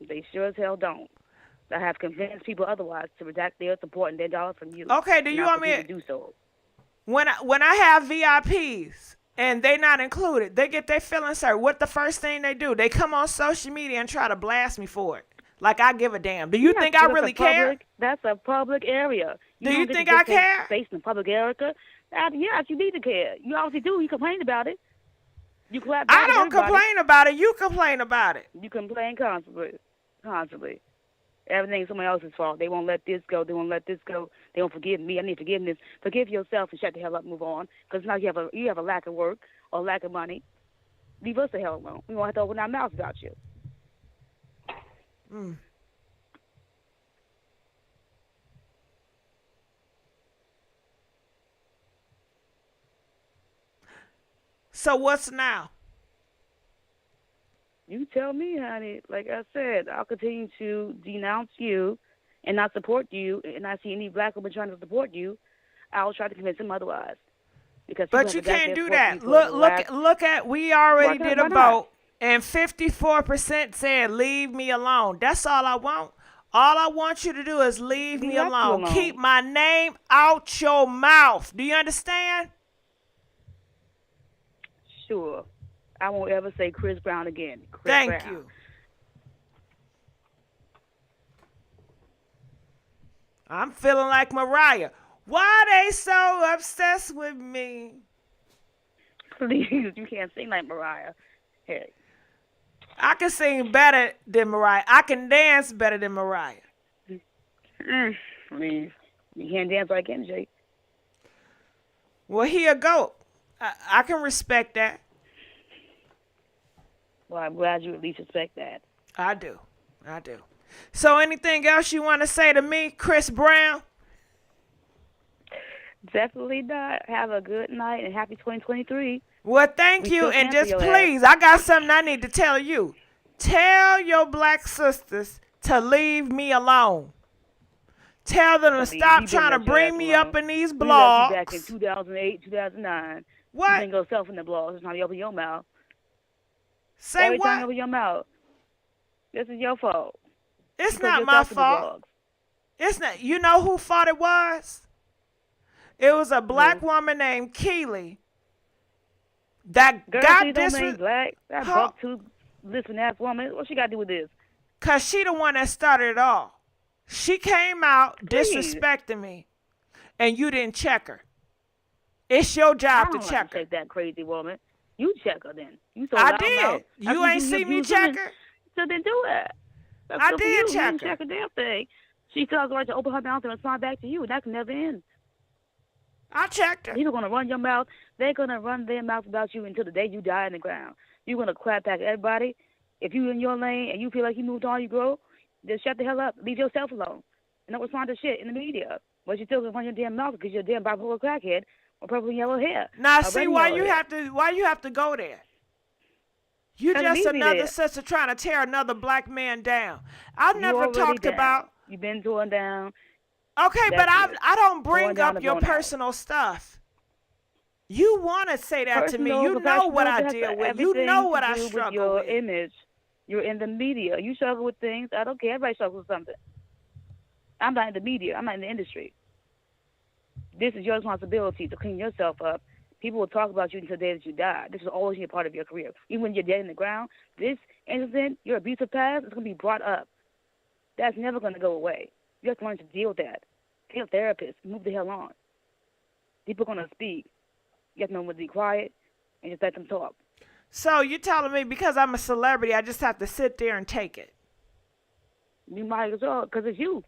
S10: They sure as hell don't. I have convinced people otherwise to redact their support and their dollars from you.
S1: Okay, do you want me
S10: to do so?
S1: When I have VIPs and they not included, they get their feelings hurt. What the first thing they do? They come on social media and try to blast me for it. Like I give a damn. Do you think I really care?
S10: That's a public area.
S1: Do you think I care?
S10: Space in the public area. Yes, you need to care. You obviously do. You complain about it. You clap back.
S1: I don't complain about it. You complain about it.
S10: You complain constantly. Everything's someone else's fault. They won't let this go. They won't let this go. They won't forgive me. I need forgiveness. Forgive yourself and shut the hell up and move on. Because now you have a lack of work or lack of money. Leave us the hell alone. We won't have to open our mouths about you.
S1: So what's now?
S10: You tell me, honey. Like I said, I'll continue to denounce you and not support you. And I see any black woman trying to support you, I'll try to convince them otherwise.
S1: But you can't do that. Look at. We already did a vote, and 54% said leave me alone. That's all I want. All I want you to do is leave me alone. Keep my name out your mouth. Do you understand?
S10: Sure. I won't ever say Chris Brown again.
S1: Thank you. I'm feeling like Mariah. Why they so obsessed with me?
S10: Please, you can't sing like Mariah. Hey.
S1: I can sing better than Mariah. I can dance better than Mariah.
S10: I mean, you can't dance like MJ.
S1: Well, he a goat. I can respect that.
S10: Well, I'm glad you at least respect that.
S1: I do. So anything else you want to say to me, Chris Brown?
S10: Definitely not. Have a good night and happy 2023.
S1: Well, thank you. And just please, I got something I need to tell you. Tell your black sisters to leave me alone. Tell them to stop trying to bring me up in these blogs.
S10: Back in 2008, 2009.
S1: What?
S10: You can go self in the blogs. It's not you open your mouth.
S1: Say
S10: Every
S1: what?
S10: time you open your mouth. This is your fault.
S1: It's not my fault. It's not. You know who fault it was? It was a black woman named Keely. That
S10: girl,
S1: got
S10: she don't mean black. That buck-tooth listening ass woman. What she got to do with this?
S1: Cause she the one that started it all. She came out disrespecting me, and you didn't check her. It's your job to check her.
S10: Check that crazy woman. You check her then. You so
S1: I did. You ain't see me check her.
S10: So then do it.
S1: I did check her.
S10: You didn't check a damn thing. She still has the right to open her mouth and respond back to you, and that can never end.
S1: I checked her.
S10: People gonna run your mouth. They're gonna run their mouth about you until the day you die in the ground. You're gonna crap back at everybody. If you in your lane and you feel like you moved on, you grow, just shut the hell up. Leave yourself alone. And don't respond to shit in the media. But you still gonna run your damn mouth because you're a damn bipolar crackhead or purple and yellow hair.
S1: Now see why you have to go there. You just another sister trying to tear another black man down. I've never talked about.
S10: You've been torn down.
S1: Okay, but I don't bring up your personal stuff. You want to say that to me. You know what I deal with. You know what I struggle with.
S10: Your image. You're in the media. You struggle with things. I don't care. Everybody struggles with something. I'm not in the media. I'm not in the industry. This is your responsibility to clean yourself up. People will talk about you until the day that you die. This will always be a part of your career. Even when you're dead in the ground, this incident, your abusive past, is going to be brought up. That's never going to go away. You have to learn to deal with that. Get a therapist. Move the hell on. People are going to speak. You have to know when to be quiet and just let them talk.
S1: So you're telling me because I'm a celebrity, I just have to sit there and take it?
S10: You might as well, because it's you.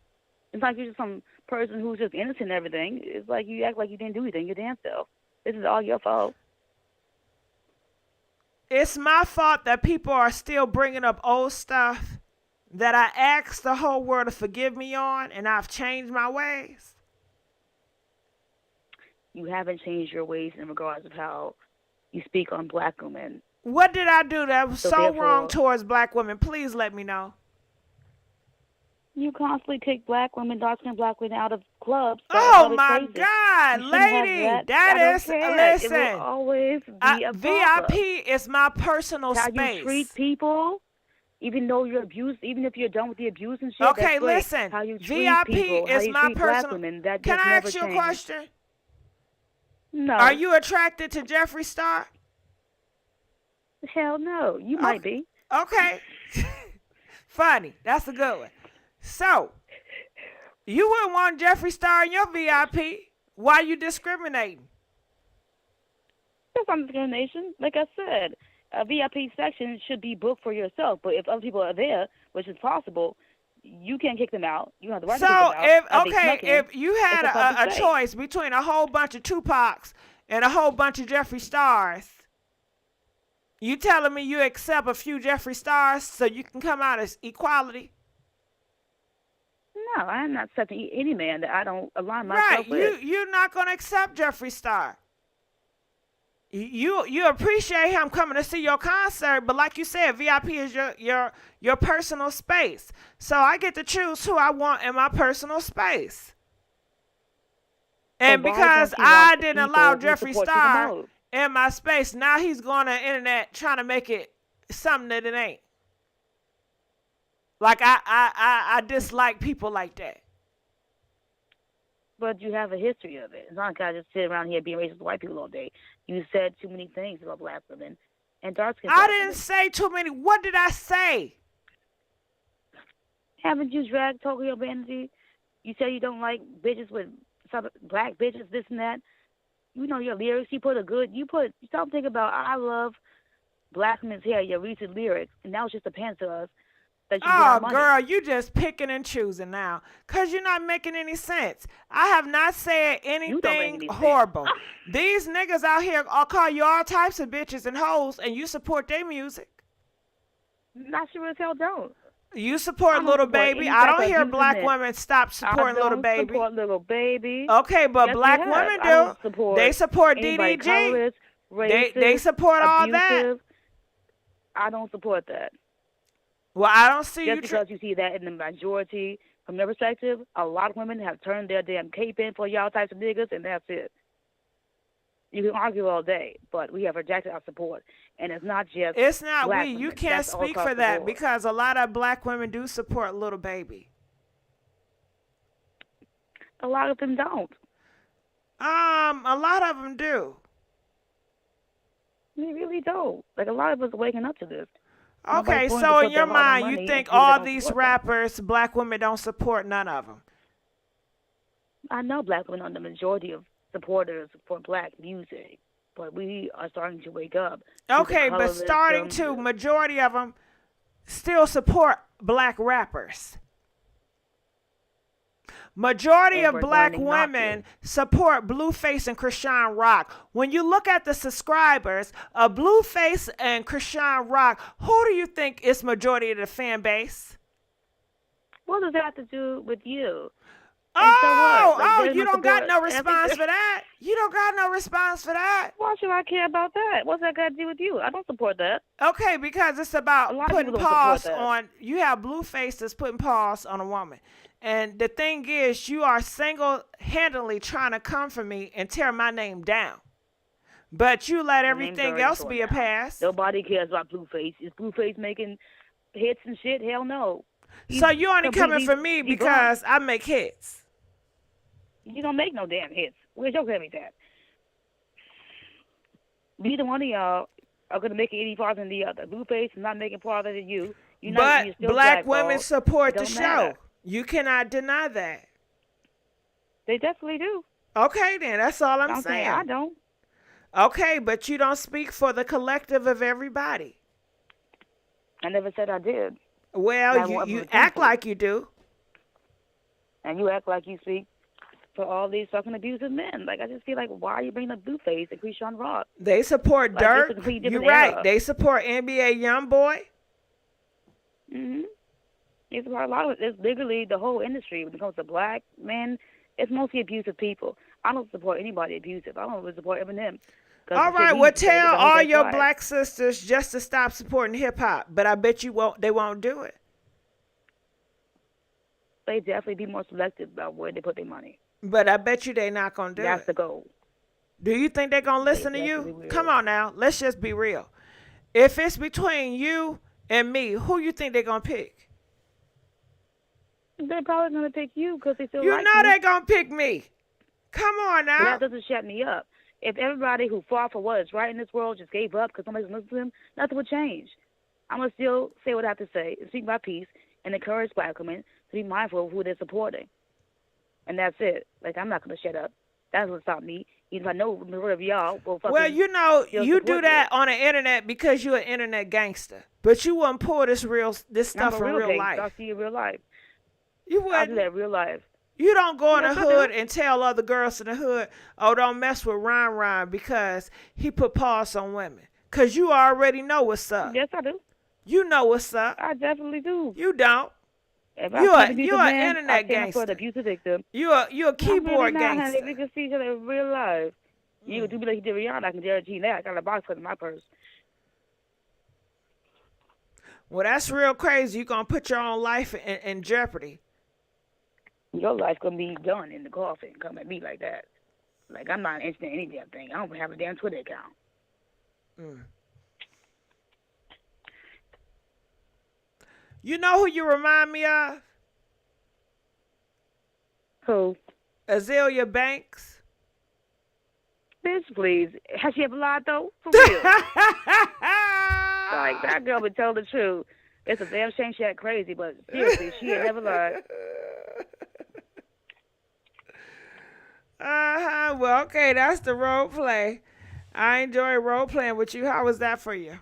S10: It's like you're just some person who's just innocent and everything. It's like you act like you didn't do anything. Your damn self. This is all your fault.
S1: It's my fault that people are still bringing up old stuff that I asked the whole world to forgive me on, and I've changed my ways.
S10: You haven't changed your ways in regards of how you speak on black women.
S1: What did I do that was so wrong towards black women? Please let me know.
S10: You constantly kick black women, dark-skinned black women out of clubs.
S1: Oh, my God, lady. That is, listen.
S10: It will always be a
S1: VIP is my personal space.
S10: How you treat people, even though you're abused, even if you're done with the abuse and shit.
S1: Okay, listen.
S10: How you treat
S1: VIP
S10: people,
S1: is my personal.
S10: Women, that
S1: Can I ask you a question?
S10: No.
S1: Are you attracted to Jeffree Star?
S10: Hell no. You might be.
S1: Okay. Funny. That's a good one. So, you wouldn't want Jeffree Star in your VIP. Why are you discriminating?
S10: That's not discrimination. Like I said, a VIP section should be booked for yourself. But if other people are there, which is possible, you can't kick them out. You have the right to kick them out.
S1: If you had a choice between a whole bunch of Tupacs and a whole bunch of Jeffree Stars, you telling me you accept a few Jeffree Stars so you can come out as equality?
S10: No, I'm not accepting any man that I don't align myself with.
S1: Right, you're not going to accept Jeffree Star. You appreciate him coming to see your concert, but like you said, VIP is your personal space. So I get to choose who I want in my personal space. And because I didn't allow Jeffree Star in my space, now he's going on the internet trying to make it something that it ain't. Like I dislike people like that.
S10: But you have a history of it. It's not like I just sit around here being racist to white people all day. You said too many things about black women and dark-skinned
S1: I didn't say too many. What did I say?
S10: Haven't you dragged Tokyo Vanity? You say you don't like bitches with black bitches, this and that. You know your lyrics. Stop thinking about I love black women's hair, your recent lyrics, and that was just a pander to us. that you get our
S1: Oh,
S10: money.
S1: girl, you just picking and choosing now. Because you're not making any sense. I have not said anything
S10: any sense.
S1: horrible. These niggas out here all call you all types of bitches and hoes, and you support their music.
S10: I sure as hell don't.
S1: You support
S10: I don't
S1: Little
S10: support
S1: Baby.
S10: any
S1: I
S10: type
S1: don't
S10: of
S1: hear black
S10: abusement.
S1: women stop supporting Little Baby.
S10: I don't support Little Baby.
S1: Okay, but
S10: Yes,
S1: black
S10: we have.
S1: women
S10: I don't
S1: do.
S10: support
S1: They support
S10: anybody
S1: DDG.
S10: colorist, racist,
S1: They support all that.
S10: abusive. I don't support that.
S1: Well, I don't see
S10: Just
S1: you.
S10: because you see that in the majority, from their perspective, a lot of women have turned their damn cape in for y'all types of niggas, and that's it. You can argue all day, but we have rejected our support, and it's not just.
S1: It's not
S10: black
S1: we.
S10: women.
S1: You can't
S10: That's all
S1: speak
S10: across
S1: for
S10: the
S1: that
S10: board.
S1: because a lot of black women do support Little Baby.
S10: A lot of them don't.
S1: A lot of them do.
S10: They really don't. Like, a lot of us are waking up to this.
S1: Okay,
S10: Nobody's willing
S1: so
S10: to
S1: in
S10: put
S1: your
S10: their hard-earned
S1: mind,
S10: money
S1: you
S10: into
S1: think
S10: people that
S1: all
S10: don't
S1: these
S10: support them.
S1: rappers, black women don't support none of them.
S10: I know black women are the majority of supporters for black music, but we are starting to wake up. to
S1: Okay,
S10: the
S1: but starting
S10: colorism,
S1: to, majority of them still support black rappers. Majority
S10: And
S1: of
S10: we're
S1: black
S10: learning not
S1: women support Blueface and Krishan Rock. When you look at the subscribers of Blueface and Krishan Rock, who do you think is majority of the fan base?
S10: What does that have to do with you? And so what? Like, they're
S1: You
S10: gonna
S1: don't got
S10: support
S1: no response
S10: everything.
S1: for that? You don't got no response for that?
S10: Why should I care about that? What's that got to do with you? I don't support that.
S1: Okay, because it's about
S10: A lot of
S1: putting
S10: people don't support
S1: pause
S10: that.
S1: on, you have Blueface that's putting pause on a woman. And the thing is, you are single-handedly trying to come for me and tear my name down. But you let
S10: My name's
S1: everything
S10: already
S1: else
S10: torn
S1: be a
S10: down.
S1: pass.
S10: Nobody cares about Blueface. Is Blueface making hits and shit? Hell no.
S1: So you only coming for me
S10: completely
S1: because I make hits.
S10: You don't make no damn hits. Where's your Grammys at? Neither one of y'all are going to make it any farther than the other. Blueface is not making farther than you. You're not, you're
S1: But
S10: still
S1: black
S10: blackballed.
S1: women support
S10: It
S1: the
S10: don't
S1: show.
S10: matter.
S1: You cannot deny that.
S10: They definitely do.
S1: Okay, then. That's all I'm
S10: saying
S1: saying.
S10: I don't.
S1: Okay, but you don't speak for the collective of everybody.
S10: I never said I did.
S1: Well,
S10: Not one
S1: you
S10: for the
S1: act
S10: people.
S1: like you do.
S10: And you act like you speak for all these fucking abusive men. Like, I just feel like, why are you bringing up Blueface and Krishan Rock?
S1: They support
S10: Like, it's a
S1: Dirk.
S10: completely
S1: You're
S10: different
S1: right.
S10: era.
S1: They support NBA YoungBoy.
S10: Mm-hmm. It's about a lot of it's literally the whole industry when it comes to black men. It's mostly abusive people. I don't support anybody abusive. I don't really support Eminem.
S1: All right, well, tell all your black sisters just to stop supporting hip hop. But I bet you won't. They won't do it.
S10: They definitely be more selective about where they put their money.
S1: But I bet you they not gonna do
S10: That's
S1: it.
S10: the goal.
S1: Do you think they're gonna listen to
S10: definitely
S1: you?
S10: will.
S1: Come on now, let's just be real. If it's between you and me, who you think they're gonna pick?
S10: They're probably gonna pick you because they feel
S1: You
S10: like
S1: know
S10: you.
S1: they're gonna pick me. Come on
S10: But
S1: now.
S10: that doesn't shut me up. If everybody who fought for what is right in this world just gave up because somebody's listening to them, nothing would change. I'm going to still say what I have to say and speak my piece and encourage black women to be mindful of who they're supporting. And that's it. Like, I'm not going to shut up. That doesn't stop me. Even if I know the majority of y'all will fucking
S1: Well, you know,
S10: still
S1: you
S10: support
S1: do that
S10: me.
S1: on the internet because you're an internet gangster. But you wouldn't pull this stuff
S10: I'm
S1: from
S10: a
S1: real
S10: gangster.
S1: life.
S10: I'll see you in real life.
S1: You
S10: I'll do
S1: wouldn't.
S10: that in real life.
S1: You don't go in
S10: Yes,
S1: the
S10: I
S1: hood
S10: do.
S1: and tell other girls in the hood, oh, don't mess with Ron because he put pause on women. Because you already know what's up.
S10: Yes, I do.
S1: You know what's up.
S10: I definitely do.
S1: You don't.
S10: If
S1: You're
S10: I
S1: a-
S10: see an
S1: you're
S10: abusive
S1: an
S10: man,
S1: internet
S10: I stand up
S1: gangster.
S10: for the abusive victim.
S1: You're a
S10: I'm really
S1: keyboard
S10: not, honey.
S1: gangster.
S10: We can see each other in real life. You can do me like you did Rihanna. I can guarantee that. I got a box in my purse.
S1: Well, that's real crazy. You're going to put your own life in jeopardy.
S10: Your life gonna be done in the coffin. Come at me like that. Like, I'm not interested in any damn thing. I don't have a damn Twitter account.
S1: Mm. You know who you remind me of?
S10: Who?
S1: Azalea Banks.
S10: Bitch, please. Has she ever lied, though? For real. Like, that girl would tell the truth. It's a damn shame she act crazy, but seriously, she ain't never lied.
S1: Well, okay, that's the role play. I enjoy role playing with you. How was that for you?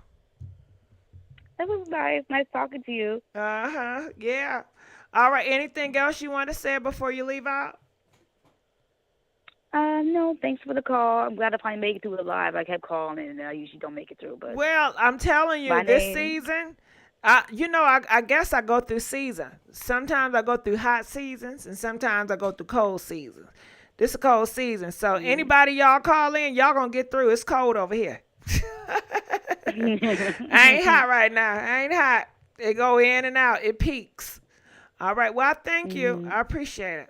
S10: It was nice. Nice talking to you.
S1: Uh-huh. Yeah. All right. Anything else you want to say before you leave out?
S10: No, thanks for the call. I'm glad I finally made it through the live. I kept calling, and I usually don't make it through. But
S1: Well, I'm telling you, this season, I guess I go through seasons. Sometimes I go through hot seasons, and sometimes I go through cold seasons. This is a cold season, so anybody y'all call in, y'all gonna get through. It's cold over here. I ain't hot right now. I ain't hot. It go in and out. It peaks. All right. Well, thank you. I appreciate it.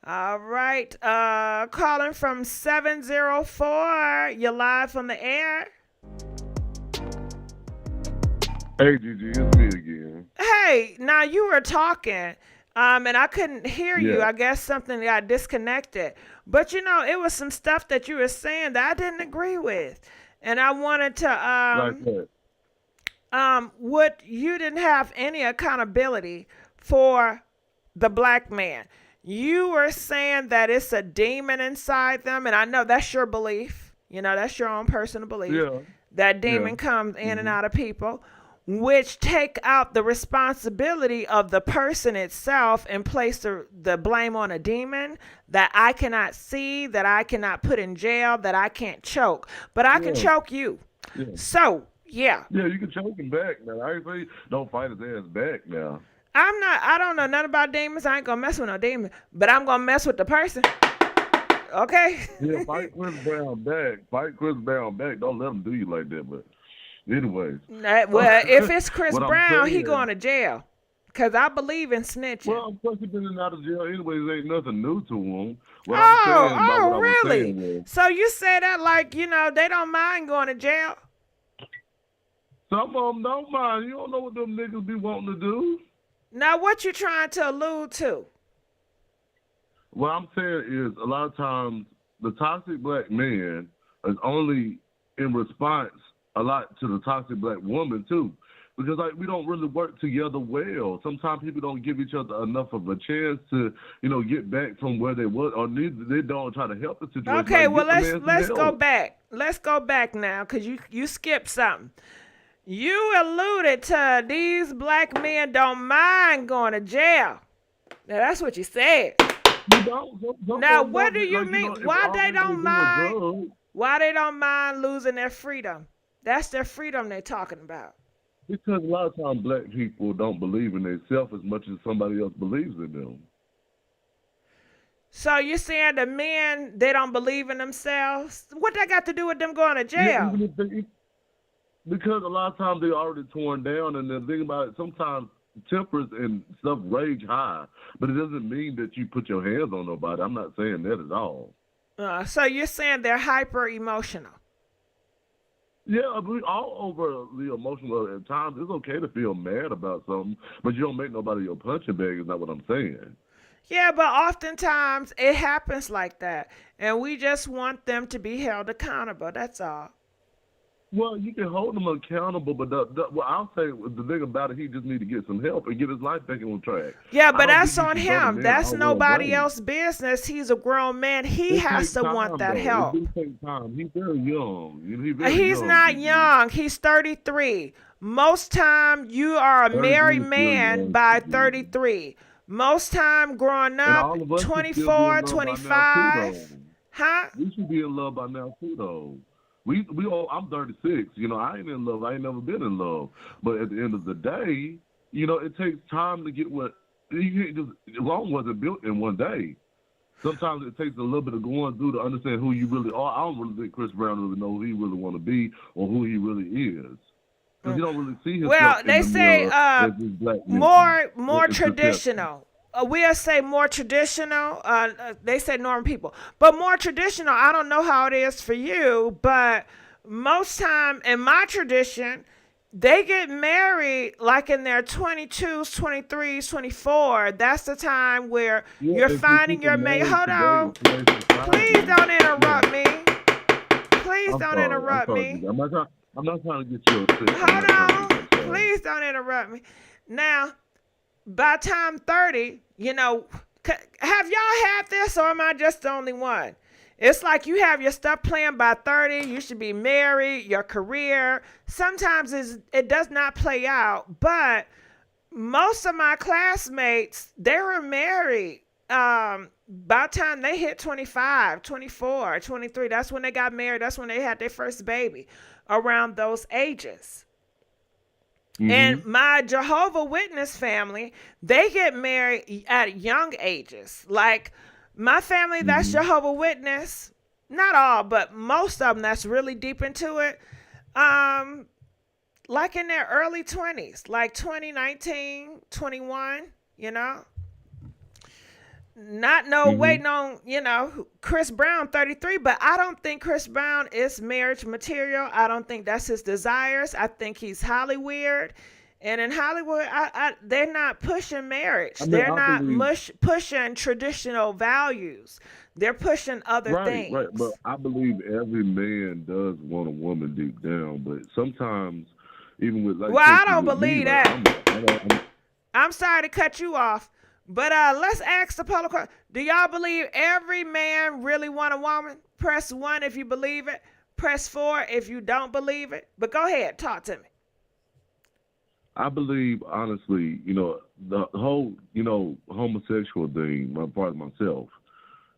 S1: All right. Calling from 704. You're live from the air.
S9: Hey, Gigi, it's me again.
S1: Hey, now you were talking, and I couldn't hear you.
S9: Yeah.
S1: I guess something got disconnected. But, it was some stuff that you were saying that I didn't agree with. And I wanted to,
S9: Like what?
S1: you didn't have any accountability for the black man. You were saying that it's a demon inside them, and I know that's your belief. That's your own personal belief.
S9: Yeah.
S1: That demon comes in and out of people, which take out the responsibility of the person itself and place the blame on a demon that I cannot see, that I cannot put in jail, that I can't choke. But I can choke you.
S9: Yeah.
S1: So, yeah.
S9: Yeah, you can choke him back now. I ain't say don't fight his ass back now.
S1: I don't know nothing about demons. I ain't gonna mess with no demon, but I'm gonna mess with the person. Okay?
S9: Yeah, fight Chris Brown back. Fight Chris Brown back. Don't let him do you like that, but anyways.
S1: Well, if it's Chris
S9: What I'm
S1: Brown, he
S9: saying-
S1: going to jail. Because I believe in snitching.
S9: Well, of course, he's been in and out of jail anyways. Ain't nothing new to him. What I'm saying about what I was
S1: really?
S9: saying was,
S1: So you say that like, they don't mind going to jail?
S9: some of them don't mind. You don't know what them niggas be wanting to do.
S1: Now, what you trying to allude to?
S9: What I'm saying is a lot of times the toxic black man is only in response a lot to the toxic black woman too. Because we don't really work together well. Sometimes people don't give each other enough of a chance to, get back from where they were, or they don't try to help the situation.
S1: Okay,
S9: Like,
S1: well
S9: get the man
S1: let's
S9: some
S1: go
S9: help.
S1: back. Let's go back now, because you skipped something. You alluded to these black men don't mind going to jail. Now that's what you said.
S9: You don't.
S1: Now what do you
S9: Like,
S1: mean?
S9: if
S1: Why
S9: all
S1: they don't
S9: doing
S1: mind?
S9: drugs,
S1: Why they don't mind losing their freedom? That's their freedom they're talking about.
S9: Because a lot of times black people don't believe in themselves as much as somebody else believes in them.
S1: So you're saying the men, they don't believe in themselves? What that got to do with them going to jail?
S9: Yeah, even if because a lot of times they're already torn down, and the thing about it, sometimes tempers and stuff rage high, but it doesn't mean that you put your hands on nobody. I'm not saying that at all.
S1: So you're saying they're hyper emotional?
S9: Yeah, we all over the emotional at times. It's okay to feel mad about something, but you don't make nobody your punching bag. Is not what I'm saying.
S1: Yeah, but oftentimes it happens like that, and we just want them to be held accountable. That's all.
S9: Well, you can hold them accountable, but well, I'll say the thing about it, he just need to get some help and get his life back on track.
S1: Yeah, but
S9: I don't
S1: that's
S9: think
S1: on
S9: you can throw the
S1: him.
S9: man
S1: That's
S9: all one
S1: nobody
S9: way.
S1: else's business. He's a grown man. He
S9: It
S1: has
S9: takes
S1: to want
S9: time,
S1: that
S9: though.
S1: help.
S9: It do take time. He's very young. He's very
S1: He's
S9: young,
S1: not
S9: Gigi.
S1: young. He's 33. Most time you are a
S9: 33
S1: married
S9: is still
S1: man
S9: young,
S1: by
S9: Gigi.
S1: 33. Most time growing
S9: And
S1: up,
S9: all of us should still be in
S1: 24,
S9: love by now,
S1: 25.
S9: too, though.
S1: Huh?
S9: We should be in love by now too, though. We all. I'm 36. I ain't in love. I ain't never been in love. But at the end of the day, it takes time to get what you can't just. Rome wasn't built in one day. Sometimes it takes a little bit of going through to understand who you really are. I don't really think Chris Brown really knows who he really want to be or who he really is. Because he don't really see himself
S1: Well,
S9: in
S1: they
S9: the
S1: say
S9: mirror as this black man.
S1: more
S9: It's
S1: traditional. We'll say more traditional. They say normal people, but more traditional. I don't know how it is for you, but most time in my tradition, they get married like in their 22s, 23s, 24. That's the time where you're finding your mate. Hold on. Please don't interrupt me. Please don't interrupt me.
S9: I'm not trying to get you upset.
S1: Hold on. Please don't interrupt me. Now, by time 30, have y'all had this, or am I just the only one? It's like you have your stuff planned by 30. You should be married, your career. Sometimes it does not play out. But most of my classmates, they were married. By the time they hit 25, 24, 23, that's when they got married. That's when they had their first baby, around those ages. And my Jehovah Witness family, they get married at young ages. Like my family, that's Jehovah Witness. Not all, but most of them that's really deep into it. Like in their early 20s, like 2019, 21, you know. Not waiting on, Chris Brown 33, but I don't think Chris Brown is marriage material. I don't think that's his desires. I think he's Hollywood. And in Hollywood, they're not pushing marriage. They're not pushing traditional values. They're pushing other things.
S9: Right, but I believe every man does want a woman deep down, but sometimes even with like...
S1: Well, I don't believe that. I'm sorry to cut you off. But let's ask the poll question. Do y'all believe every man really want a woman? Press 1 if you believe it. Press 4 if you don't believe it. But go ahead, talk to me.
S9: I believe, honestly, the whole, homosexual thing, my part of myself,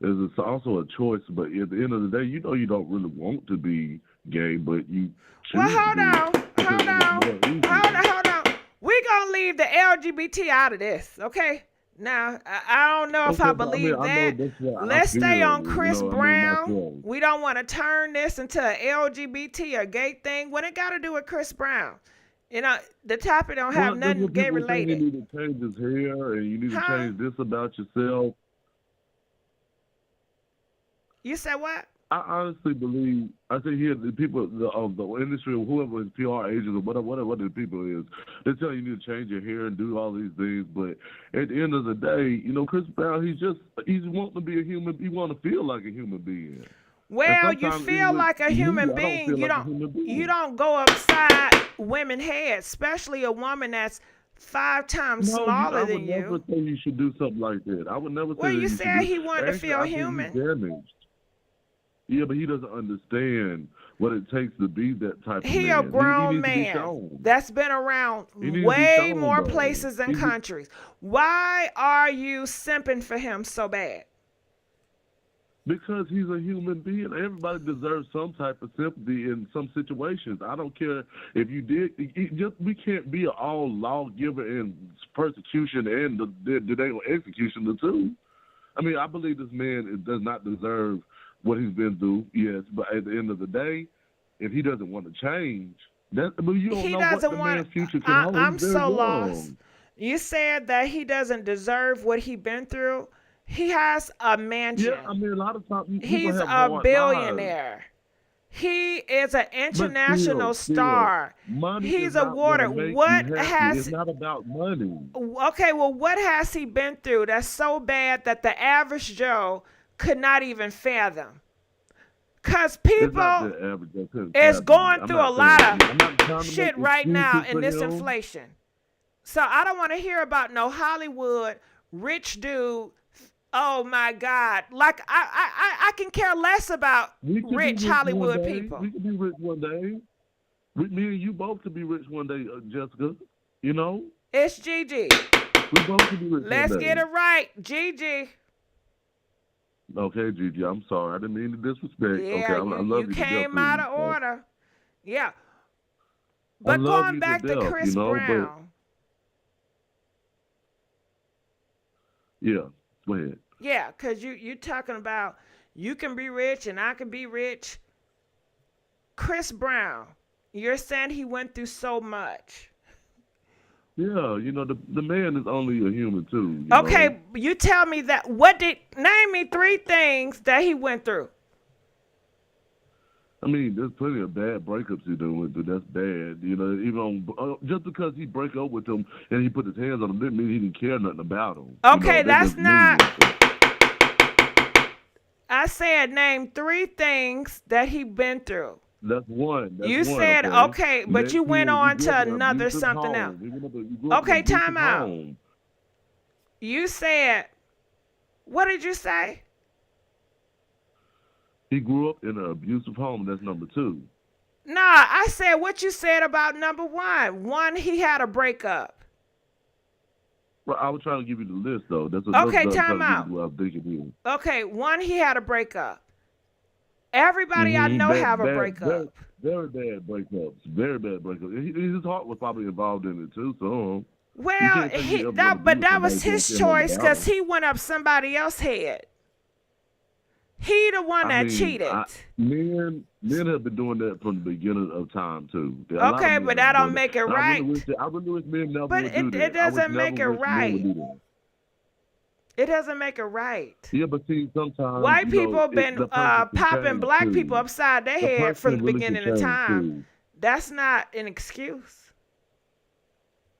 S9: is also a choice. But at the end of the day, you don't really want to be gay, but you choose
S1: Well, hold on. We're going to leave the LGBT out of this, okay? Now, I don't know if I believe that. Let's stay on Chris Brown. We don't want to turn this into an LGBT or gay thing. What it got to do with Chris Brown? The topic don't have nothing gay related.
S9: You need to change his hair, and you need to change this about yourself.
S1: You said what?
S9: I honestly believe, I think here the people of the industry, or whoever is PR agents or whatever the people is, they tell you need to change your hair and do all these things. But at the end of the day, Chris Brown, he's wanting to be a human. He want to feel like a human being.
S1: Well, you feel like a human being. You don't go upside women's heads, especially a woman that's 5 times smaller than you.
S9: I would never say you should do something like that. I would never say.
S1: Well, you said he wanted to feel human.
S9: Damaged. Yeah, but he doesn't understand what it takes to be that type of man.
S1: He a grown man that's been around way more places and countries. Why are you simping for him so bad?
S9: Because he's a human being. Everybody deserves some type of sympathy in some situations. I don't care if you did. We can't be an all lawgiver and persecution and the execution, the two. I mean, I believe this man does not deserve what he's been through, yes, but at the end of the day, if he doesn't want to change, you don't know what the man's future can hold.
S1: I'm so lost. You said that he doesn't deserve what he's been through. He has a mansion.
S9: Yeah, I mean, a lot of times
S1: he's a billionaire. Lives. He is an international star. He's awarded. What has?
S9: It's not about money.
S1: Okay, well, what has he been through that's so bad that the average Joe could not even fathom? Because people is going through a lot of shit right now in this inflation. So I don't want to hear about no Hollywood rich dude. Oh my God! Like I can care less about rich Hollywood people.
S9: We could be rich one day. Me and you both could be rich one day, Jessica.
S1: It's Gigi.
S9: We both could be rich.
S1: Let's get it right, Gigi.
S9: Okay, Gigi, I'm sorry. I didn't mean to disrespect.
S1: Yeah,
S9: okay, I love you.
S1: You came out of order. Yeah. But going back to Chris Brown.
S9: Yeah, go ahead.
S1: Yeah, because you're talking about you can be rich and I can be rich. Chris Brown, you're saying he went through so much.
S9: Yeah, the man is only a human too.
S1: Okay, you tell me that. Name me 3 things that he went through.
S9: I mean, there's plenty of bad breakups he done went through. That's bad. Even just because he break up with him and he put his hands on him didn't mean he didn't care nothing about him.
S1: Okay, that's not. I said name 3 things that he been through.
S9: That's one.
S1: You said, okay, but you went on to another something else. Okay, time out. You said, what did you say?
S9: He grew up in an abusive home. That's number 2.
S1: Nah, I said what you said about number 1. 1, he had a breakup.
S9: Well, I was trying to give you the list, though.
S1: Okay, time out.
S9: What I'm thinking is.
S1: Okay, 1, he had a breakup. Everybody I know have a breakup.
S9: Very bad breakups. Very bad breakups. His heart was probably involved in it, too, so...
S1: Well, that was his choice because he went up somebody else's head. He the one that cheated.
S9: Men have been doing that from the beginning of time too.
S1: Okay, but that don't make it right.
S9: I really wish men never
S1: but
S9: would do that.
S1: It doesn't make it right. It doesn't make it right.
S9: Yeah, but see, sometimes
S1: white people been popping black people upside their head from the beginning of time. That's not an excuse.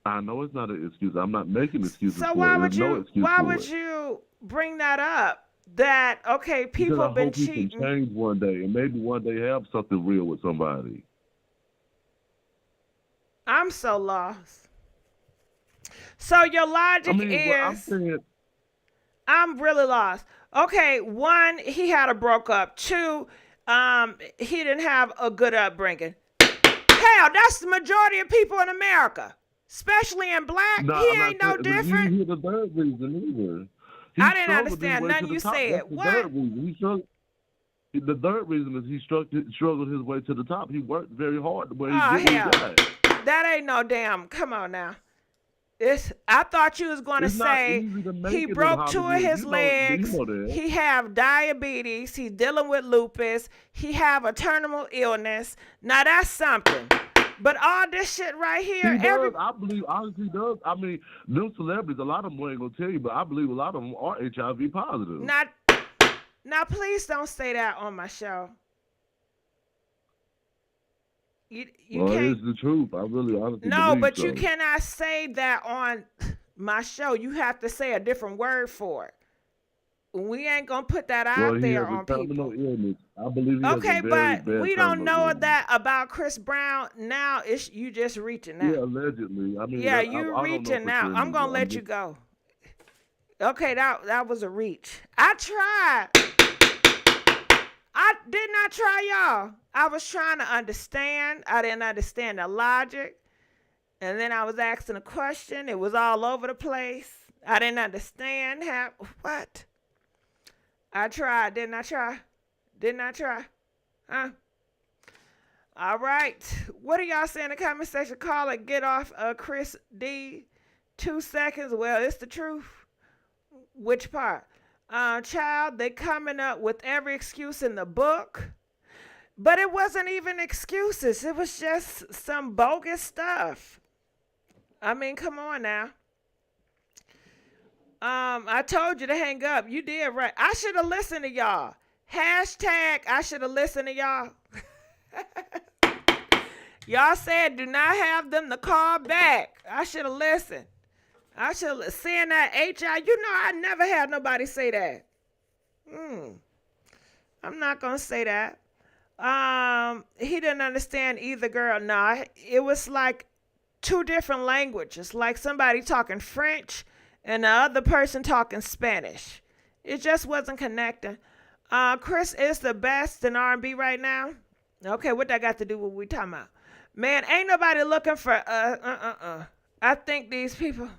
S9: I know it's not an excuse. I'm not making excuses.
S1: So
S9: why
S1: would you bring that up? That okay, people
S9: because I
S1: been
S9: hope
S1: cheating.
S9: He can change one day, and maybe one day have something real with somebody.
S1: I'm so lost. So your logic is, I'm really lost. Okay, 1, he had a broke up. 2, he didn't have a good upbringing. Hell, that's the majority of people in America, especially in black. He ain't no different.
S9: You the third reason either.
S1: I didn't understand nothing you said. What?
S9: The third reason is he struggled his way to the top. He worked very hard the way he
S1: hell. That ain't no damn. Come on now. I thought you was going to say he broke 2 of his legs. He have diabetes. He's dealing with lupus. He have a terminal illness. Now that's something. But all this shit right here,
S9: I believe, honestly, does. I mean, them celebrities, a lot of them ain't gonna tell you, but I believe a lot of them are HIV positive.
S1: Now, please don't say that on my show. You can't.
S9: It's the truth. I really honestly
S1: No, but
S9: so.
S1: You cannot say that on my show. You have to say a different word for it. We ain't gonna put that out there on people.
S9: Illness. I believe
S1: okay, but we don't know that about Chris Brown. Now you just reaching out.
S9: Yeah, allegedly. I mean,
S1: yeah, you reaching out. I'm gonna let you go. Okay, that was a reach. I tried. I did not try, y'all. I was trying to understand. I didn't understand the logic, and then I was asking a question. It was all over the place. I didn't understand what. I tried. Didn't I try? Didn't I try? Huh? All right. What do y'all say in the comment section? Call it Get Off Chris D. 2 seconds. Well, it's the truth. Which part? Child, they coming up with every excuse in the book. But it wasn't even excuses. It was just some bogus stuff. I mean, come on now. I told you to hang up. You did right. I should have listened to y'all. Hashtag I should have listened to y'all. Y'all said do not have them to call back. I should have listened. I should have seen that HI. You know I never had nobody say that. I'm not going to say that. He didn't understand either girl. No, it was like 2 different languages. Like somebody talking French and the other person talking Spanish. It just wasn't connecting. Chris is the best in R&B right now. Okay, what that got to do with what we talking about? Man, ain't nobody looking for I think these people.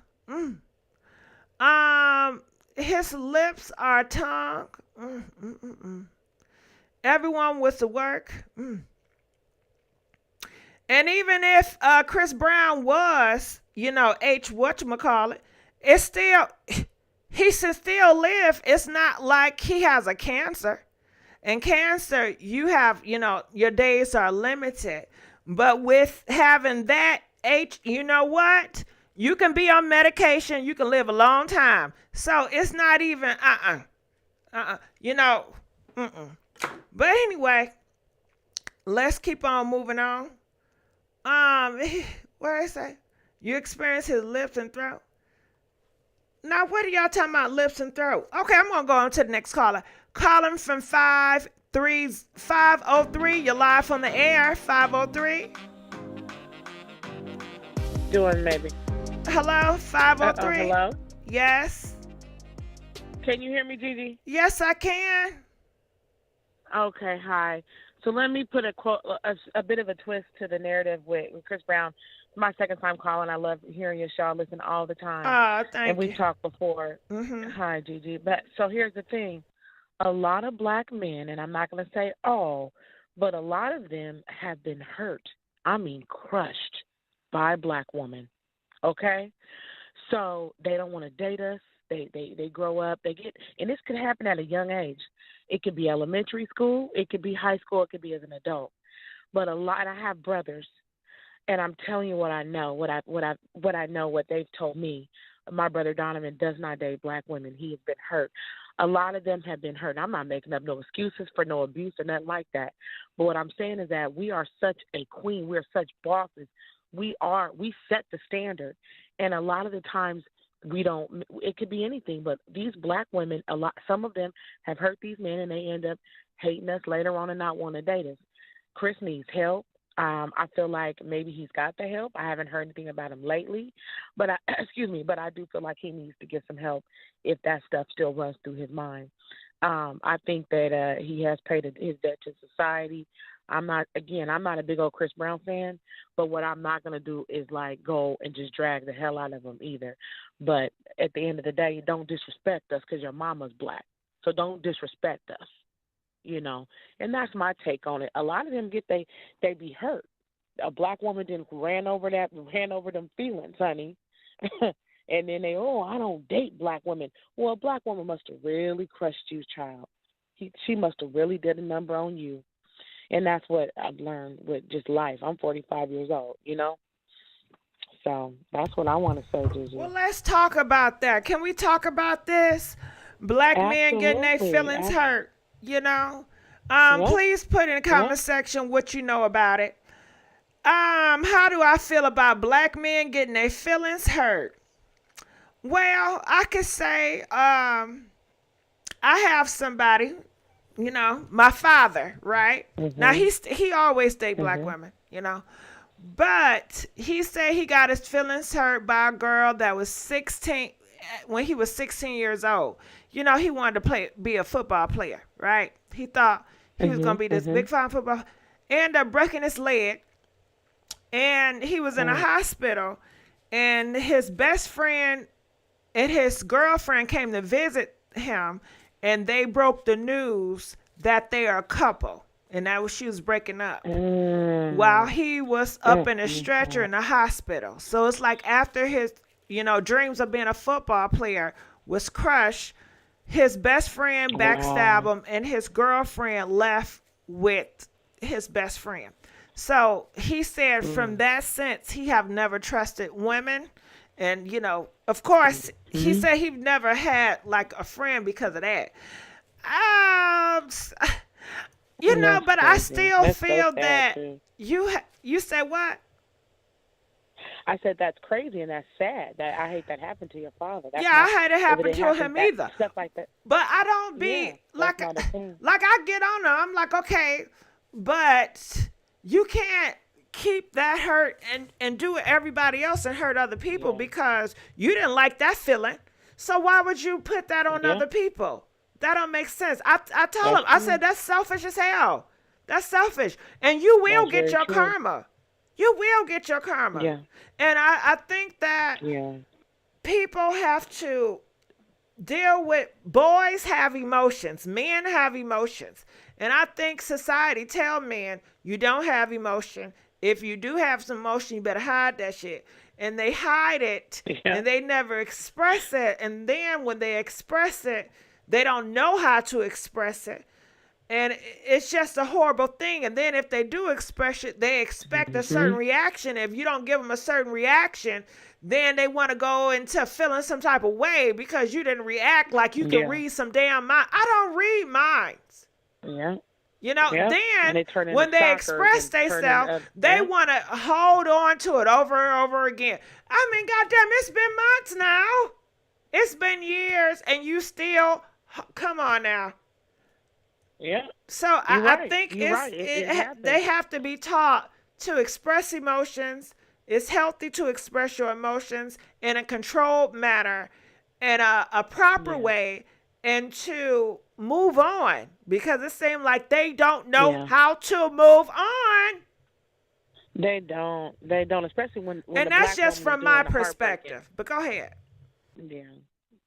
S1: His lips are tongue. Everyone was to work. And even if Chris Brown was, whatchamacallit, it's still, he should still live. It's not like he has a cancer. And cancer, you have, your days are limited. But with having that you know what? You can be on medication. You can live a long time. So it's not even, But anyway, let's keep on moving on. Where is that? You experience his lips and throat. Now, what are y'all talking about, lips and throat? Okay, I'm going to go on to the next caller. Calling from 503. You're live on the air, 503.
S11: Doing maybe.
S1: Hello, 503.
S11: Hello?
S1: Yes.
S11: Can you hear me, Gigi?
S1: Yes, I can.
S11: Okay, hi. So let me put a bit of a twist to the narrative with Chris Brown. It's my second time calling. I love hearing your show. I listen all the time.
S1: Thank
S11: and we've
S1: you.
S11: talked before.
S1: Mm-hmm.
S11: Hi, Gigi. But so here's the thing. A lot of black men, and I'm not going to say all, but a lot of them have been hurt. I mean crushed by a black woman. Okay? So they don't want to date us. They grow up. They get, and this could happen at a young age. It could be elementary school. It could be high school. It could be as an adult. But a lot. I have brothers, and I'm telling you what I know. What I know. What they've told me. My brother Donovan does not date black women. He has been hurt. A lot of them have been hurt. I'm not making up no excuses for no abuse or nothing like that. But what I'm saying is that we are such a queen. We're such bosses. We set the standard, and a lot of the times. We don't. It could be anything, but these black women, some of them have hurt these men, and they end up hating us later on and not wanting to date us. Chris needs help. I feel like maybe he's got the help. I haven't heard anything about him lately, but but I do feel like he needs to get some help if that stuff still runs through his mind. I think that he has paid his debt to society. I'm not a big old Chris Brown fan, but what I'm not going to do is like go and just drag the hell out of him either. But at the end of the day, don't disrespect us because your mama's black. So don't disrespect us, And that's my take on it. A lot of them they be hurt. A black woman didn't ran over them feelings, honey. And then I don't date black women. Well, a black woman must have really crushed you, child. She must have really did a number on you. And that's what I've learned with just life. I'm 45 years old, So that's what I want to say, Gigi.
S1: Well, let's talk about that. Can we talk about this? Black men getting their feelings hurt, Please put in the comment section what you know about it. How do I feel about black men getting their feelings hurt? Well, I could say I have somebody, my father, right? Mm-hmm. Now, he always date black women, But he said he got his feelings hurt by a girl that was 16, when he was 16 years old. He wanted to be a football player, right? He thought he was going to be this big fine football. Ended up breaking his leg, and he was in a hospital, and his best friend and his girlfriend came to visit him, and they broke the news that they are a couple, and she was breaking up while he was up in a stretcher in the hospital. So it's like after his, dreams of being a football player was crushed, his best friend backstabbed him, and his girlfriend left with his best friend. So he said from that sense, he have never trusted women. And, of course, he said he never had like a friend because of that. But I still feel that you said what?
S11: I said that's crazy and that's sad. That I hate that happened to your father.
S1: I hate it happen to him either.
S11: Stuff like that.
S1: But I don't be like I get on her. I'm like, okay, but you can't keep that hurt and do it everybody else and hurt other people because you didn't like that feeling. So why would you put that on other people? That don't make sense. I told him, I said, that's selfish as hell. That's selfish. And you will get your karma. You will get your karma. Yeah. And I think that people have to deal with, boys have emotions. Men have emotions. And I think society tell men, you don't have emotion. If you do have some emotion, you better hide that shit. And they hide it, and they never express it. And then when they express it, they don't know how to express it. And it's just a horrible thing. And then if they do express it, they expect a certain reaction. If you don't give them a certain reaction, then they want to go into feeling some type of way because you didn't react like you can read some damn mind. I don't read minds.
S11: Yeah.
S1: Then when they express themselves, they want to hold on to it over and over again. I mean, goddamn, it's been months now. It's been years, and you still, come on now.
S11: Yeah.
S1: So I think they have to be taught to express emotions. It's healthy to express your emotions in a controlled manner, in a proper way, and to move on, because it seems like they don't know how to move on.
S11: They don't, especially when
S1: and
S11: the
S1: that's
S11: black
S1: just
S11: woman
S1: from
S11: is
S1: my
S11: doing the
S1: perspective. But go ahead.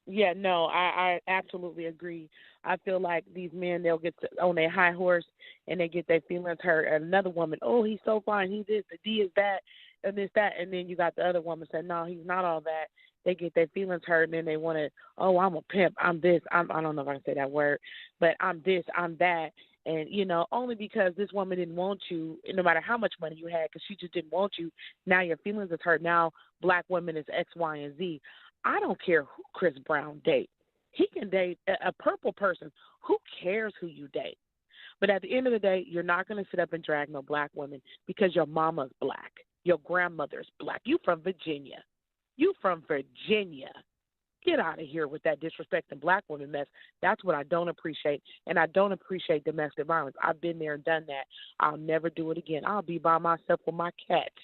S11: Yeah, no, I absolutely agree. I feel like these men, they'll get on their high horse and they get their feelings hurt. And another woman, oh, he's so fine, he's this, the D is that, and this, that. And then you got the other woman saying, no, he's not all that. They get their feelings hurt, and then they want to, oh, I'm a pimp, I'm this, I don't know if I can say that word, but I'm this, I'm that. And, only because this woman didn't want you, no matter how much money you had, because she just didn't want you, now your feelings is hurt. Now black women is X, Y, and Z. I don't care who Chris Brown dates. He can date a purple person. Who cares who you date? But at the end of the day, you're not going to sit up and drag no black woman because your mama's black. Your grandmother's black. You from Virginia. Get out of here with that disrespecting black women mess. That's what I don't appreciate. And I don't appreciate domestic violence. I've been there and done that. I'll never do it again. I'll be by myself with my cats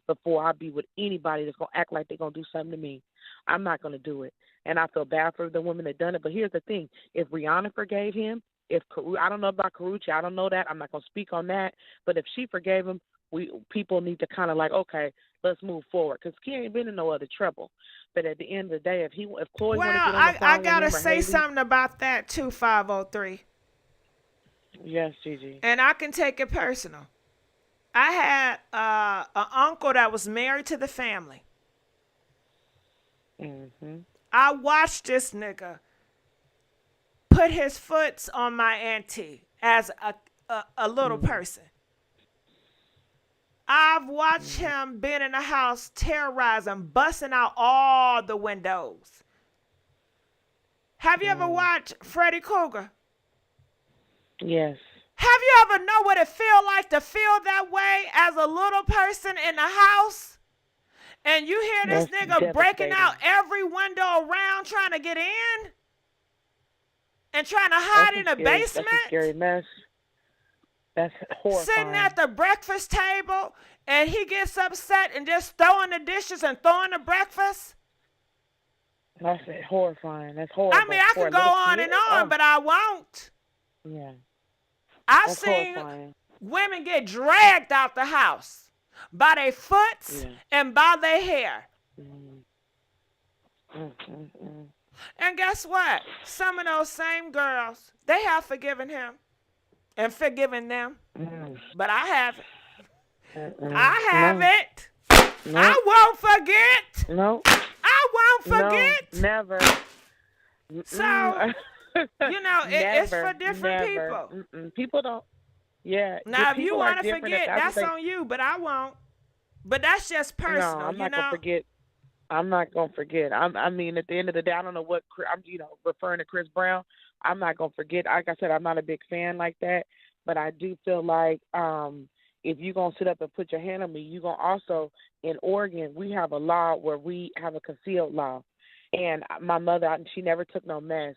S11: before I be with anybody that's going to act like they're going to do something to me. I'm not going to do it. And I feel bad for the women that done it. But here's the thing. If Rihanna forgave him, I don't know about Karrueche, I don't know that. I'm not going to speak on that. But if she forgave him, people need to kind of like, okay, let's move forward. Because he ain't been in no other trouble. But at the end of the day, if Chloe want to get on the phone
S1: I got to
S11: with him,
S1: say
S11: Haley,
S1: something about that too, 503.
S11: Yes, Gigi.
S1: And I can take it personal. I had an uncle that was married to the family.
S11: Mm-hmm.
S1: I watched this nigga put his foot on my auntie as a little person. I've watched him being in the house terrorizing, busting out all the windows. Have you ever watched Freddy Krueger?
S11: Yes.
S1: Have you ever know what it feel like to feel that way as a little person in the house? And you hear this nigga breaking out every window around trying to get in? And trying to hide in the basement?
S11: That's a scary mess. That's horrifying.
S1: Sitting at the breakfast table and he gets upset and just throwing the dishes and throwing the breakfast?
S11: That's horrifying. That's horrible.
S1: I mean, I could go on and on, but I won't.
S11: Yeah.
S1: I've seen women get dragged out the house by their foot and by their hair. And guess what? Some of those same girls, they have forgiven him and forgiven them. But I haven't. I haven't. I won't forget.
S11: No.
S1: I won't forget.
S11: No, never.
S1: So, it's for different people.
S11: People don't. Yeah.
S1: Now, if you want to forget, that's on you, but I won't. But that's just personal.
S11: No, I'm not gonna forget. I'm not gonna forget. I mean, at the end of the day, I don't know what I'm. Referring to Chris Brown, I'm not gonna forget. Like I said, I'm not a big fan like that, but I do feel like if you're gonna sit up and put your hand on me, you're gonna also in Oregon we have a law where we have a concealed law, and my mother she never took no mess.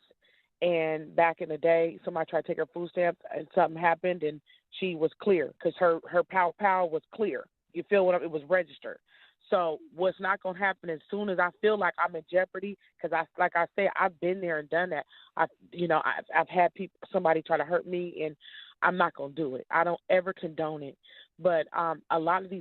S11: And back in the day, somebody tried to take her food stamps, and something happened, and she was clear because her pow was clear. You feel what it was registered. So what's not going to happen as soon as I feel like I'm in jeopardy, because like I said, I've been there and done that. I've had somebody try to hurt me, and I'm not going to do it. I don't ever condone it. But a lot of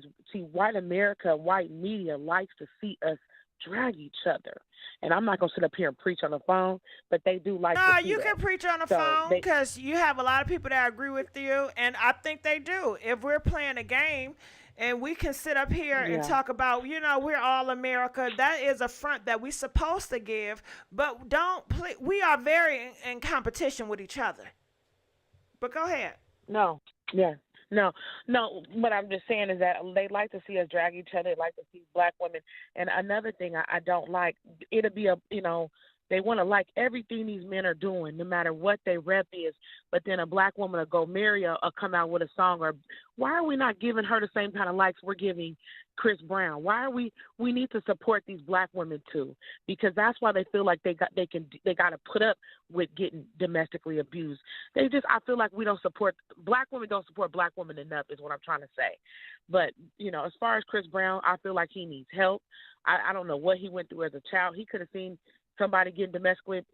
S11: white America, white media likes to see us drag each other. And I'm not going to sit up here and preach on the phone, but they do like to see
S1: you
S11: that.
S1: can preach on the phone because you have a lot of people that agree with you, and I think they do. If we're playing a game and we can sit up here and talk about, we're all America, that is a front that we're supposed to give, but we are very in competition with each other. But go ahead.
S11: No, what I'm just saying is that they like to see us drag each other. They like to see black women. And another thing I don't like, it'll be they want to like everything these men are doing, no matter what their rep is. But then a black woman will go marry or come out with a song. Or why are we not giving her the same kind of likes we're giving Chris Brown? Why are we need to support these black women too? Because that's why they feel like they got to put up with getting domestically abused. I feel like we don't support black women black women enough is what I'm trying to say. But as far as Chris Brown, I feel like he needs help. I don't know what he went through as a child. He could have seen somebody getting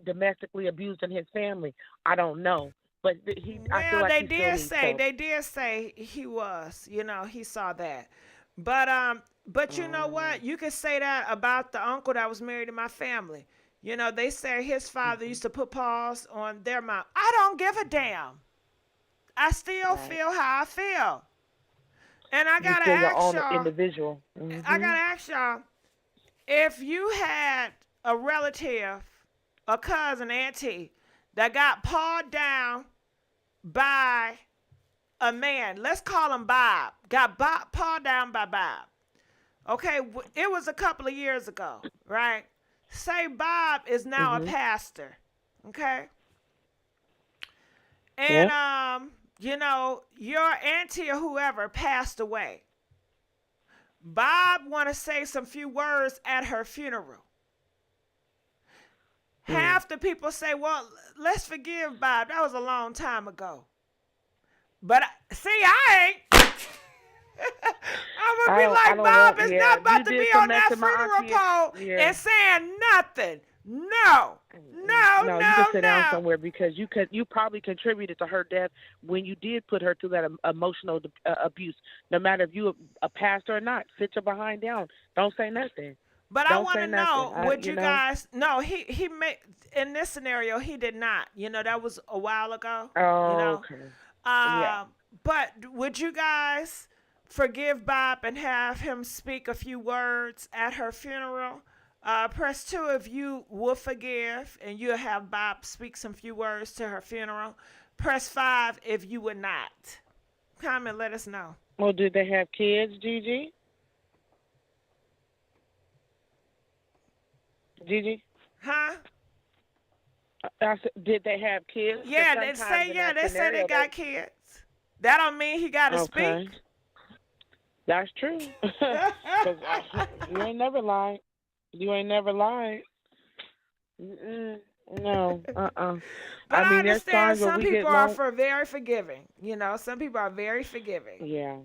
S11: domestically abused in his family. I don't know. But I feel like
S1: they
S11: he
S1: did
S11: still
S1: say
S11: needs
S1: they did say he was, he saw that. But you know what? You could say that about the uncle that was married to my family. They say his father used to put paws on their mouth. I don't give a damn. I still feel how I feel. And I gotta
S11: your
S1: ask
S11: own
S1: y'all.
S11: Individual.
S1: I gotta ask y'all, if you had a relative, a cousin, auntie that got pawed down by a man, let's call him Bob, got pawed down by Bob. Okay, it was a couple of years ago, right? Say Bob is now a pastor, okay? And your auntie or whoever passed away. Bob want to say some few words at her funeral. Half the people say, well, let's forgive Bob. That was a long time ago. But I ain't. I'm going to be like, Bob is not about to be on that funeral pole and saying nothing. No,
S11: you can sit down somewhere because you probably contributed to her death when you did put her through that emotional abuse. No matter if you a pastor or not, sit your behind down. Don't say nothing.
S1: But
S11: Don't
S1: I want to know, would you
S11: know?
S1: guys? No, he made in this scenario he did not. That was a while ago.
S11: Oh, okay. Yeah.
S1: But would you guys forgive Bob and have him speak a few words at her funeral? Press 2 if you will forgive and you'll have Bob speak some few words to her funeral. Press 5 if you would not. Comment, let us know.
S11: Well, did they have kids, Gigi? Gigi?
S1: Huh?
S11: Did they have kids?
S1: Yeah, they say they got kids. That don't mean he got to speak.
S11: That's true. 'Cause you ain't never lied. You ain't never lied. No.
S1: But I understand some people are very forgiving. Some people are very forgiving.
S11: Yeah.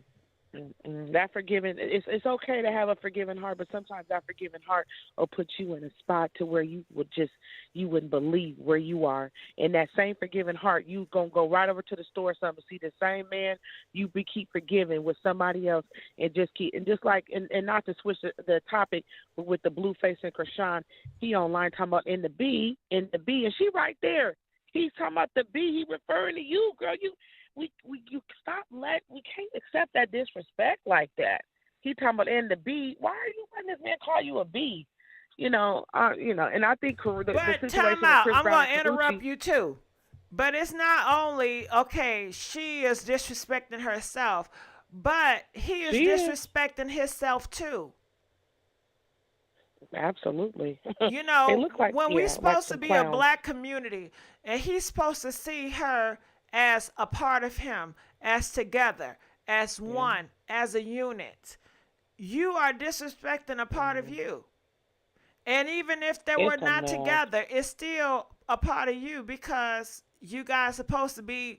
S11: That forgiving, it's okay to have a forgiving heart, but sometimes that forgiving heart will put you in a spot to where you wouldn't believe where you are. In that same forgiving heart, you gonna go right over to the store or something, see the same man you keep forgiving with somebody else, and not to switch the topic, but with the Blueface and Krishan, he online talking about in the B, and she right there. He's talking about the B. He referring to you, girl. We can't accept that disrespect like that. He talking about in the B. Why are you letting this man call you a B? And I think the situation
S1: time out.
S11: with Chris
S1: I'm
S11: Brown
S1: gonna interrupt you too. But it's not only she is disrespecting herself, but he is disrespecting himself too.
S11: Absolutely.
S1: When we're supposed to be a black community, and he's supposed to see her as a part of him, as together, as one, as a unit. You are disrespecting a part of you. And even if they were not together, it's still a part of you, because you guys are supposed to be,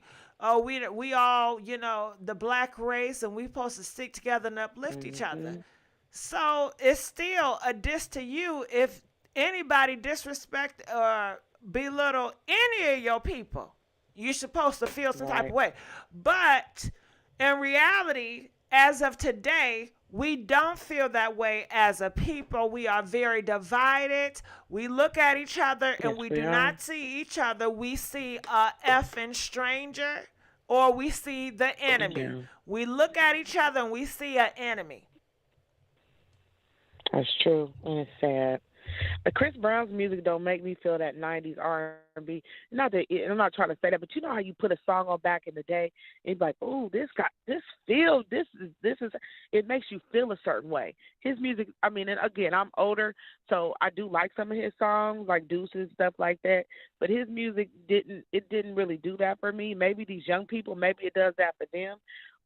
S1: we all, the black race, and we're supposed to stick together and uplift each other. So it's still a diss to you if anybody disrespect or belittle any of your people. You're supposed to feel some type of way. But in reality, as of today, we don't feel that way as a people. We are very divided. We look at each other and we do not see each other. We see a effing stranger, or we see the enemy. Yeah. We look at each other and we see an enemy.
S11: That's true, and it's sad. Chris Brown's music don't make me feel that 90s R&B. Not that I'm not trying to say that, but you know how you put a song on back in the day, and it's like, oh, this is. It makes you feel a certain way. His music, I mean, and again, I'm older, so I do like some of his songs, like Deuces and stuff like that. But his music didn't really do that for me. Maybe these young people, maybe it does that for them.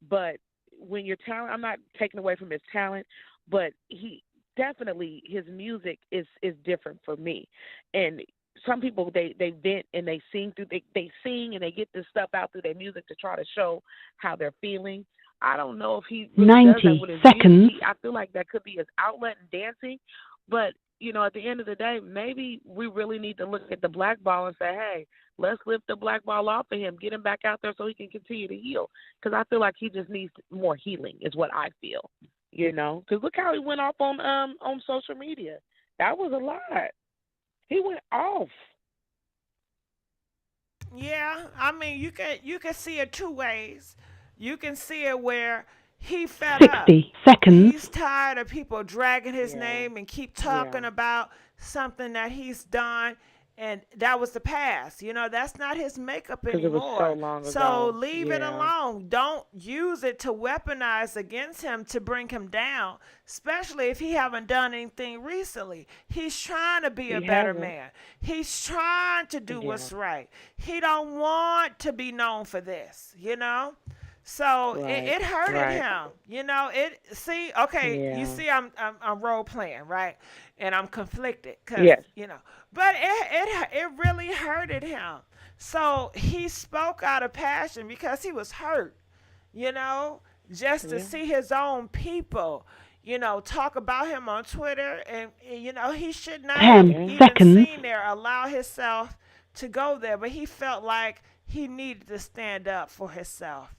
S11: But when you're talented, I'm not taking away from his talent, but definitely his music is different for me. And some people they vent and they sing they sing and they get this stuff out through their music to try to show how they're feeling. I don't know if he really
S6: 90
S11: does that with his
S6: seconds.
S11: music. I feel like that could be his outlet in dancing, but at the end of the day, maybe we really need to look at the black ball and say, hey, let's lift the black ball off of him, get him back out there so he can continue to heal. Because I feel like he just needs more healing is what I feel, Because look how he went off on social media. That was a lot. He went off.
S1: Yeah, I mean, you can see it two ways. You can see it where he fed up.
S6: 60 seconds.
S1: He's tired of people dragging his name and keep talking about something that he's done, and that was the past. That's not his makeup anymore.
S11: It was so long ago.
S1: So leave it alone. Don't use it to weaponize against him to bring him down, especially if he haven't done anything recently. He's trying to be a better man. He's trying to do what's right. He don't want to be known for this, So it hurted him, You see, I'm role playing, right? And I'm conflicted, But it really hurted him. So he spoke out of passion because he was hurt, just to see his own people, talk about him on Twitter, and he should not have even seen there, allow himself to go there, but he felt like he needed to stand up for himself.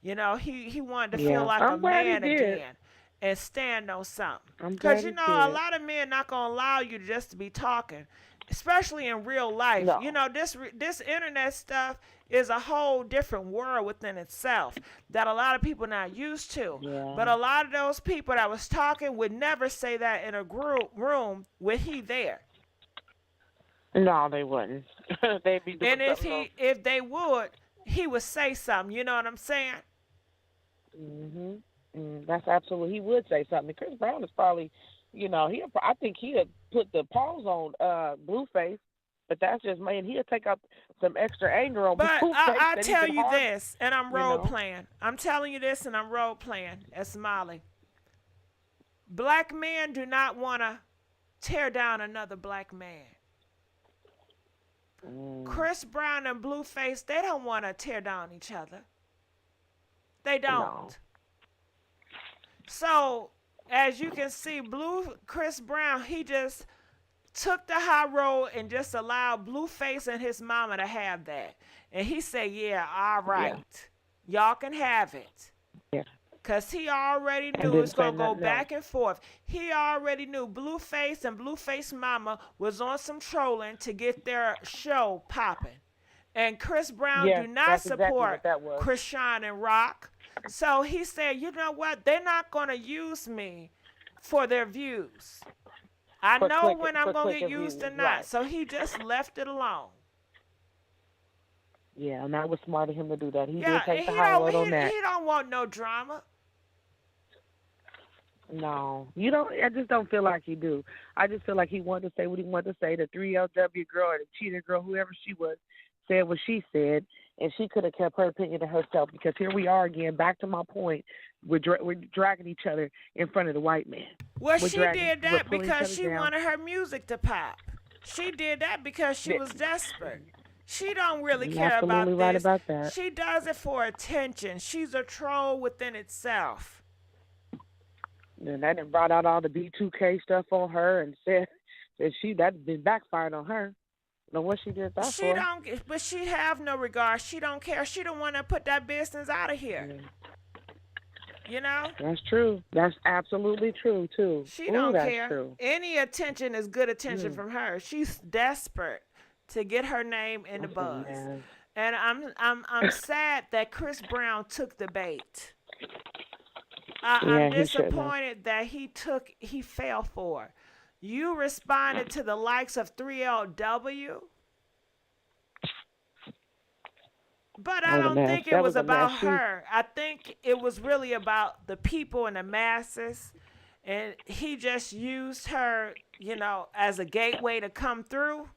S1: He wanted to feel like a man again and stand on something. Because, a lot of men not going to allow you just to be talking, especially in real life. No. This internet stuff is a whole different world within itself that a lot of people not used to. Yeah. But a lot of those people that was talking would never say that in a room with he there.
S11: No, they wouldn't. They'd be doing
S1: if they would, he would say something. You know what I'm saying?
S11: That's absolutely. He would say something. Chris Brown is probably, I think he'd put the pause on Blueface, but that's just he'll take out some extra anger on Blueface.
S1: But I tell you this, and I'm role playing. I'm telling you this, and I'm role playing as Molly. Black men do not want to tear down another black man. Chris Brown and Blueface, they don't want to tear down each other. They don't. No. So, as you can see, Chris Brown, he just took the high road and just allowed Blueface and his mama to have that. And he said, yeah, all right. Yeah. Y'all can have it. Yeah. Because he already knew it's going to go back and forth. He already knew Blueface and Blueface mama was on some trolling to get their show popping. And Chris Brown do not support Chrisean and Rock. So he said, you know what? They're not going to use me for their views. I know when I'm going to get used or not. Right. So he just left it alone.
S11: Yeah, and that was smart of him to do that. He did take the high road on that.
S1: He don't want no drama.
S11: No, you don't. I just don't feel like he do. I just feel like he wanted to say what he wanted to say. The 3LW girl or the cheater girl, whoever she was, said what she said, and she could have kept her opinion to herself. Because here we are again, back to my point. We're dragging each other in front of the white man.
S1: Well, she did that because she wanted her music to pop. She did that because she was desperate. She don't really care about this.
S11: Right about that.
S1: She does it for attention. She's a troll within itself.
S11: And that done brought out all the B2K stuff on her and said that that's been backfired on her. Know what she did that for?
S1: She don't, but she have no regard. She don't care. She don't want to put that business out of here. You know?
S11: That's true. That's absolutely true too.
S1: She don't care. True. Any attention is good attention from her. She's desperate to get her name in the buzz. Man. And I'm sad that Chris Brown took the bait. I'm disappointed that he fell for it. You responded to the likes of 3LW. But I don't think it was about her. I think it was really about the people and the masses. And he just used her, as a gateway to come through.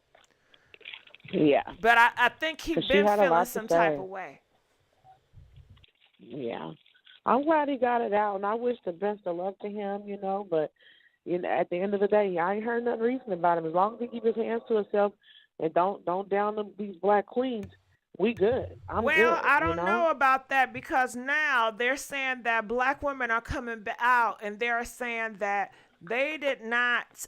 S11: Yeah.
S1: But I think he's been feeling some type of way.
S11: Yeah. I'm glad he got it out, and I wish the best of luck to him, but at the end of the day, I ain't heard nothing recent about him. As long as he keep his hands to himself and don't down these black queens, we good. I'm good.
S1: Well, I don't know about that because now they're saying that black women are coming out and they're saying that They did not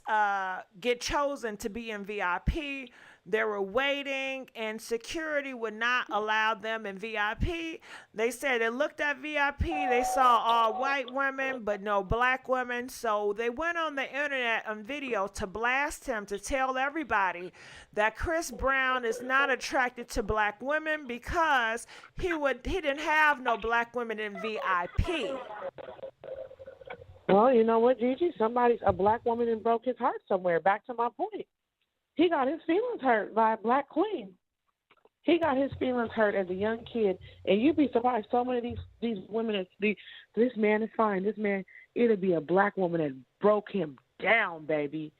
S1: get chosen to be in VIP. They were waiting, and security would not allow them in VIP. They said they looked at VIP, they saw all white women, but no black women. So they went on the internet on video to blast him, to tell everybody that Chris Brown is not attracted to black women because he didn't have no black women in VIP.
S11: Well, you know what, Gigi? A black woman and broke his heart somewhere. Back to my point. He got his feelings hurt by a black queen. He got his feelings hurt as a young kid. And you'd be surprised, so many of these women, this man is fine. This man, it'll be a black woman that broke him down, baby.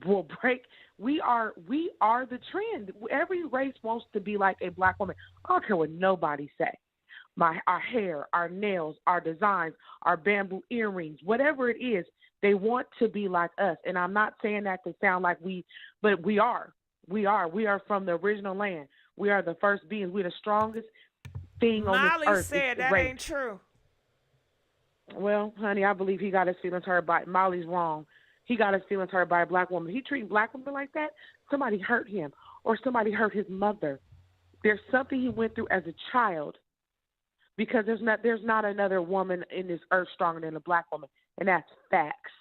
S11: Will break. We are the trend. Every race wants to be like a black woman. I don't care what nobody say. Our hair, our nails, our designs, our bamboo earrings, whatever it is, they want to be like us. And I'm not saying that to sound like but we are. We are from the original land. We are the first beings. We're the strongest thing on this earth.
S1: Molly said that ain't true.
S11: Well, honey, I believe he got his feelings hurt by Molly's wrong. He got his feelings hurt by a black woman. He treated black women like that. Somebody hurt him, or somebody hurt his mother. There's something he went through as a child, because there's not another woman in this earth stronger than a black woman, and that's facts.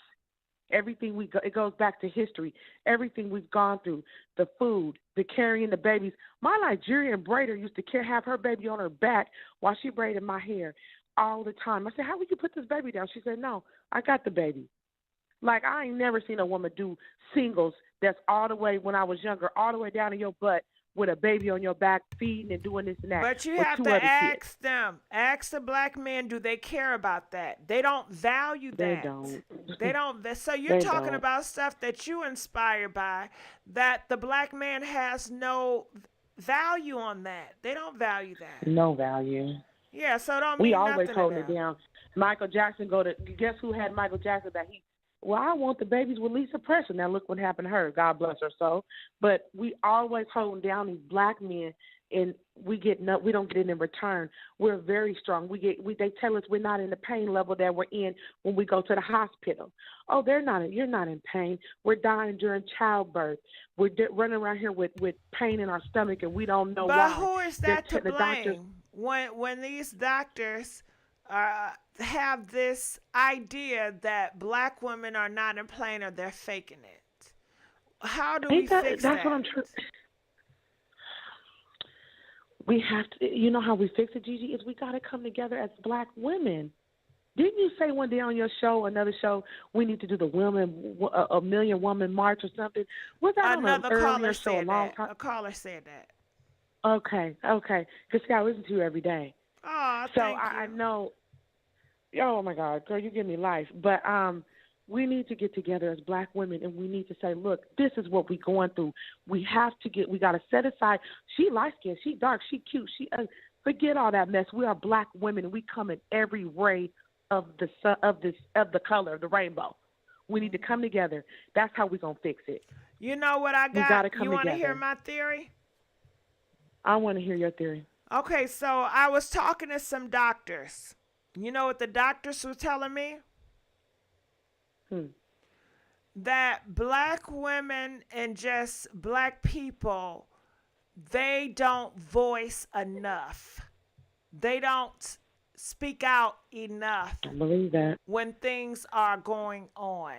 S11: Everything it goes back to history. Everything we've gone through, the food, the carrying the babies. My Nigerian braider used to have her baby on her back while she braided my hair all the time. I said, "How would you put this baby down?" She said, "No, I got the baby." Like, I ain't never seen a woman do singles that's all the way, when I was younger, all the way down to your butt, with a baby on your back, feeding and doing this and that.
S1: But you have to ask them. Ask the black men, do they care about that? They don't value that.
S11: They don't.
S1: They don't. So you're talking about stuff that you inspired by, that the black man has no value on that. They don't value that.
S11: No value.
S1: Yeah, so don't
S11: we
S1: mean
S11: always
S1: nothing
S11: hold it down. Michael Jackson guess who had Michael Jackson back? I want the babies with Lisa Preston. Now look what happened to her. God bless her soul. But we always hold down these black men, and we don't get it in return. We're very strong. They tell us we're not in the pain level that we're in when we go to the hospital. Oh, you're not in pain. We're dying during childbirth. We're running around here with pain in our stomach, and we don't know why.
S1: But who is that to blame? When these doctors have this idea that black women are not in pain, or they're faking it. How do we fix that?
S11: That's what I'm trying. We have to. You know how we fix it, Gigi? Is we got to come together as black women. Didn't you say one day on your show, another show, we need to do a million woman march or something? Was that
S1: another
S11: on an
S1: caller
S11: earlier show?
S1: A caller said that.
S11: Okay. Because see, I listen to you every day.
S1: Oh,
S11: so
S1: thank you.
S11: I know. Oh my God, girl, you give me life. But we need to get together as black women, and we need to say, look, this is what we're going through. We got to set aside. She light skinned, she dark, she cute, forget all that mess. We are black women, and we come in every ray of the color of the rainbow. We need to come together. That's how we're gonna fix it.
S1: You know what I got?
S11: We gotta come
S1: you want to
S11: together.
S1: hear my theory?
S11: I want to hear your theory.
S1: Okay, so I was talking to some doctors. You know what the doctors were telling me? That black women and just black people, they don't voice enough. They don't speak out enough.
S11: I believe that.
S1: When things are going on.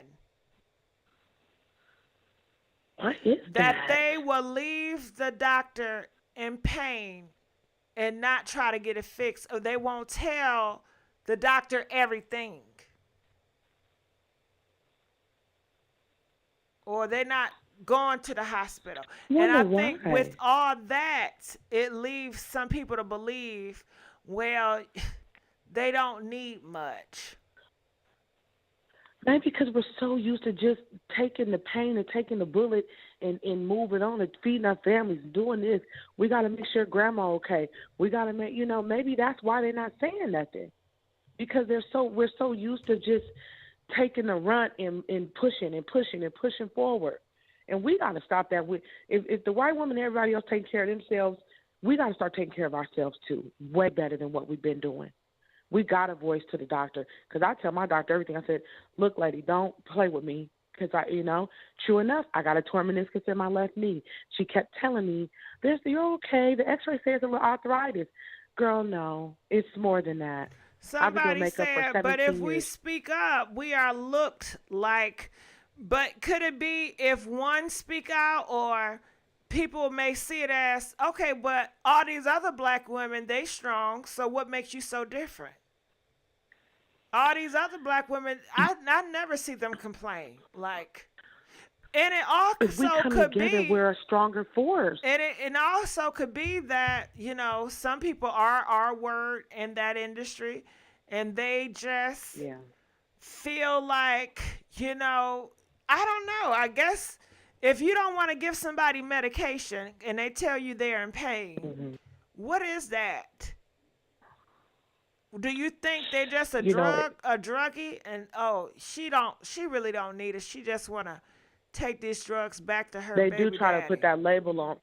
S11: What is that?
S1: That they will leave the doctor in pain and not try to get it fixed, or they won't tell the doctor everything. Or they're not going to the hospital. And I think with all that, it leaves some people to believe, well, they don't need much.
S11: Maybe because we're so used to just taking the pain and taking the bullet and moving on and feeding our families, doing this. We got to make sure grandma okay. We got to make, maybe that's why they're not saying nothing. Because we're so used to just taking the run and pushing forward. And we got to stop that. If the white woman and everybody else taking care of themselves, we got to start taking care of ourselves too, way better than what we've been doing. We got a voice to the doctor. Because I tell my doctor everything. I said, look, lady, don't play with me. Because, true enough, I got a torn meniscus in my left knee. She kept telling me, you're okay. The x-ray says a little arthritis. Girl, no. It's more than that.
S1: Somebody said, but if we speak up, we are looked like, but could it be if one speak out, or people may see it as, okay, but all these other black women, they strong, so what makes you so different? All these other black women, I never see them complain. Like, and it also
S11: if we come
S1: could
S11: together,
S1: be,
S11: we're a stronger force.
S1: And it also could be that, some people are our word in that industry, and they just feel like, I don't know. I guess if you don't want to give somebody medication and they tell you they're in pain, what is that? Do you think they're just a druggie, and she really don't need it. She just want to take these drugs back to her.
S11: They
S1: baby
S11: do try
S1: daddy.
S11: to put that label on.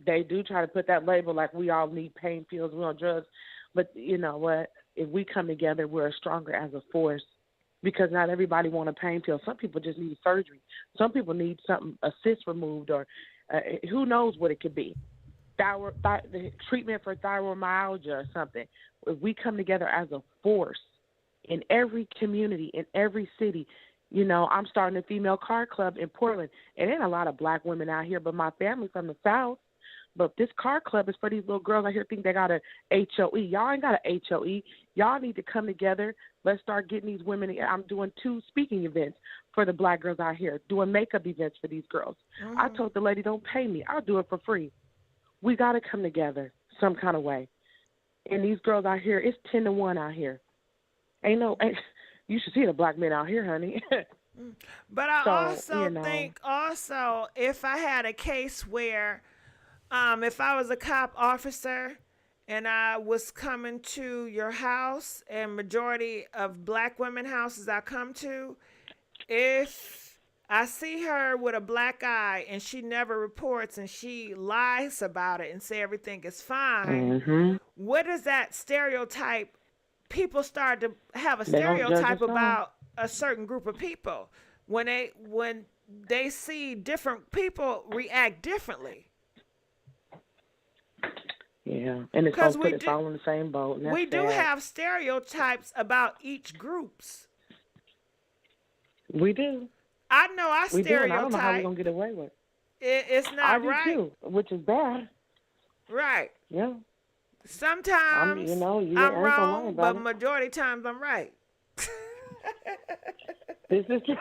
S11: They do try to put that label like we all need pain pills, we on drugs. But you know what? If we come together, we're stronger as a force. Because not everybody want a pain pill. Some people just need surgery. Some people need a cyst removed, or who knows what it could be. The treatment for thyroidalgia or something. If we come together as a force in every community, in every city, I'm starting a female car club in Portland. And ain't a lot of black women out here, but my family's from the South. But this car club is for these little girls out here think they got a HOE. Y'all ain't got a HOE. Y'all need to come together. Let's start getting these women. I'm doing 2 speaking events for the black girls out here, doing makeup events for these girls. I told the lady, don't pay me. I'll do it for free. We got to come together some kind of way. And these girls out here, it's 10-1 out here. You should see the black men out here, honey.
S1: But I also think if I had a case where if I was a cop officer and I was coming to your house, and majority of black women houses I come to, if I see her with a black eye and she never reports and she lies about it and say everything is fine, what is that stereotype? People start to have a stereotype about a certain group of people. When they see different people react differently.
S11: Yeah, and it's going to put us all in the same boat.
S1: We do have stereotypes about each groups.
S11: We do.
S1: I know our stereotype.
S11: And I don't know how we're going to get away with it.
S1: It's not right.
S11: I do too, which is bad.
S1: Right.
S11: Yeah.
S1: Sometimes I'm wrong, but majority of times I'm right.
S11: This is true.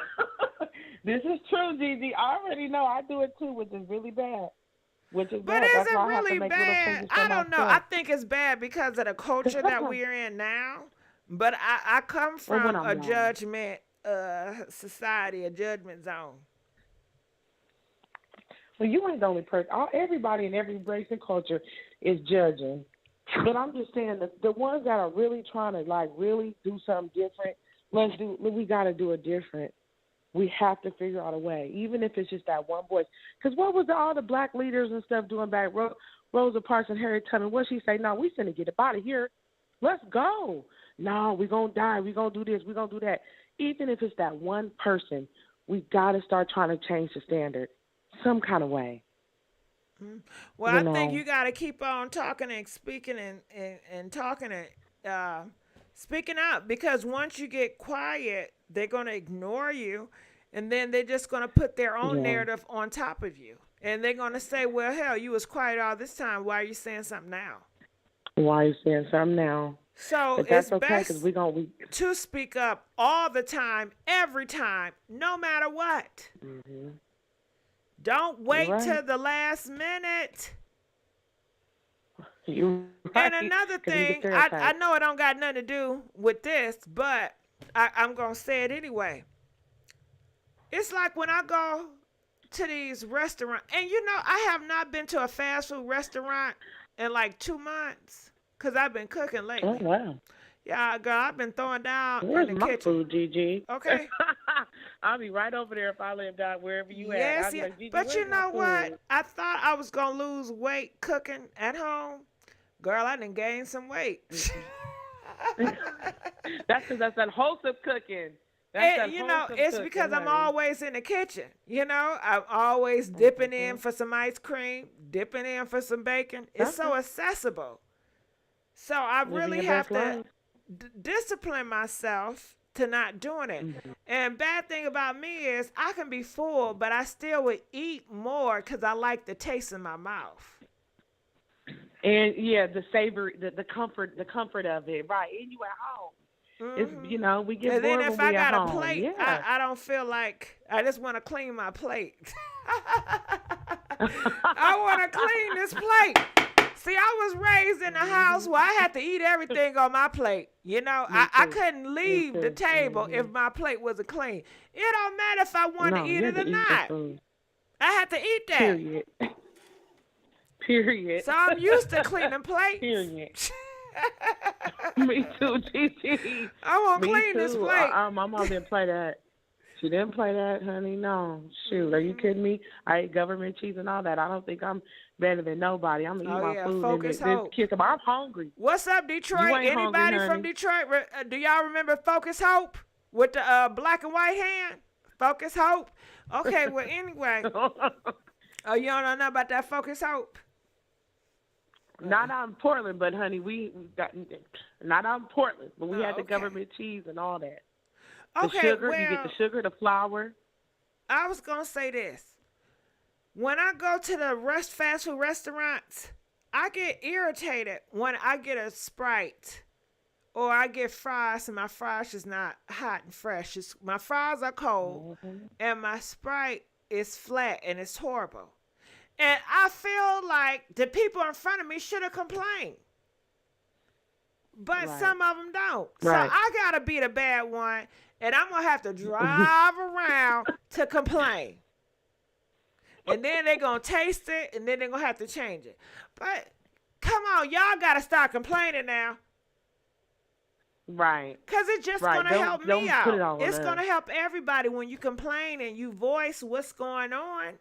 S11: This is true, Gigi. I already know. I do it too, which is really bad. But is it really bad? I don't know. I think it's bad because of the culture that we're in now. But I come from a judgment society, a judgment zone. Well, you ain't the only person. Everybody in every race and culture is judging. But I'm just saying that the ones that are really trying to really do something different, we got to do it different. We have to figure out a way, even if it's just that one voice. Because what was all the black leaders and stuff doing back? Rosa Parks and Harriet Tubman, what she say? No, we finna get up out of here. Let's go. No, we're going to die. We're going to do this. We're going to do that. Even if it's that one person, we got to start trying to change the standard some kind of way.
S1: Well, I think you got to keep on talking and speaking and talking and speaking up, because once you get quiet, they're going to ignore you, and then they're just going to put their own narrative on top of you. And they're going to say, well, hell, you was quiet all this time. Why are you saying something now?
S11: Why are you saying something now?
S1: So it's best to speak up all the time, every time, no matter what.
S11: Mm-hmm.
S1: Don't wait till the last minute.
S11: You're right.
S1: And another thing, I know it don't got nothing to do with this, but I'm going to say it anyway. It's like when I go to these restaurants, and I have not been to a fast food restaurant in like 2 months because I've been cooking lately.
S11: Oh, wow.
S1: Yeah, girl, I've been throwing down
S11: Where's
S1: in the
S11: my
S1: kitchen.
S11: food, Gigi?
S1: Okay.
S11: I'll be right over there if I live down wherever you at.
S1: Yes,
S11: Like,
S1: but you know what? I thought I was going to lose weight cooking at home. Girl, I done gained some weight.
S11: That's because that's that wholesome cooking. That's that
S1: you know,
S11: wholesome
S1: it's
S11: cooking,
S1: because I'm
S11: honey.
S1: always in the kitchen. You know, I'm always dipping in for some ice cream, dipping in for some bacon. It's so accessible. So I really have to discipline myself to not doing it. And bad thing about me is I can be full, but I still would eat more because I like the taste in my mouth.
S11: And yeah, the savor, the comfort of it, right? And you at home. It's, you know, we get
S1: And
S11: bored
S1: then if
S11: when
S1: I
S11: we at
S1: got a
S11: home.
S1: plate,
S11: Yeah.
S1: I don't feel like I just want to clean my plate. I want to clean this plate. See, I was raised in a house where I had to eat everything on my plate. You know, I couldn't leave the table if my plate wasn't clean. It don't matter if I wanted to eat it or not. I had to eat that.
S11: Period. Period.
S1: So I'm used to cleaning plates.
S11: Period. Me too, Gigi.
S1: I want to clean this plate.
S11: My mom didn't play that. She didn't play that, honey. No. Shoot, are you kidding me? I ate government cheese and all that. I don't think I'm better than nobody. I'm going to eat my food.
S1: Focus
S11: and
S1: Hope.
S11: Kiss them. I'm hungry.
S1: What's up, Detroit? Anybody from Detroit? Do y'all remember Focus Hope with the black and white hand? Focus Hope? Okay, well, anyway. Oh, you don't know about that Focus Hope?
S11: Not out in Portland, but honey, we got not out in Portland, but we had the government cheese and all that. The sugar, you get the sugar, the flour.
S1: I was gonna say this. When I go to the fast food restaurants, I get irritated when I get a Sprite or I get fries and my fries is not hot and fresh. My fries are cold and my Sprite is flat and it's horrible. And I feel like the people in front of me should have complained. But some of them don't. So I got to be the bad one, and I'm going to have to drive around to complain. And then they're going to taste it, and then they're going to have to change it. But come on, y'all got to start complaining now.
S11: Right.
S1: Because it's just going to help me out. It's going to help everybody when you complain and you voice what's going on.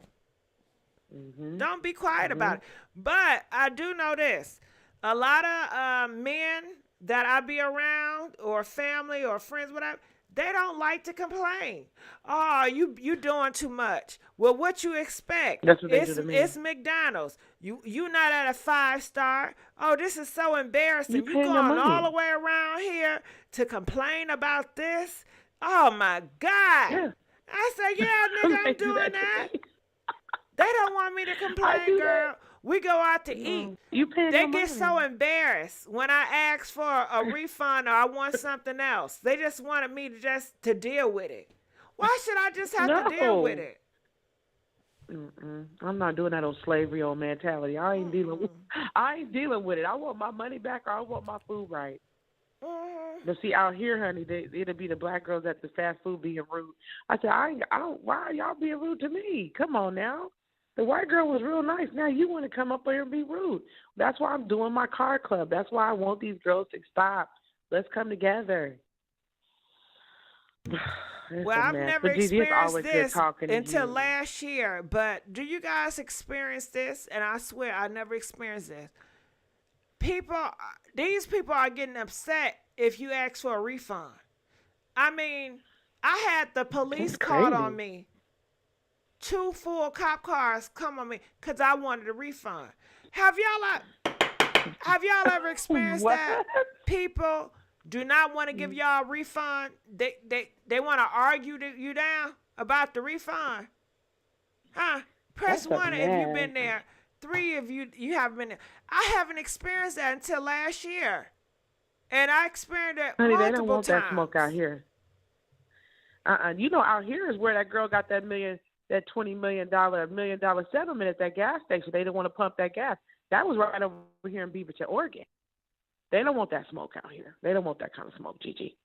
S1: Don't be quiet about it. But I do know this. A lot of men that I be around or family or friends, whatever, they don't like to complain. Oh, you doing too much. Well, what you expect?
S11: That's what they do to me.
S1: It's McDonald's. You not at a 5-star. Oh, this is so embarrassing. You going all the way around here to complain about this? Oh, my God. Yeah. I say, yeah, nigga, I'm doing that. They don't want me to complain, girl. We go out to eat. They get so embarrassed when I ask for a refund or I want something else. They just wanted me to deal with it. Why should I just have to deal with it?
S11: I'm not doing that old slavery old mentality. I ain't dealing with it. I want my money back or I want my food right. But see, out here, honey, it'll be the black girls at the fast food being rude. I said, I don't. Why are y'all being rude to me? Come on now. The white girl was real nice. Now you want to come up here and be rude. That's why I'm doing my car club. That's why I want these girls to stop. Let's come together.
S1: Well, I've never experienced this until last year. But do you guys experience this? And I swear I never experienced this. These people are getting upset if you ask for a refund. I mean, I had the police called on me. 2 full cop cars come on me because I wanted a refund. Have y'all ever experienced that? People do not want to give y'all a refund. They want to argue you down about the refund. Huh? Press 1 if you've been there. 3 of you haven't been there. I haven't experienced that until last year. And I experienced it multiple times.
S11: Honey, they don't want that smoke out here. You know, out here is where that girl got that $20 million settlement at that gas station. They didn't want to pump that gas. That was right over here in Beaverton, Oregon. They don't want that smoke out here. They don't want that kind of smoke, Gigi.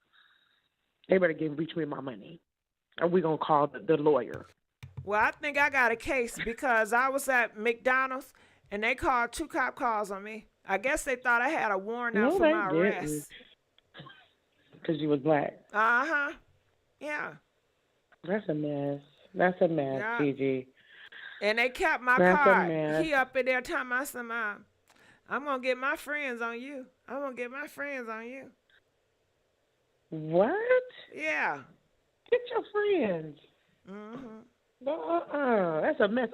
S11: They better reach me my money. Or we going to call the lawyer.
S1: Well, I think I got a case because I was at McDonald's and they called 2 cop calls on me. I guess they thought I had a warrant out for my arrest.
S11: Because you was black.
S1: Uh-huh. Yeah.
S11: That's a mess. That's a mess, Gigi.
S1: And they kept my card. He up in there telling my son, I'm going to get my friends on you. I'm going to get my friends on you.
S11: What?
S1: Yeah.
S11: Get your friends. That's a mess.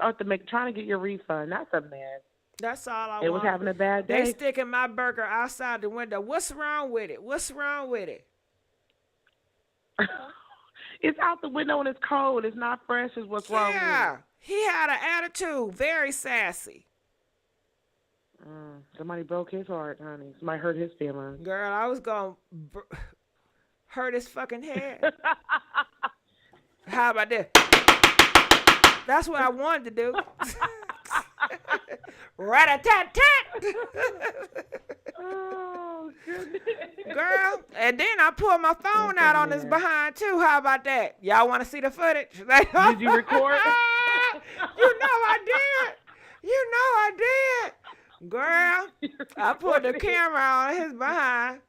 S11: Trying to get your refund. That's a mess.
S1: That's all I
S11: It
S1: want.
S11: was having a bad day.
S1: They sticking my burger outside the window. What's wrong with it? What's wrong with it?
S11: It's out the window and it's cold. It's not fresh. Is what's wrong with it.
S1: Yeah. He had an attitude. Very sassy.
S11: Somebody broke his heart, honey. Somebody hurt his feelings.
S1: Girl, I was going to hurt his fucking head. How about this? That's what I wanted to do. Rat-a-tat-tat.
S11: Oh, goodness.
S1: Girl, and then I pulled my phone out on his behind, too. How about that? Y'all want to see the footage?
S11: Did you record?
S1: You know I did. You know I did. Girl, I put the camera on his behind.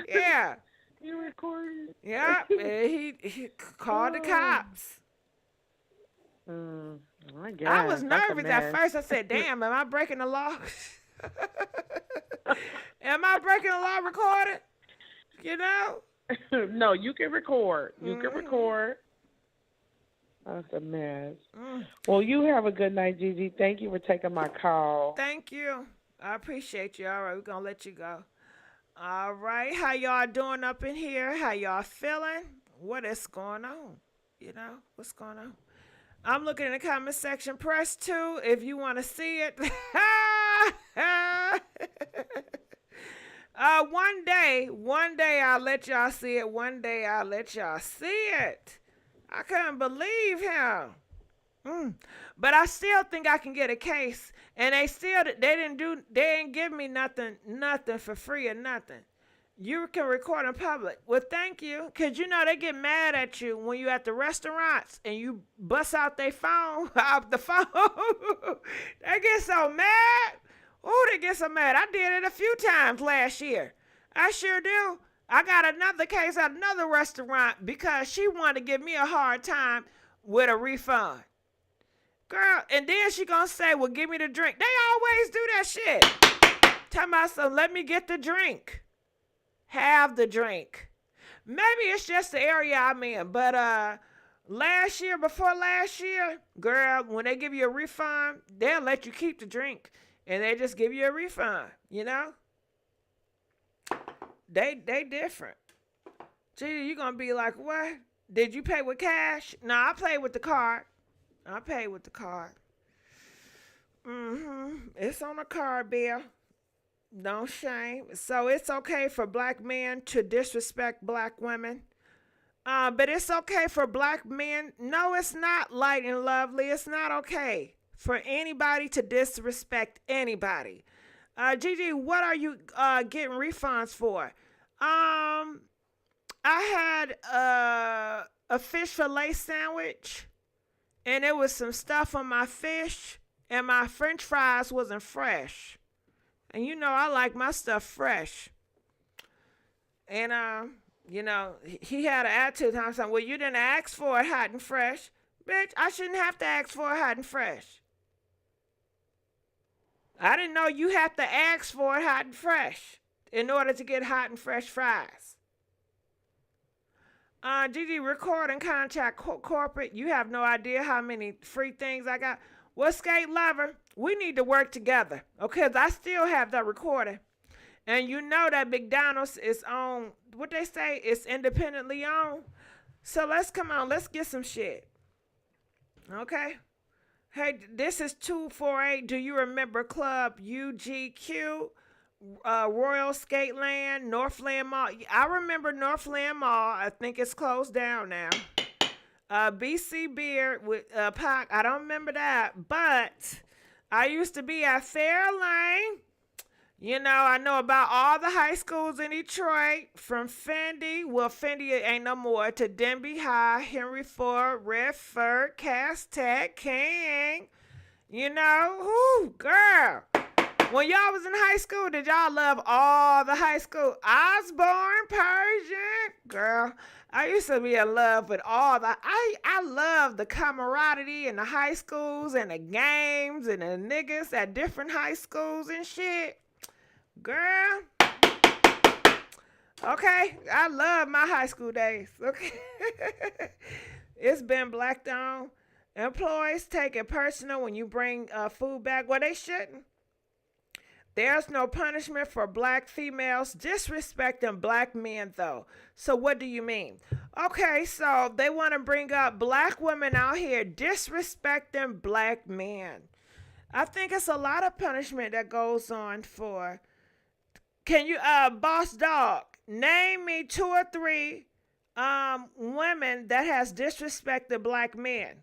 S1: Yeah.
S11: You recorded?
S1: Yeah. And he called the cops.
S11: I guess.
S1: I was nervous at first. I said, damn, am I breaking the law? Am I breaking the law recording? You know?
S11: No, you can record. You can record. That's a mess. Well, you have a good night, Gigi. Thank you for taking my call.
S1: Thank you. I appreciate you. All right, we're going to let you go. All right. How y'all doing up in here? How y'all feeling? What is going on? You know, what's going on? I'm looking in the comment section. Press 2 if you want to see it. One day I'll let y'all see it. One day I'll let y'all see it. I couldn't believe him. But I still think I can get a case. And they didn't give me nothing for free or nothing. You can record in public. Well, thank you. Because, you know, they get mad at you when you at the restaurants and you bust out their phone, out the phone. They get so mad. Oh, they get so mad. I did it a few times last year. I sure do. I got another case at another restaurant because she wanted to give me a hard time with a refund. Girl, and then she gonna say, well, give me the drink. They always do that shit. Tell my son, let me get the drink. Have the drink. Maybe it's just the area I'm in, but before last year, girl, when they give you a refund, they'll let you keep the drink, and they just give you a refund, you know? They different. Gee, you gonna be like, what? Did you pay with cash? No, I paid with the card. It's on a card bill. No shame. So it's okay for black men to disrespect black women. But it's okay for black men. No, it's not, Light and Lovely. It's not okay for anybody to disrespect anybody. Gigi, what are you getting refunds for? I had a fish fillet sandwich, and there was some stuff on my fish, and my french fries wasn't fresh. And you know I like my stuff fresh. And, you know, he had an attitude. I was like, well, you didn't ask for it hot and fresh. Bitch, I shouldn't have to ask for it hot and fresh. I didn't know you have to ask for it hot and fresh in order to get hot and fresh fries. Gigi, record and contact corporate. You have no idea how many free things I got. Well, Skate Lover, we need to work together, okay? 'Cause I still have that recording. And you know that McDonald's is on, what they say, it's independently owned. So let's get some shit. Okay? Hey, this is 248. Do you remember Club UGQ, Royal Skateland, Northland Mall? I remember Northland Mall. I think it's closed down now. BC Beer with Pac. I don't remember that, but I used to be at Fairlane. You know, I know about all the high schools in Detroit, from Fendi, well, Fendi ain't no more, to Denby High, Henry Ford, Redford, Cass Tech, King. You know, whoo, girl. When y'all was in high school, did y'all love all the high school? Osborne, Persian, girl. I used to be in love with all the, I love the camaraderie in the high schools and the games and the niggas at different high schools and shit. Girl. Okay, I love my high school days. Okay, it's been blacked on. Employees take it personal when you bring food back. Well, they shouldn't. There's no punishment for black females disrespecting black men, though. So, what do you mean? Okay, so they want to bring up black women out here disrespecting black men. I think it's a lot of punishment that goes on for. Can you, boss dog, name me 2 or 3 women that has disrespected black men?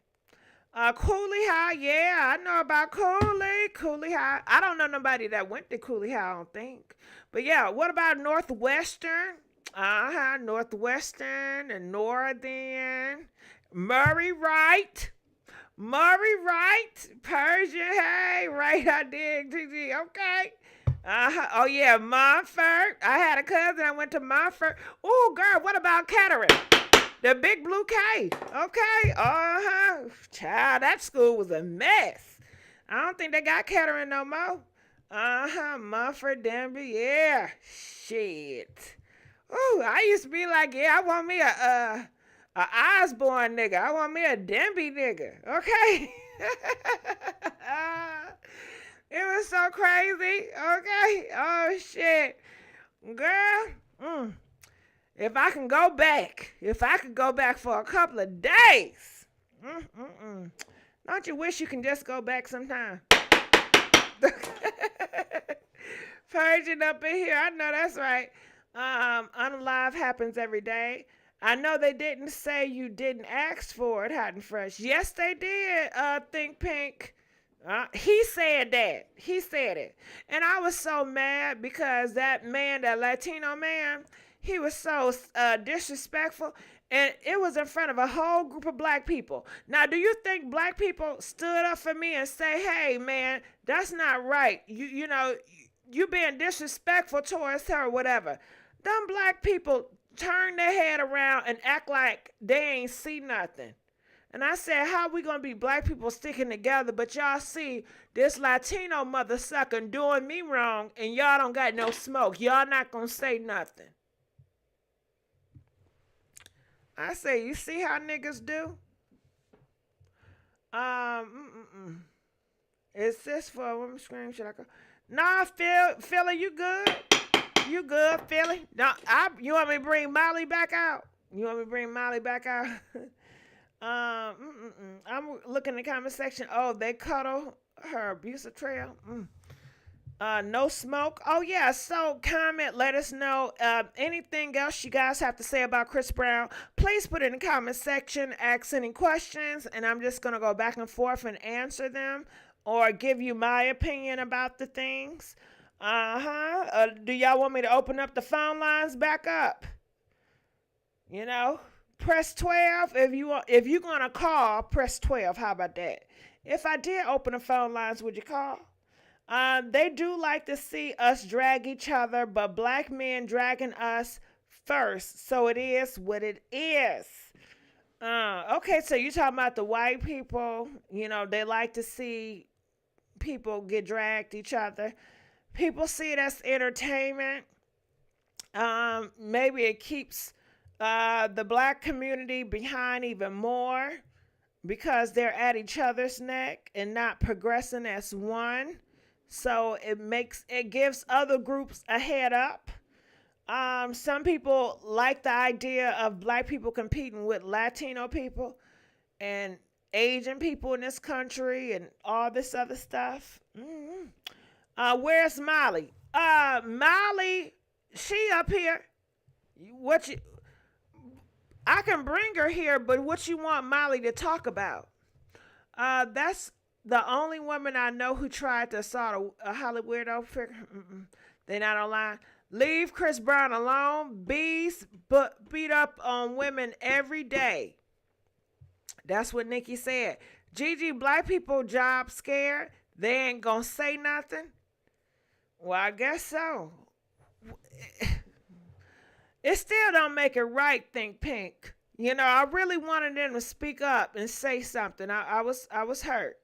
S1: Cooley High, yeah, I know about Cooley High. I don't know nobody that went to Cooley High, I don't think. But yeah, what about Northwestern? Northwestern and Northern. Murray Wright, Persian, hey, right, I did, GG, okay. Oh yeah, Montfort. I had a cousin that went to Montfort. Oh, girl, what about Kettering? The Big Blue K. Okay. Child, that school was a mess. I don't think they got Kettering no more. Mumford, Denby. Yeah. Shit. Ooh, I used to be like, yeah, I want me a Osborne nigga. I want me a Denby nigga. Okay. It was so crazy. Okay. Oh shit. Girl. If I could go back for a couple of days, don't you wish you can just go back sometime? Purging up in here, I know that's right. Unalive happens every day. I know they didn't say you didn't ask for it, Hot and Fresh. Yes, they did, Think Pink. He said that. He said it. And I was so mad because that man, that Latino man, he was so disrespectful, and it was in front of a whole group of black people. Now, do you think black people stood up for me and say, hey, man, that's not right. You know, you being disrespectful towards her or whatever. Them black people turn their head around and act like they ain't see nothing. And I said, how we going to be black people sticking together, but y'all see this Latino mother sucker doing me wrong, and y'all don't got no smoke. Y'all not going to say nothing. I say, you see how niggas do? Is this for a woman scream? Should I go? Nah, Philly, you good? You good, Philly? No, you want me to bring Molly back out? I'm looking in the comment section. Oh, they cuddle her abusive trail. No smoke. Oh yeah. So comment. Let us know anything else you guys have to say about Chris Brown. Please put it in the comment section. Ask any questions, and I'm just gonna go back and forth and answer them, or give you my opinion about the things. Do y'all want me to open up the phone lines back up? You know, press 12 if you want. If you're gonna call, press 12. How about that? If I did open the phone lines, would you call? They do like to see us drag each other, but black men dragging us first. So it is what it is. Okay, so you talking about the white people. You know, they like to see people get dragged each other. People see it as entertainment. Maybe it keeps the black community behind even more because they're at each other's neck and not progressing as one. So it gives other groups a head up. Some people like the idea of black people competing with Latino people and Asian people in this country and all this other stuff. Where's Molly? Molly, she up here. I can bring her here, but what you want Molly to talk about? That's the only woman I know who tried to assault a Hollywood weirdo figure. They not online. Leave Chris Brown alone. Bees beat up on women every day. That's what Nikki said. Gigi, black people job scared. They ain't gonna say nothing. Well, I guess so. It still don't make it right, Think Pink. You know, I really wanted them to speak up and say something. I was hurt.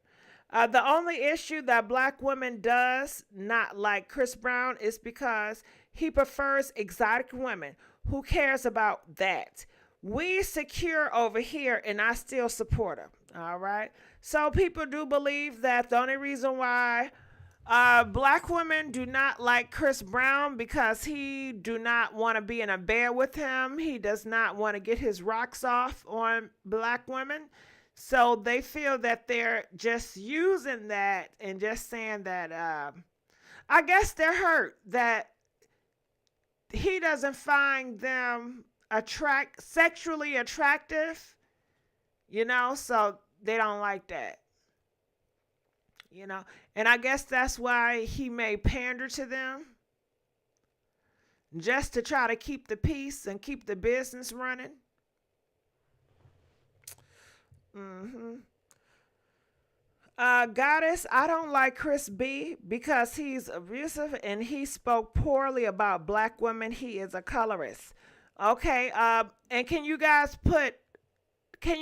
S1: The only issue that black women does not like Chris Brown is because He prefers exotic women. Who cares about that? We secure over here, and I still support him. All right. So people do believe that the only reason why black women do not like Chris Brown because he do not want to be in a bed with him. He does not want to get his rocks off on black women. So they feel that they're just using that and just saying that I guess they're hurt that he doesn't find them sexually attractive, so they don't like that. And I guess that's why he may pander to them just to try to keep the peace and keep the business running. Goddess, I don't like Chris B because he's abusive and he spoke poorly about black women. He is a colorist. Okay, and can you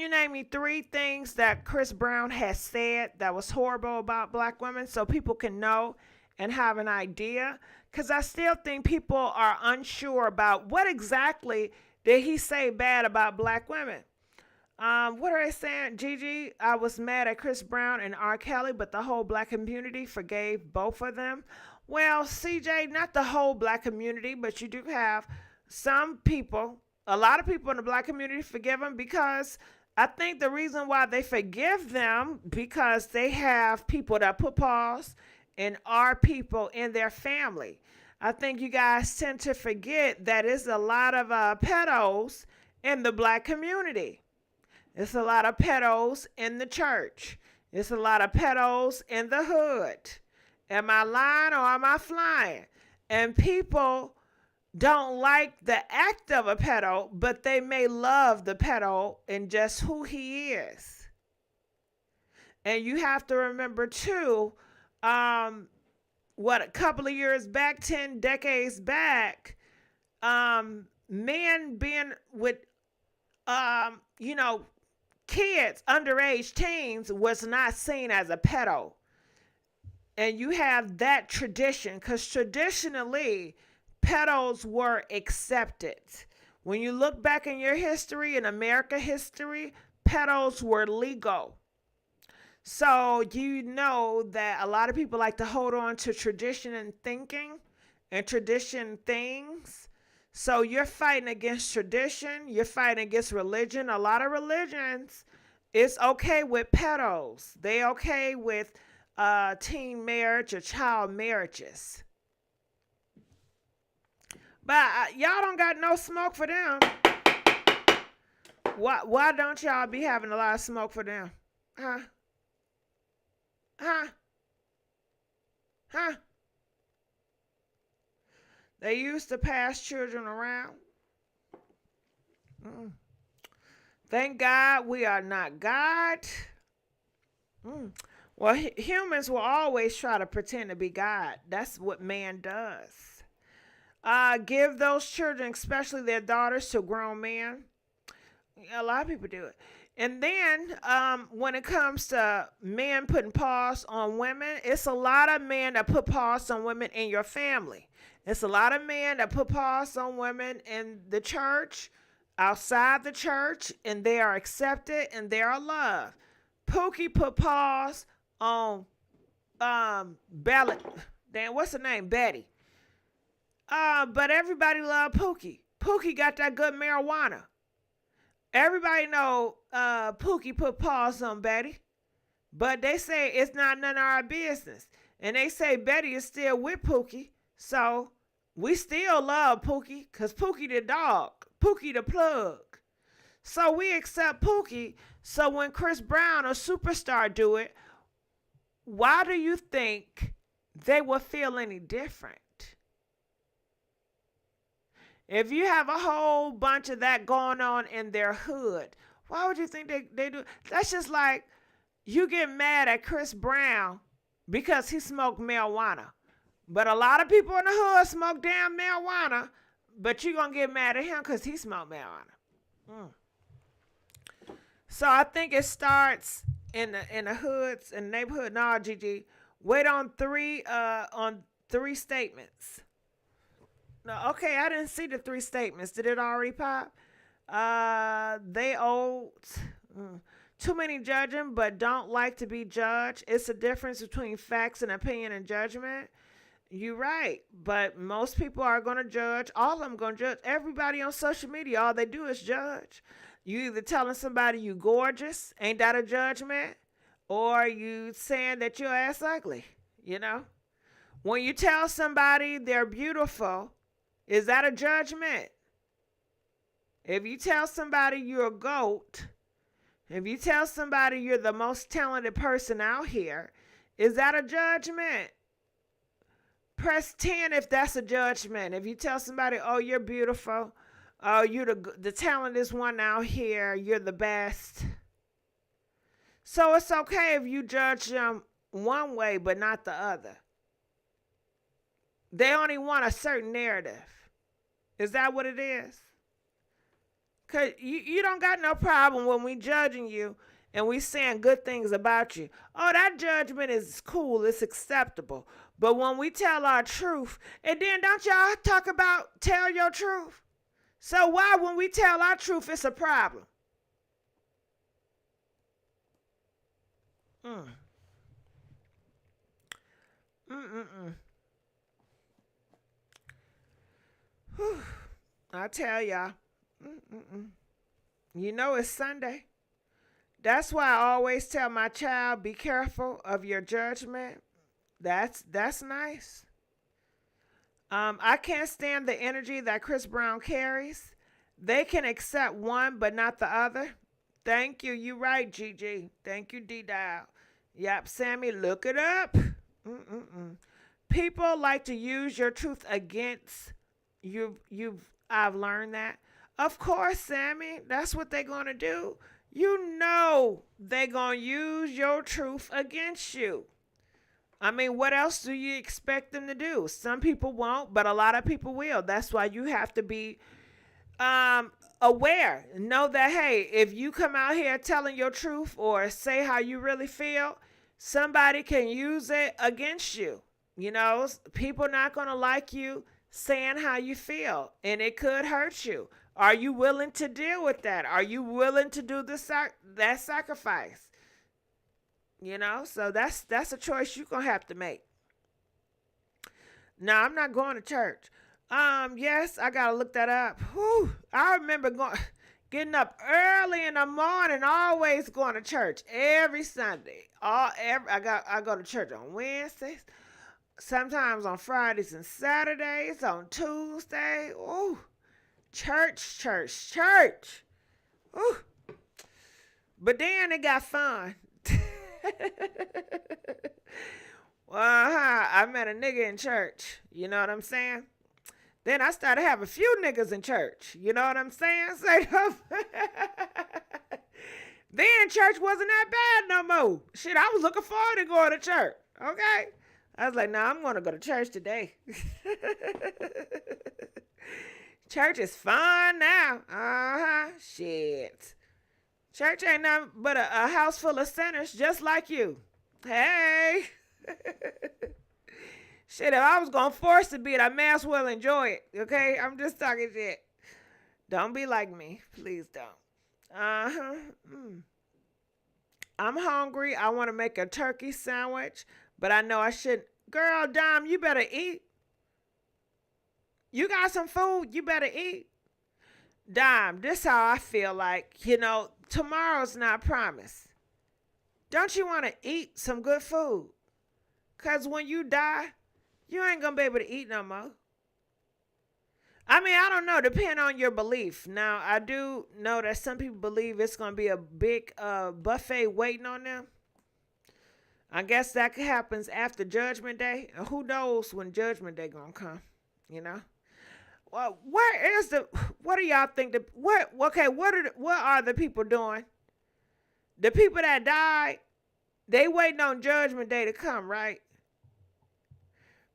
S1: name me 3 things that Chris Brown has said that was horrible about black women so people can know and have an idea? Because I still think people are unsure about what exactly did he say bad about black women. What are they saying? Gigi, I was mad at Chris Brown and R. Kelly, but the whole black community forgave both of them. Well, CJ, not the whole black community, but you do have some people, a lot of people in the black community forgive them because I think the reason why they forgive them because they have people that put pause and are people in their family. I think you guys tend to forget that it's a lot of pedos in the black community. It's a lot of pedos in the church. It's a lot of pedos in the hood. Am I lying or am I flying? And people don't like the act of a pedo, but they may love the pedo and just who he is. And you have to remember too, a couple of years back, 10 decades back, men being with, kids, underage teens was not seen as a pedo. And you have that tradition because traditionally, pedos were accepted. When you look back in your history, in America history, pedos were legal. So you know that a lot of people like to hold on to tradition and thinking and tradition things. So you're fighting against tradition. You're fighting against religion. A lot of religions, it's okay with pedos. They okay with teen marriage or child marriages. But y'all don't got no smoke for them. Why don't y'all be having a lot of smoke for them? Huh? They used to pass children around. Thank God we are not God. Well, humans will always try to pretend to be God. That's what man does. Give those children, especially their daughters, to grown men. A lot of people do it. And then when it comes to men putting pause on women, it's a lot of men that put pause on women in your family. It's a lot of men that put pause on women in the church, outside the church, and they are accepted and they are loved. Pookie put pause on what's her name? Betty. But everybody loved Pookie. Pookie got that good marijuana. Everybody know Pookie put pause on Betty. But they say it's not none of our business. And they say Betty is still with Pookie. So we still love Pookie because Pookie the dog. Pookie the plug. So we accept Pookie. So when Chris Brown or Superstar do it, why do you think they will feel any different? If you have a whole bunch of that going on in their hood, why would you think they do? That's just like you get mad at Chris Brown because he smoked marijuana. But a lot of people in the hood smoke damn marijuana, but you're going to get mad at him because he smoked marijuana. So I think it starts in the hoods and neighborhood. No, Gigi, wait on three statements. No, okay, I didn't see the 3 statements. Did it already pop? They owe too many judging, but don't like to be judged. It's a difference between facts and opinion and judgment. You're right, but most people are going to judge. All of them going to judge. Everybody on social media, all they do is judge. You either telling somebody you gorgeous, ain't that a judgment? Or you saying that your ass ugly, you know? When you tell somebody they're beautiful, is that a judgment? If you tell somebody you're a goat, if you tell somebody you're the most talented person out here, is that a judgment? Press 10 if that's a judgment. If you tell somebody, oh, you're beautiful, oh, you're the talented one out here, you're the best. So it's okay if you judge them one way but not the other. They only want a certain narrative. Is that what it is? Because you don't got no problem when we judging you and we saying good things about you. Oh, that judgment is cool. It's acceptable. But when we tell our truth, and then don't y'all talk about tell your truth? So why when we tell our truth, it's a problem? Whew. I tell y'all. You know it's Sunday. That's why I always tell my child, be careful of your judgment. That's nice. I can't stand the energy that Chris Brown carries. They can accept one, but not the other. Thank you. You right, GG. Thank you, D-Dial. Yep, Sammy, look it up. People like to use your truth against you. I've learned that. Of course, Sammy, that's what they're going to do. You know they're going to use your truth against you. I mean, what else do you expect them to do? Some people won't, but a lot of people will. That's why you have to be aware. Know that, hey, if you come out here telling your truth or say how you really feel, somebody can use it against you. You know, people not going to like you saying how you feel, and it could hurt you. Are you willing to deal with that? Are you willing to do that sacrifice? You know, so that's a choice you're going to have to make. Now, I'm not going to church. Yes, I got to look that up. Whew, I remember getting up early in the morning, always going to church every Sunday. I go to church on Wednesdays, sometimes on Fridays and Saturdays, on Tuesday. Ooh, church. Ooh. But then it got fun. I met a nigga in church. You know what I'm saying? Then I started having a few niggas in church. You know what I'm saying? Then church wasn't that bad no more. Shit, I was looking forward to going to church. Okay? I was like, nah, I'm going to go to church today. Church is fun now. Shit. Church ain't nothing but a house full of sinners just like you. Hey. Shit, if I was going to force to be it, I may as well enjoy it. Okay? I'm just talking shit. Don't be like me. Please don't. I'm hungry. I want to make a turkey sandwich, but I know I shouldn't. Girl, Dom, you better eat. You got some food, you better eat. Dom, this how I feel like, tomorrow's not promised. Don't you want to eat some good food? Because when you die, you ain't going to be able to eat no more. I mean, I don't know, depending on your belief. Now, I do know that some people believe it's going to be a big buffet waiting on them. I guess that happens after Judgment Day. Who knows when Judgment Day going to come, Well, what do y'all think? What are the people doing? The people that died, they waiting on Judgment Day to come, right?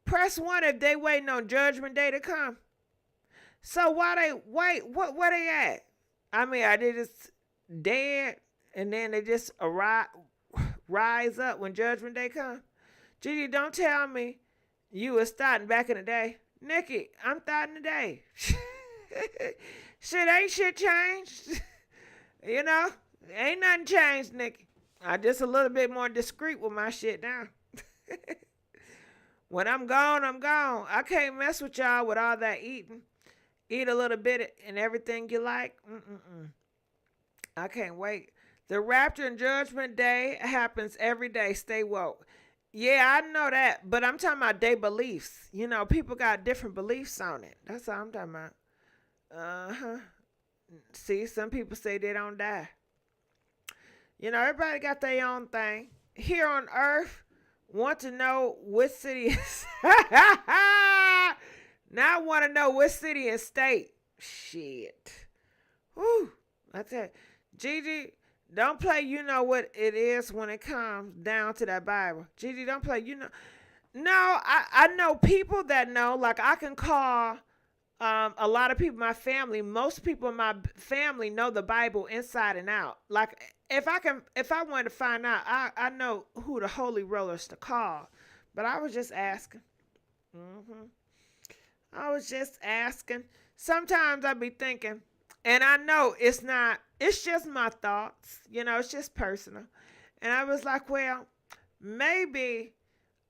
S1: Press 1 if they waiting on Judgment Day to come. So why they wait? Where they at? I mean, are they just dead and then they just rise up when Judgment Day come? Gigi, don't tell me you was starting back in the day. Nikki, I'm starting today. Ain't shit changed. You know, ain't nothing changed, Nikki. I just a little bit more discreet with my shit now. When I'm gone, I'm gone. I can't mess with y'all with all that eating. Eat a little bit and everything you like. I can't wait. The rapture and judgment day happens every day. Stay woke. Yeah, I know that, but I'm talking about their beliefs. You know, people got different beliefs on it. That's all I'm talking about. Uh-huh. See, some people say they don't die. You know, everybody got their own thing. Here on Earth, want to know what city is... Now I want to know what city and state. Shit. Whew. That's it. Gigi, don't play you know what it is when it comes down to that Bible. Gigi, don't play you know. No, I know people that know. Like, I can call a lot of people in my family. Most people in my family know the Bible inside and out. Like, if I wanted to find out, I know who the holy rollers to call. But I was just asking. I was just asking. Sometimes I be thinking, and I know it's just my thoughts. You know, it's just personal. And I was like, well, maybe,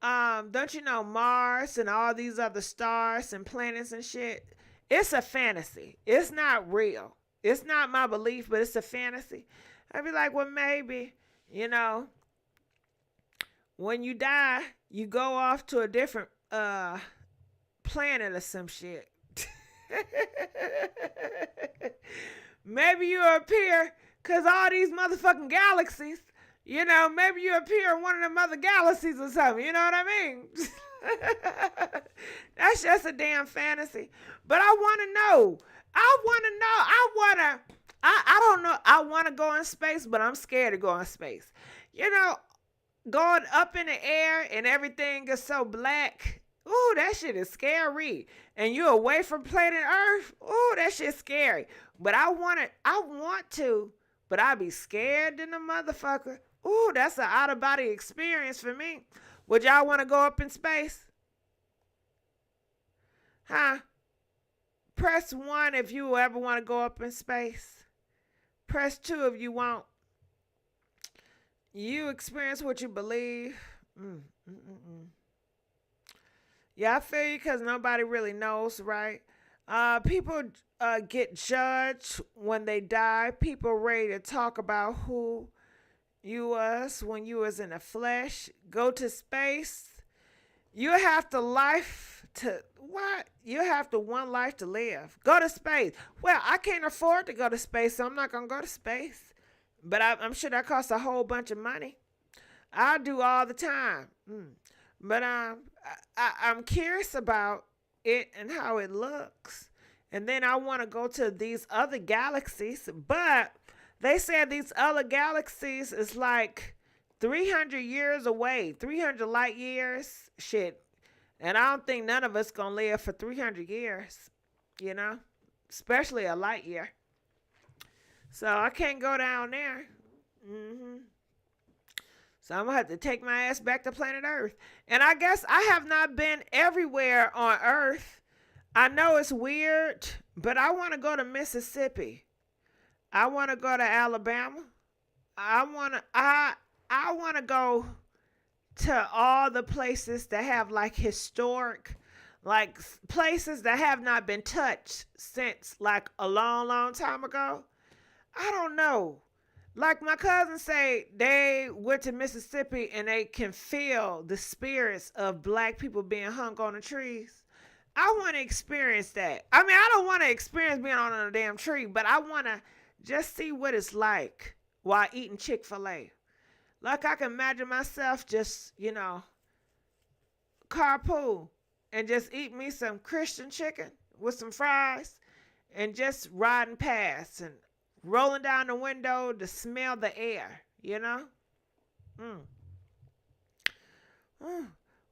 S1: don't you know Mars and all these other stars and planets and shit? It's a fantasy. It's not real. It's not my belief, but it's a fantasy. I'd be like, well, maybe, you know, when you die, you go off to a different planet or some shit. Maybe you appear because all these motherfucking galaxies, you know, maybe you appear in one of them other galaxies or something. You know what I mean? That's just a damn fantasy. But I want to know. I don't know. I want to go in space, but I'm scared to go in space. You know, going up in the air and everything is so black. Ooh, that shit is scary. And you're away from planet Earth. Ooh, that shit's scary. But I want to, but I be scared than a motherfucker. Ooh, that's an out-of-body experience for me. Would y'all want to go up in space? Huh? Press 1 if you ever want to go up in space. Press 2 if you won't. You experience what you believe. Yeah, I feel you because nobody really knows, right? People get judged when they die. People ready to talk about who you was when you was in the flesh. Go to space. You have to You have one life to live. Go to space. Well, I can't afford to go to space, so I'm not going to go to space. But I'm sure that costs a whole bunch of money. I do all the time. But I'm curious about it and how it looks. And then I want to go to these other galaxies. But they said these other galaxies is like 300 years away. 300 light years. Shit. And I don't think none of us going to live for 300 years. You know? Especially a light year. So I can't go down there. So I'm going to have to take my ass back to planet Earth. And I guess I have not been everywhere on Earth. I know it's weird, but I want to go to Mississippi. I want to go to Alabama. I want to go to all the places that have like historic, like places that have not been touched since like a long, long time ago. I don't know. Like my cousins say, they went to Mississippi and they can feel the spirits of black people being hung on the trees. I want to experience that. I mean, I don't want to experience being on a damn tree, but I want to just see what it's like while eating Chick-fil-A. Like I can imagine myself just, you know, carpool and just eat me some Christian chicken with some fries and just riding past and rolling down the window to smell the air, you know?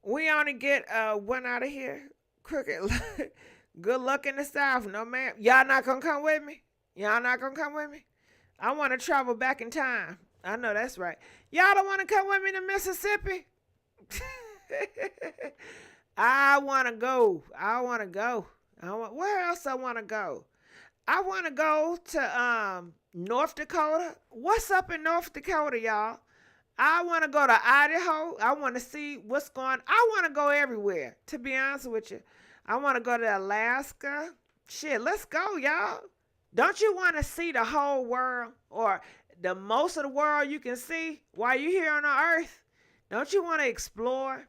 S1: We only get one out of here. Crooked. Good luck in the South. No, ma'am. Y'all not going to come with me? Y'all not going to come with me? I want to travel back in time. I know that's right. Y'all don't want to come with me to Mississippi? I want to go. Where else I want to go? I want to go to North Dakota. What's up in North Dakota, y'all? I want to go to Idaho. I want to see what's going on. I want to go everywhere, to be honest with you. I want to go to Alaska. Shit, let's go, y'all. Don't you want to see the whole world, or the most of the world you can see while you're here on the earth? Don't you want to explore?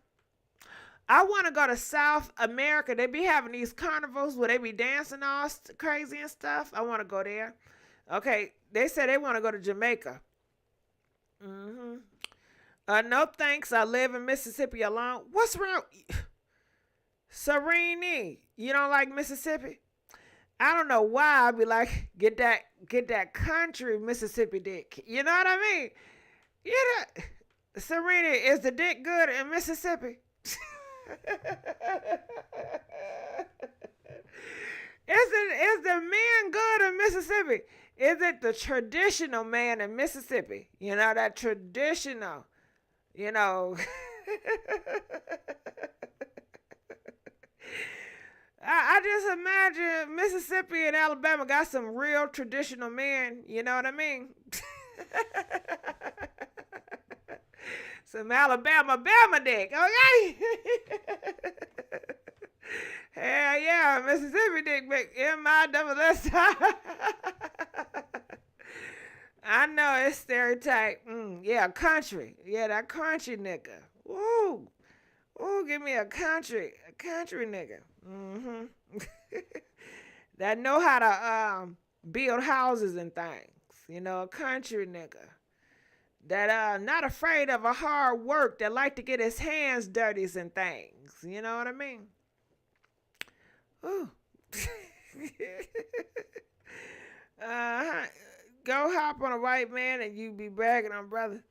S1: I want to go to South America. They be having these carnivals where they be dancing all crazy and stuff. I want to go there. Okay, they said they want to go to Jamaica. No thanks. I live in Mississippi alone. What's wrong? Serene, you don't like Mississippi? I don't know why. I'd be like, get that country Mississippi dick. You know what I mean? You know, Serena, is the dick good in Mississippi? Is the man good in Mississippi? Is it the traditional man in Mississippi? You know, that traditional, you know. I just imagine Mississippi and Alabama got some real traditional men. You know what I mean? Some Alabama dick, okay? Hell yeah, Mississippi dick, M-I-double-S. I know it's stereotype. Yeah, country. Yeah, that country nigga. Woo. Ooh, give me a country nigga. That know how to build houses and things. You know, a country nigga. That not afraid of a hard work, that like to get his hands dirty and things. You know what I mean? Ooh. Go hop on a white man and you be bragging on brother.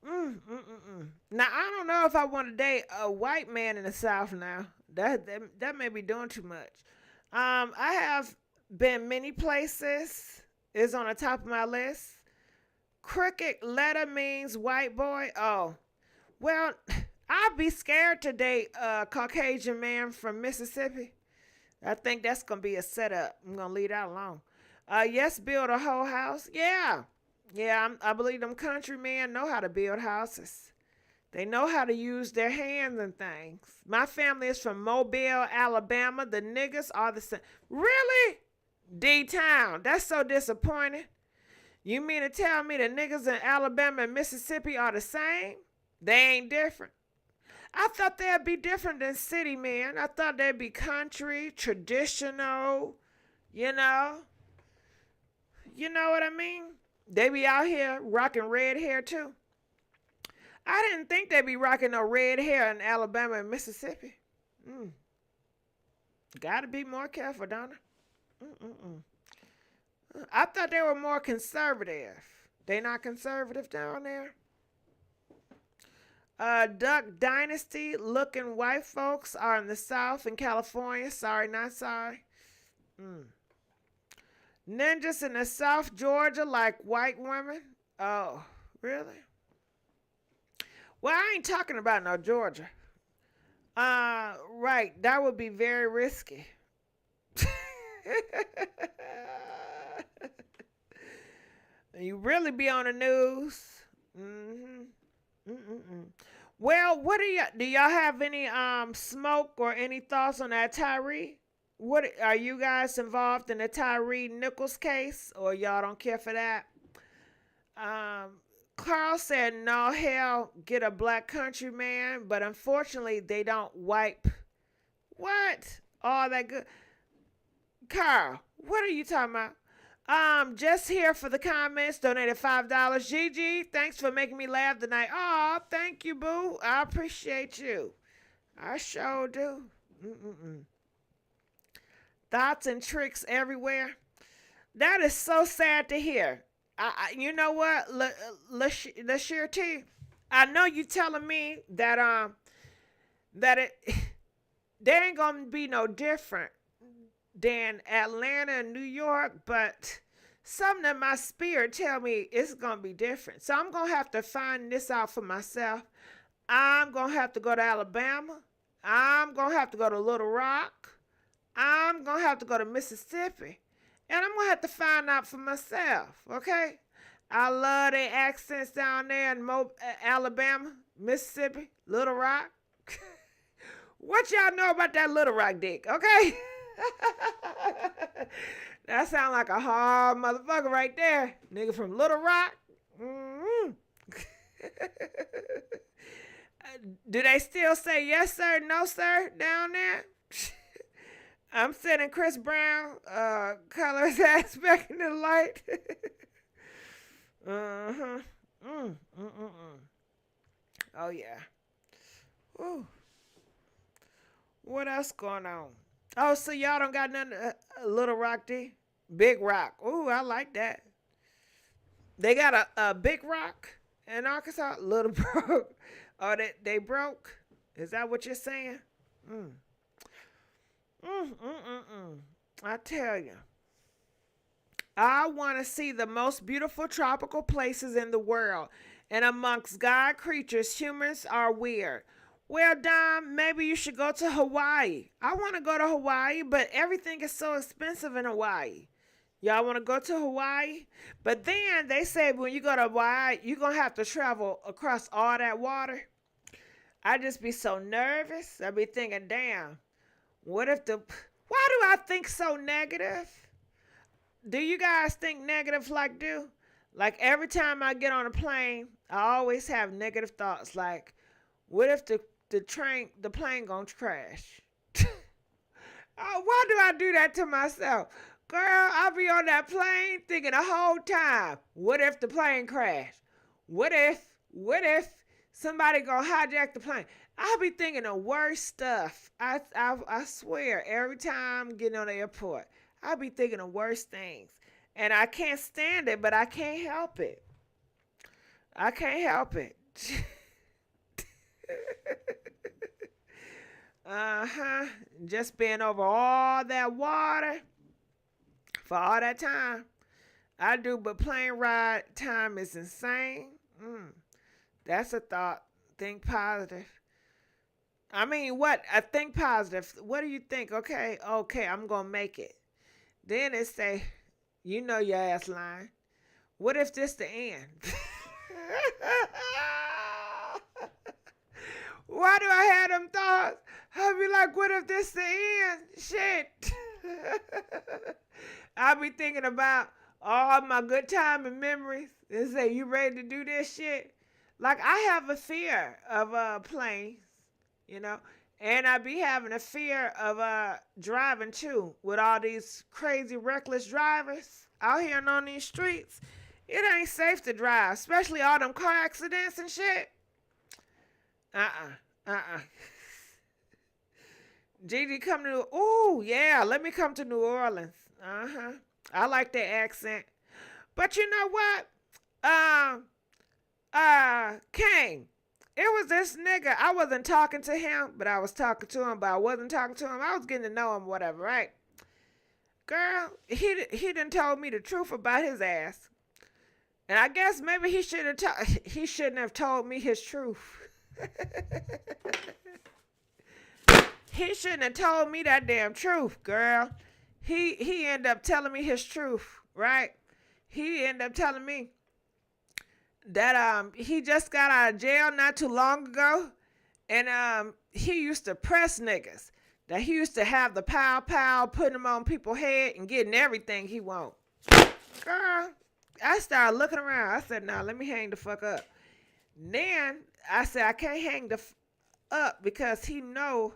S1: Now, I don't know if I want to date a white man in the South now. That may be doing too much. I have been many places. It's on the top of my list. Cricket letter means white boy. Oh, well, I'd be scared to date a Caucasian man from Mississippi. I think that's going to be a setup. I'm going to leave that alone. Yes, build a whole house. Yeah, I believe them country men know how to build houses. They know how to use their hands and things. My family is from Mobile, Alabama. The niggas are the same. Really? D-Town. That's so disappointing. You mean to tell me the niggas in Alabama and Mississippi are the same? They ain't different. I thought they'd be different than city men. I thought they'd be country, traditional, you know. You know what I mean? They be out here rocking red hair too. I didn't think they'd be rocking no red hair in Alabama and Mississippi. Gotta be more careful, don't I? I thought they were more conservative. They not conservative down there? Duck Dynasty looking white folks are in the South in California. Sorry, not sorry. Ninjas in the South Georgia like white women. Oh, really? Well, I ain't talking about no Georgia. Right. That would be very risky. You really be on the news. Well, what do y'all have any smoke or any thoughts on that Tyree? What are you guys involved in the Tyree Nichols case, or y'all don't care for that? Carl said, no, hell, get a black country man, but unfortunately they don't wipe. What? All that good. Carl, what are you talking about? Just here for the comments, donated $5. GG, thanks for making me laugh tonight. Oh, thank you, boo. I appreciate you. I sure do. Thoughts and tricks everywhere. That is so sad to hear. You know what, LaShir T, I know you telling me that they ain't gonna be no different than Atlanta and New York, but something in my spirit tell me it's gonna be different. So I'm gonna have to find this out for myself. I'm gonna have to go to Alabama. I'm going to have to go to Little Rock. I'm going to have to go to Mississippi. And I'm going to have to find out for myself, okay? I love their accents down there in Alabama, Mississippi, Little Rock. What y'all know about that Little Rock dick, okay? That sound like a hard motherfucker right there. Nigga from Little Rock. Mm-hmm. Do they still say yes, sir, no, sir down there? I'm sending Chris Brown, color his ass back in the light. Uh-huh. Oh, yeah. Ooh. What else going on? Oh, so y'all don't got nothing, Little Rock D? Big Rock. Ooh, I like that. They got a Big Rock in Arkansas? Little broke. Oh, they broke? Is that what you're saying? I tell you. I want to see the most beautiful tropical places in the world. And amongst God creatures, humans are weird. Well, Dom, maybe you should go to Hawaii. I want to go to Hawaii, but everything is so expensive in Hawaii. Y'all want to go to Hawaii? But then they say when you go to Hawaii, you're going to have to travel across all that water. I just be so nervous. I be thinking, damn, why do I think so negative? Do you guys think negative like do? Like every time I get on a plane, I always have negative thoughts like, what if the plane gonna crash? Why do I do that to myself? Girl, I'll be on that plane thinking the whole time, what if the plane crash? What if somebody gonna hijack the plane? I'll be thinking the worst stuff. I swear, every time I'm getting on the airport, I'll be thinking the worst things. And I can't stand it, but I can't help it. I can't help it. Just being over all that water for all that time. I do, but plane ride time is insane. That's a thought. Think positive. I mean, what? I think positive. What do you think? Okay, I'm going to make it. Then it say, you know your ass lying. What if this the end? Why do I have them thoughts? I'll be like, what if this the end? Shit. I'll be thinking about all my good time and memories and say, you ready to do this shit? Like, I have a fear of planes, you know, and I be having a fear of driving too with all these crazy reckless drivers out here and on these streets. It ain't safe to drive, especially all them car accidents and shit. GIGI come to, ooh, yeah, let me come to New Orleans. I like that accent. But you know what? Kane, it was this nigga. I wasn't talking to him, but I was talking to him, but I wasn't talking to him. I was getting to know him, whatever, right? Girl, he done told me the truth about his ass. And I guess maybe he shouldn't have told me his truth. He shouldn't have told me that damn truth, girl. He ended up telling me his truth, right? He ended up telling me that he just got out of jail not too long ago, and he used to press niggas. That he used to have the pow, putting them on people's head and getting everything he want. Girl, I started looking around. I said, nah, let me hang the fuck up. Then I said, I can't hang the up because he know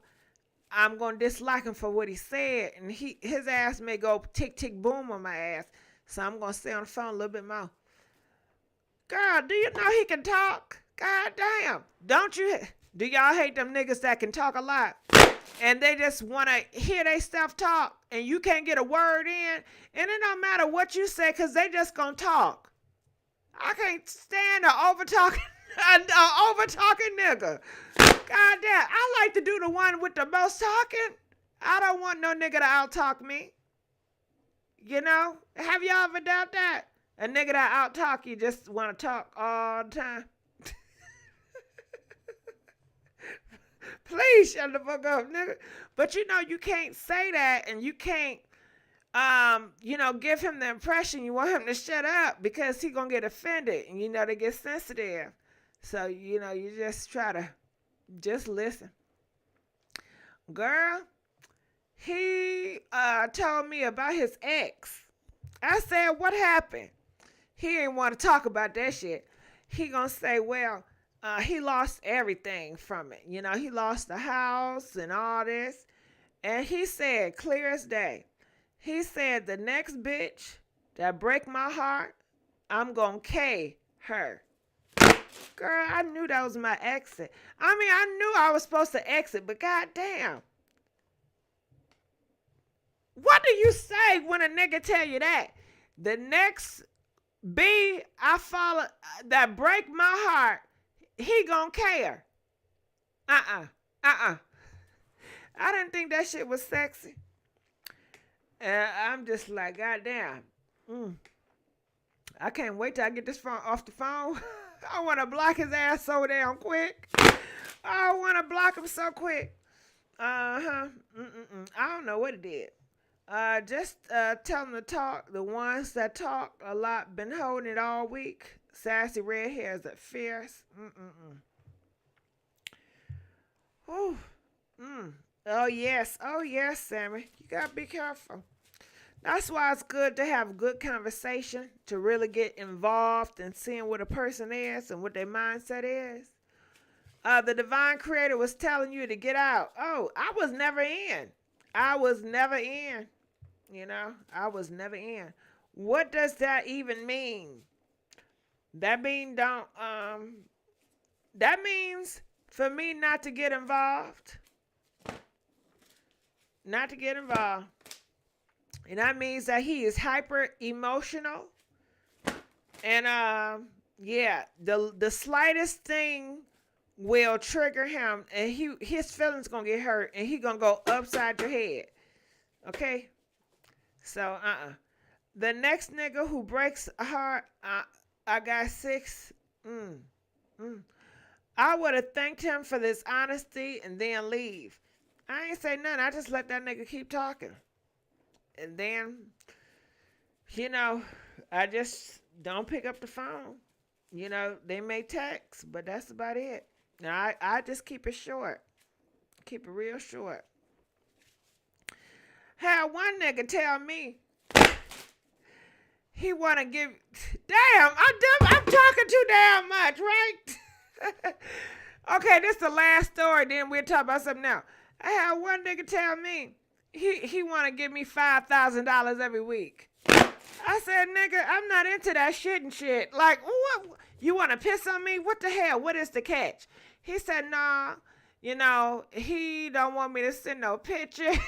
S1: I'm going to dislike him for what he said. And his ass may go tick, tick, boom on my ass. So I'm going to stay on the phone a little bit more. Girl, do you know he can talk? God damn. Do y'all hate them niggas that can talk a lot? And they just want to hear they stuff talk. And you can't get a word in. And it don't matter what you say because they just going to talk. I can't stand an over-talking nigga. God damn. I like to do the one with the most talking. I don't want no nigga to out-talk me. You know? Have y'all ever done that? A nigga that out-talk you just want to talk all the time. Please shut the fuck up, nigga. But you know, you can't say that, and you can't, give him the impression you want him to shut up because he gonna get offended, and they get sensitive. So, you just try to just listen. Girl, he told me about his ex. I said, what happened? He ain't want to talk about that shit. He gonna say, well, he lost everything from it. He lost the house and all this. And he said, clear as day, he said, the next bitch that break my heart, I'm gonna K her. Girl, I knew that was my exit. I mean, I knew I was supposed to exit, but goddamn. What do you say when a nigga tell you that? The next B I follow that break my heart, he gonna care. I didn't think that shit was sexy. And I'm just like, goddamn. I can't wait till I get this phone off the phone. I want to block his ass so damn quick. I want to block him so quick. I don't know what it did. Just tell them to talk. The ones that talk a lot been holding it all week. Sassy red hairs are fierce. Whew. Oh yes, Sammy. You gotta be careful. That's why it's good to have good conversation, to really get involved in seeing what a person is and what their mindset is. The divine creator was telling you to get out. Oh, I was never in. I was never in. What does that even mean? That means for me not to get involved. Not to get involved. And that means that he is hyper emotional. And the slightest thing will trigger him, and his feelings gonna get hurt, and he gonna go upside your head. Okay? So the next nigga who breaks a heart, I got 6. I would have thanked him for this honesty and then leave. I ain't say nothing. I just let that nigga keep talking. And then, I just don't pick up the phone. They may text, but that's about it. Now, I just keep it short. Keep it real short. Had one nigga tell me he want to give... Damn, I'm talking too damn much, right? Okay, this is the last story, then we'll talk about something else. I had one nigga tell me he want to give me $5,000 every week. I said, nigga, I'm not into that shit and shit. Like, what? You want to piss on me? What the hell? What is the catch? He said, nah, he don't want me to send no pictures.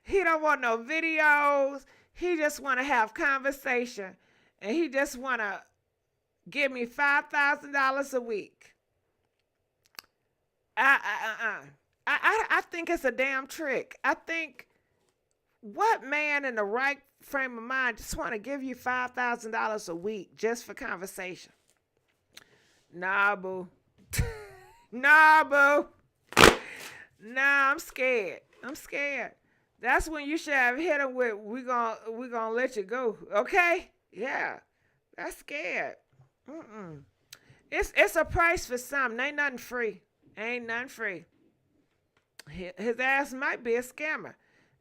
S1: He don't want no videos. He just want to have conversation. And he just want to give me $5,000 a week. I think it's a damn trick. I think, what man in the right frame of mind just want to give you $5,000 a week just for conversation? Nah, boo. Nah, boo. Nah, I'm scared. That's when you should have hit him with, we gonna let you go. Okay? Yeah. That's scared. It's a price for something. Ain't nothing free. His ass might be a scammer.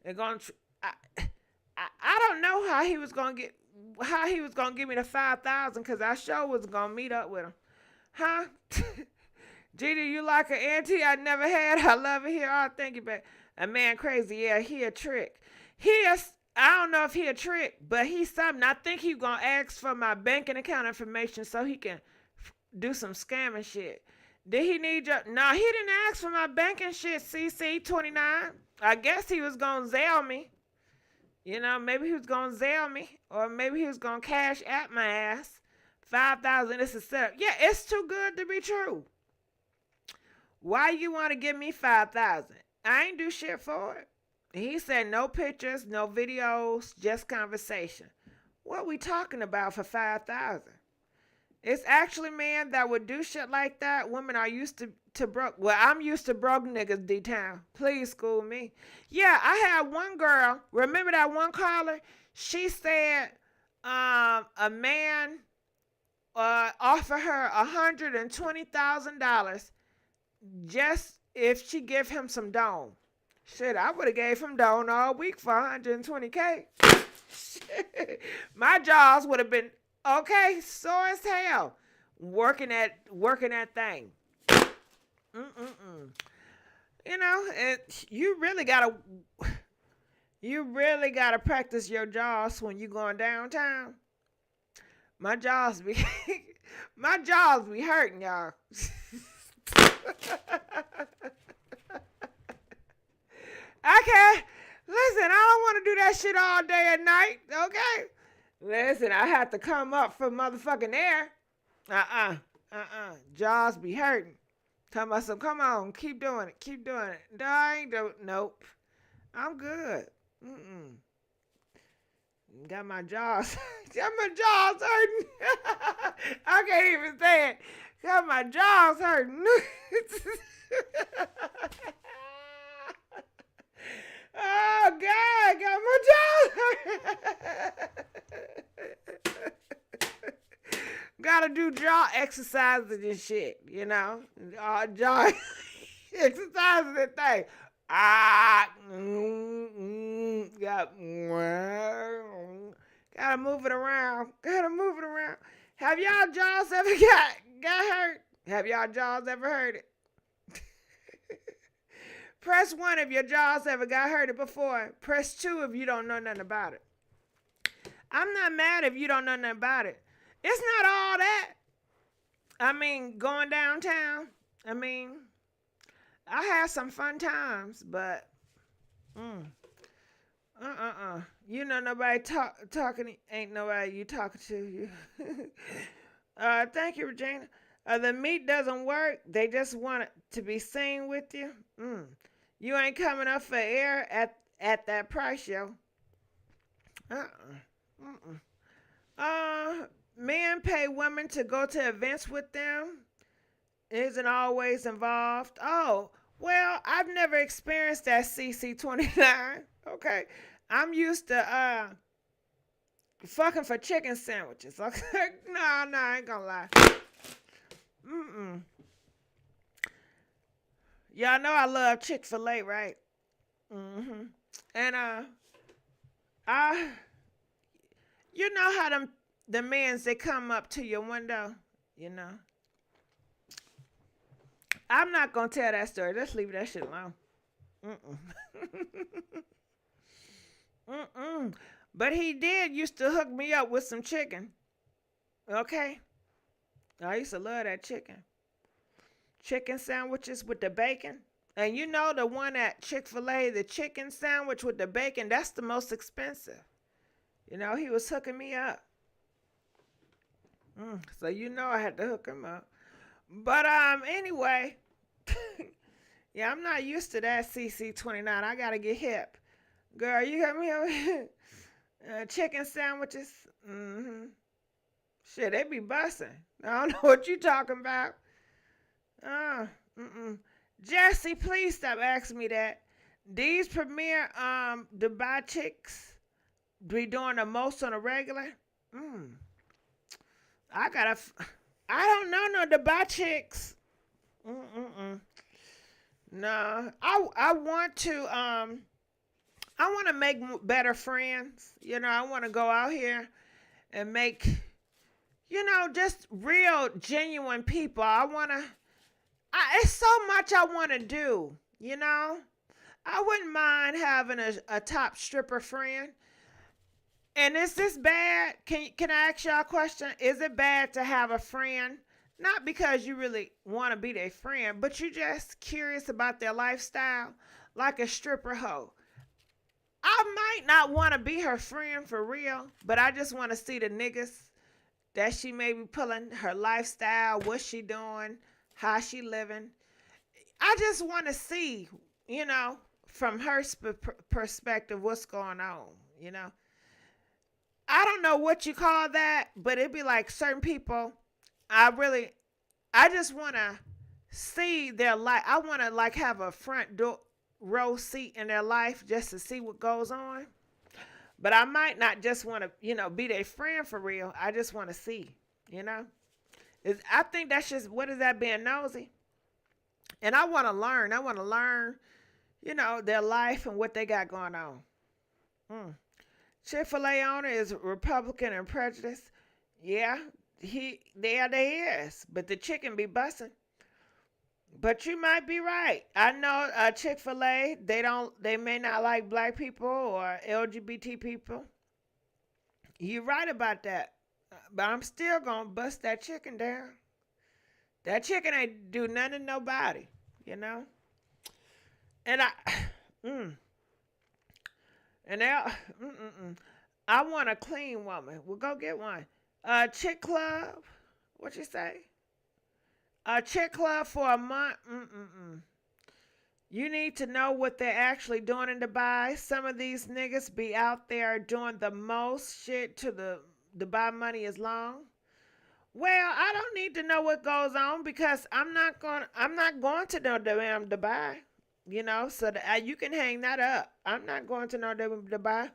S1: They're gonna. I don't know how he was gonna give me the 5,000, because I sure was gonna meet up with him. Huh? Gigi, you like an auntie I never had? I love it here. Oh, thank you, babe. A man crazy. Yeah, he a trick. I don't know if he a trick, but he's something. I think he gonna ask for my banking account information so he can do some scamming shit. Did he need your... No, he didn't ask for my banking shit, CC29. I guess he was gonna Zelle me. Maybe he was gonna Zelle me. Or maybe he was gonna cash at my ass. 5,000 is a setup. Yeah, it's too good to be true. Why you want to give me 5,000? I ain't do shit for it. He said no pictures, no videos, just conversation. What we talking about for 5,000? It's actually men that would do shit like that. Women are used to broke. Well, I'm used to broke niggas, D-Town. Please school me. Yeah, I had one girl. Remember that one caller? She said a man offered her $120,000 just if she give him some dome. Shit, I would have gave him dome all week for $120K. My jaws would have been okay, sore as hell, working that thing. You know, you really gotta practice your jaws when you going downtown. My jaws be hurting, y'all. Okay, listen, I don't want to do that shit all day and night, okay? Listen, I have to come up for motherfucking air. Jaws be hurting. Come on, keep doing it. No, I ain't nope. I'm good. Got my jaws hurting. I can't even say it. Got my jaws hurting. Oh, God, got my jaw. Gotta do jaw exercises and shit, you know? Jaw exercises and things. Gotta move it around. Have y'all jaws ever got hurt? Have y'all jaws ever heard it? Press 1 if your jaws ever got hurt before. Press 2 if you don't know nothing about it. I'm not mad if you don't know nothing about it. It's not all that. I mean, going downtown, I had some fun times, but you know nobody talking, ain't nobody you talking to. Thank you, Regina. The meat doesn't work. They just want it to be seen with you. You ain't coming up for air at that price, yo. Men pay women to go to events with them. Isn't always involved. Oh, well, I've never experienced that CC29. Okay. I'm used to fucking for chicken sandwiches. Okay. No, I ain't gonna lie. Y'all know I love Chick-fil-A, right? And you know how the men's they come up to your window, you know. I'm not gonna tell that story. Let's leave that shit alone. But he did used to hook me up with some chicken. Okay. I used to love that chicken. Chicken sandwiches with the bacon. And you know the one at Chick-fil-A, the chicken sandwich with the bacon, that's the most expensive. You know, he was hooking me up. So you know I had to hook him up. But anyway, yeah, I'm not used to that CC29. I gotta get hip. Girl, you got me over chicken sandwiches. Shit, they be busting. I don't know what you talking about. Jesse, please stop asking me that. These premier Dubai chicks be doing the most on a regular. I don't know no Dubai chicks. No, I want to make better friends. You know, I want to go out here and make, you know, just real, genuine people. It's so much I want to do, you know. I wouldn't mind having a top stripper friend. And is this bad? Can I ask y'all a question? Is it bad to have a friend? Not because you really want to be their friend, but you just curious about their lifestyle, like a stripper hoe. I might not want to be her friend for real, but I just want to see the niggas that she may be pulling, her lifestyle, what she doing, how she living. I just want to see, you know, from her perspective, what's going on, you know. I don't know what you call that, but it'd be like certain people, I just want to see their life. I want to like have a front door row seat in their life just to see what goes on. But I might not just want to, be their friend for real. I just want to see, you know. I think that's just, what is that, being nosy? And I want to learn. I want to learn, their life and what they got going on. Chick-fil-A owner is Republican and prejudiced. Yeah, they is. But the chicken be busting. But you might be right. I know Chick-fil-A, they may not like black people or LGBT people. You're right about that. But I'm still going to bust that chicken down. That chicken ain't do nothing to nobody, And I want a clean woman. Well, go get one. Chick club. What you say? A chick club for a month. You need to know what they're actually doing in Dubai. Some of these niggas be out there doing the most shit to the Dubai money is long. Well, I don't need to know what goes on because I'm not going to no damn Dubai. So that you can hang that up. I'm not going to no damn Dubai.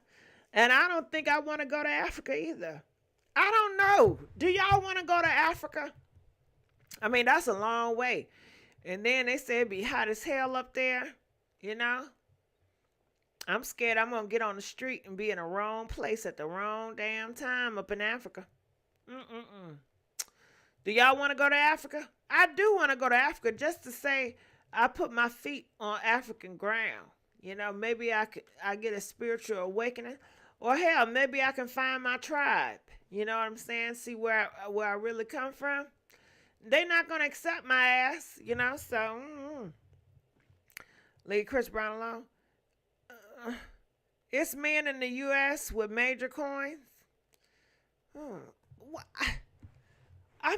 S1: And I don't think I want to go to Africa either. I don't know. Do y'all want to go to Africa? I mean, that's a long way. And then they say it be hot as hell up there, I'm scared I'm going to get on the street and be in the wrong place at the wrong damn time up in Africa. Do y'all want to go to Africa? I do want to go to Africa just to say I put my feet on African ground. Maybe I get a spiritual awakening. Or hell, maybe I can find my tribe. You know what I'm saying? See where I really come from. They're not going to accept my ass, so leave Chris Brown alone. It's men in the U.S. with major coins. I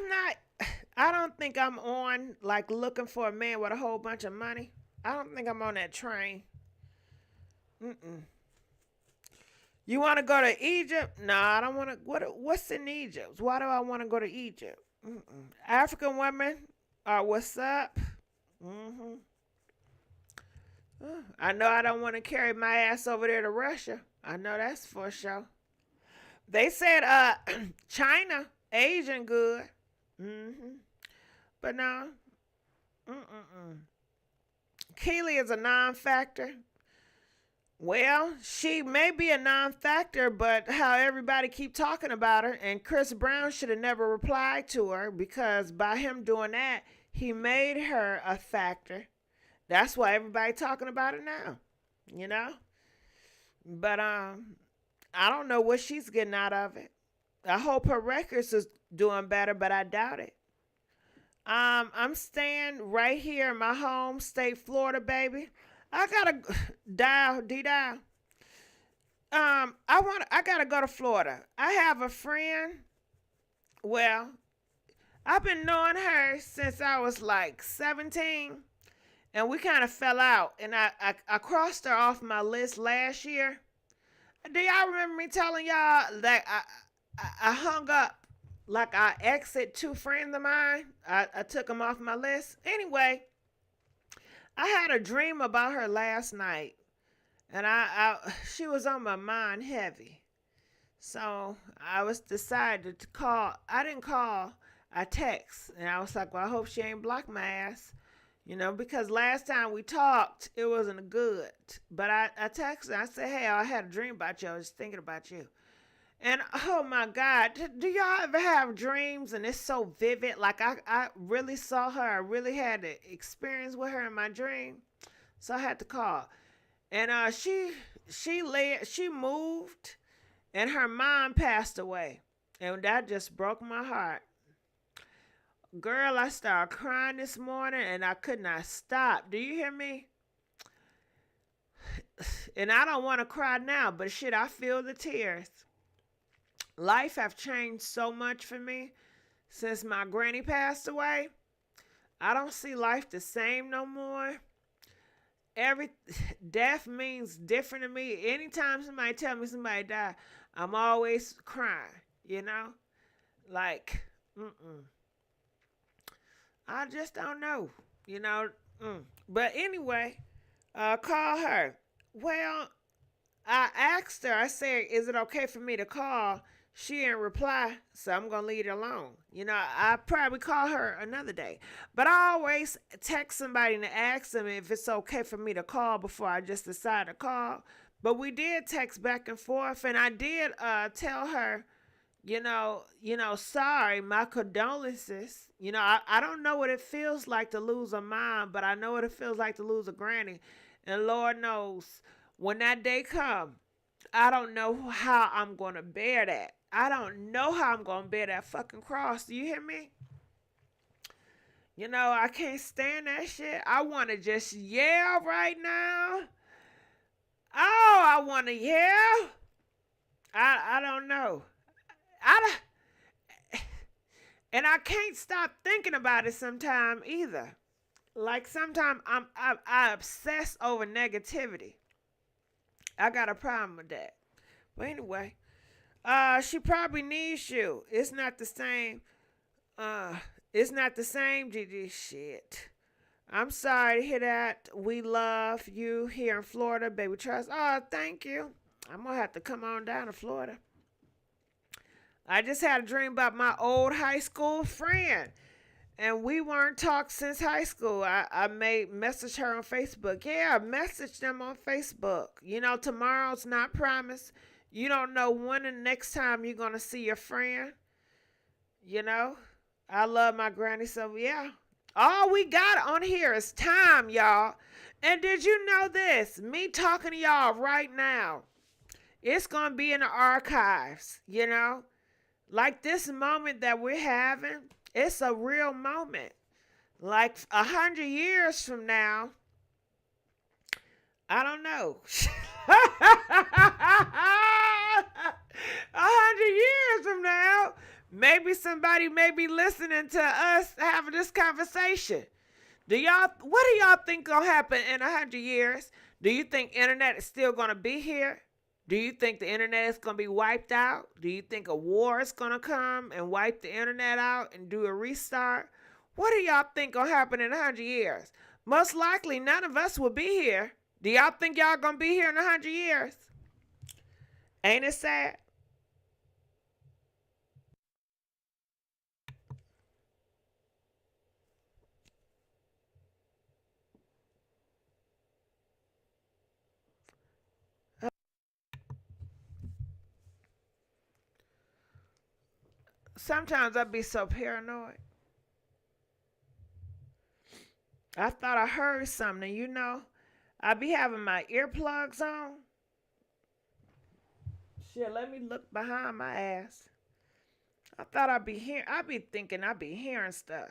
S1: don't think I'm on, like, looking for a man with a whole bunch of money. I don't think I'm on that train. You want to go to Egypt? No, I don't want to. What's in Egypt? Why do I want to go to Egypt? African women are what's up. I know I don't want to carry my ass over there to Russia. I know that's for sure. They said China, Asian good. But no. Keely is a non-factor. Well, she may be a non-factor, but how everybody keep talking about her, and Chris Brown should have never replied to her because by him doing that, he made her a factor. That's why everybody talking about it now, But I don't know what she's getting out of it. I hope her records is doing better, but I doubt it. I'm staying right here in my home state, Florida, baby. I gotta dial. I gotta go to Florida. I have a friend. Well, I've been knowing her since I was like 17, and we kind of fell out. And I crossed her off my list last year. Do y'all remember me telling y'all that I hung up? Like I exit two friends of mine. I took them off my list. Anyway, I had a dream about her last night, and she was on my mind heavy. So I was decided to call. I didn't call. I text, and I was like, well, I hope she ain't blocked my ass, because last time we talked, it wasn't good. But I texted. I said, hey, I had a dream about you. I was thinking about you. And oh my God, do y'all ever have dreams and it's so vivid? Like I really saw her. I really had an experience with her in my dream. So I had to call. And she moved and her mom passed away. And that just broke my heart. Girl, I started crying this morning and I could not stop. Do you hear me? And I don't want to cry now, but shit, I feel the tears. Life have changed so much for me since my granny passed away. I don't see life the same no more. Death means different to me. Anytime somebody tell me somebody died, I'm always crying, Like, I just don't know. You know. But anyway, call her. Well, I asked her, I said, is it okay for me to call? She didn't reply, so I'm going to leave it alone. You know, I probably call her another day. But I always text somebody and ask them if it's okay for me to call before I just decide to call. But we did text back and forth, and I did tell her, sorry, my condolences. You know, I don't know what it feels like to lose a mom, but I know what it feels like to lose a granny. And Lord knows, when that day comes, I don't know how I'm going to bear that. I don't know how I'm going to bear that fucking cross. Do you hear me? You know, I can't stand that shit. I want to just yell right now. Oh, I want to yell. I don't know. And I can't stop thinking about it sometime either. Like sometimes I obsess over negativity. I got a problem with that. But anyway, she probably needs you. It's not the same. It's not the same, Gigi. Shit. I'm sorry to hear that. We love you here in Florida, baby trust. Oh, thank you. I'm going to have to come on down to Florida. I just had a dream about my old high school friend. And we weren't talked since high school. I message her on Facebook. Yeah, I messaged them on Facebook. You know, tomorrow's not promised. You don't know when the next time you're going to see your friend. You know, I love my granny, so yeah. All we got on here is time, y'all. And did you know this? Me talking to y'all right now, it's going to be in the archives, you know. Like this moment that we're having, it's a real moment. Like 100 years from now, I don't know. 100 years from now, maybe somebody may be listening to us having this conversation. What do y'all think gonna happen in 100 years? Do you think internet is still gonna be here? Do you think the internet is gonna be wiped out? Do you think a war is gonna come and wipe the internet out and do a restart? What do y'all think gonna happen in 100 years? Most likely none of us will be here. Do y'all think y'all gonna be here in 100 years? Ain't it sad? Sometimes I be so paranoid. I thought I heard something, you know. I be having my earplugs on. Shit, let me look behind my ass. I thought I be thinking I be hearing stuff.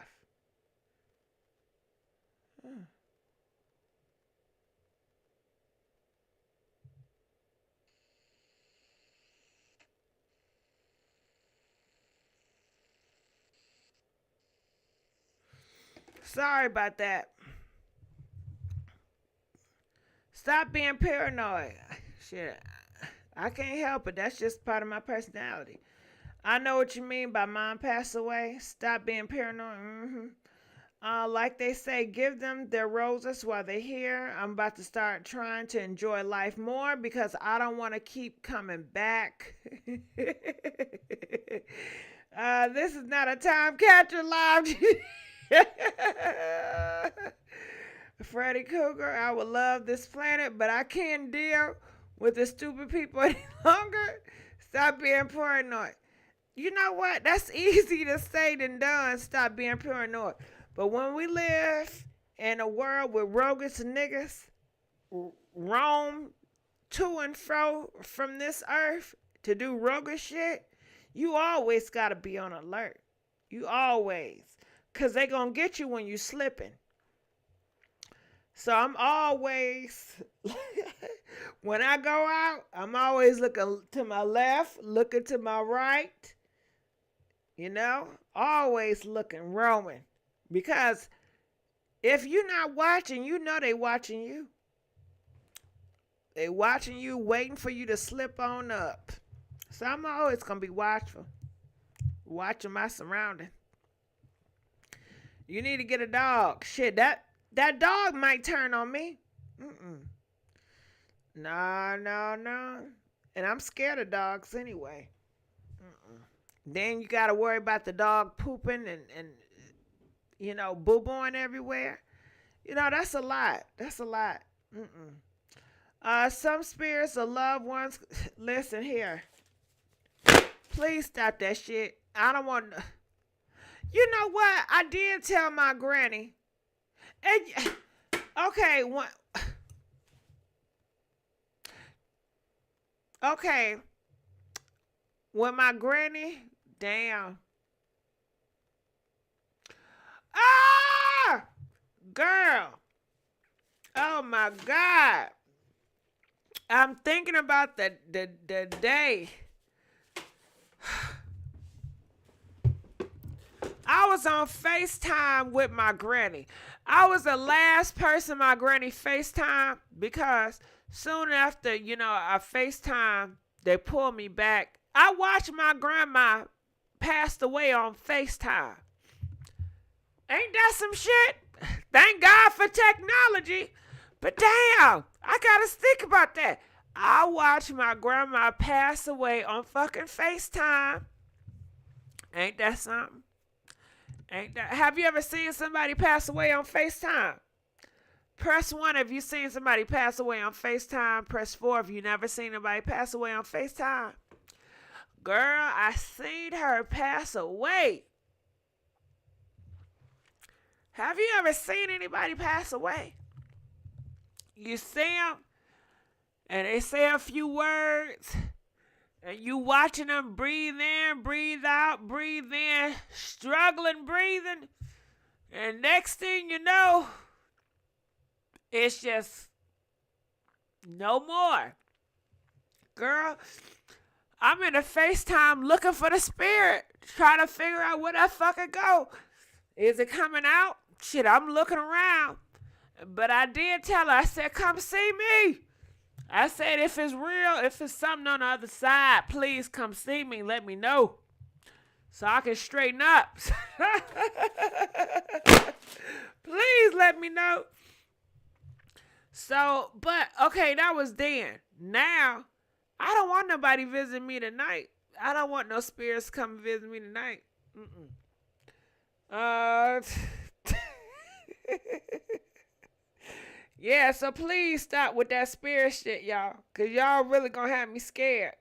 S1: Sorry about that. Stop being paranoid. Shit, I can't help it. That's just part of my personality. I know what you mean by mom passed away. Stop being paranoid. Like they say, give them their roses while they're here. I'm about to start trying to enjoy life more because I don't want to keep coming back. This is not a time catcher live. Freddy Cougar, I would love this planet, but I can't deal with the stupid people any longer. Stop being paranoid. You know what? That's easy to say than done. Stop being paranoid. But when we live in a world where roguish niggas roam to and fro from this earth to do roguish shit, you always got to be on alert. You always. Because they going to get you when you slipping. So I'm always, when I go out, I'm always looking to my left, looking to my right. You know, always looking, roaming. Because if you're not watching, you know they watching you. They watching you, waiting for you to slip on up. So I'm always going to be watchful. Watching my surroundings. You need to get a dog. Shit, that dog might turn on me. No. And I'm scared of dogs anyway. Then you got to worry about the dog pooping and you know, boo-booing everywhere. You know, that's a lot. That's a lot. Some spirits of loved ones. Listen here. Please stop that shit. I don't want. You know what? I did tell my granny. And okay, okay. When my granny, damn. Ah, girl. Oh my God. I'm thinking about the day. I was on FaceTime with my granny. I was the last person my granny FaceTime because soon after, you know, I FaceTime, they pulled me back. I watched my grandma passed away on FaceTime. Ain't that some shit? Thank God for technology. But damn, I gotta think about that. I watched my grandma pass away on fucking FaceTime. Ain't that something? Have you ever seen somebody pass away on FaceTime? Press 1 if you seen somebody pass away on FaceTime. Press 4 if you never seen anybody pass away on FaceTime. Girl, I seen her pass away. Have you ever seen anybody pass away? You see them, and they say a few words, and you watching them breathe in, breathe out, breathe in, struggling breathing, and next thing you know, it's just no more. Girl, I'm in a FaceTime looking for the spirit, trying to figure out where that fucker go. Is it coming out? Shit, I'm looking around. But I did tell her, I said, come see me. I said, if it's real, if it's something on the other side, please come see me. Let me know so I can straighten up. Please let me know. So, but, okay, that was then. Now, I don't want nobody visiting me tonight. I don't want no spirits come visit me tonight. Yeah, so please stop with that spirit shit, y'all. Because y'all really going to have me scared.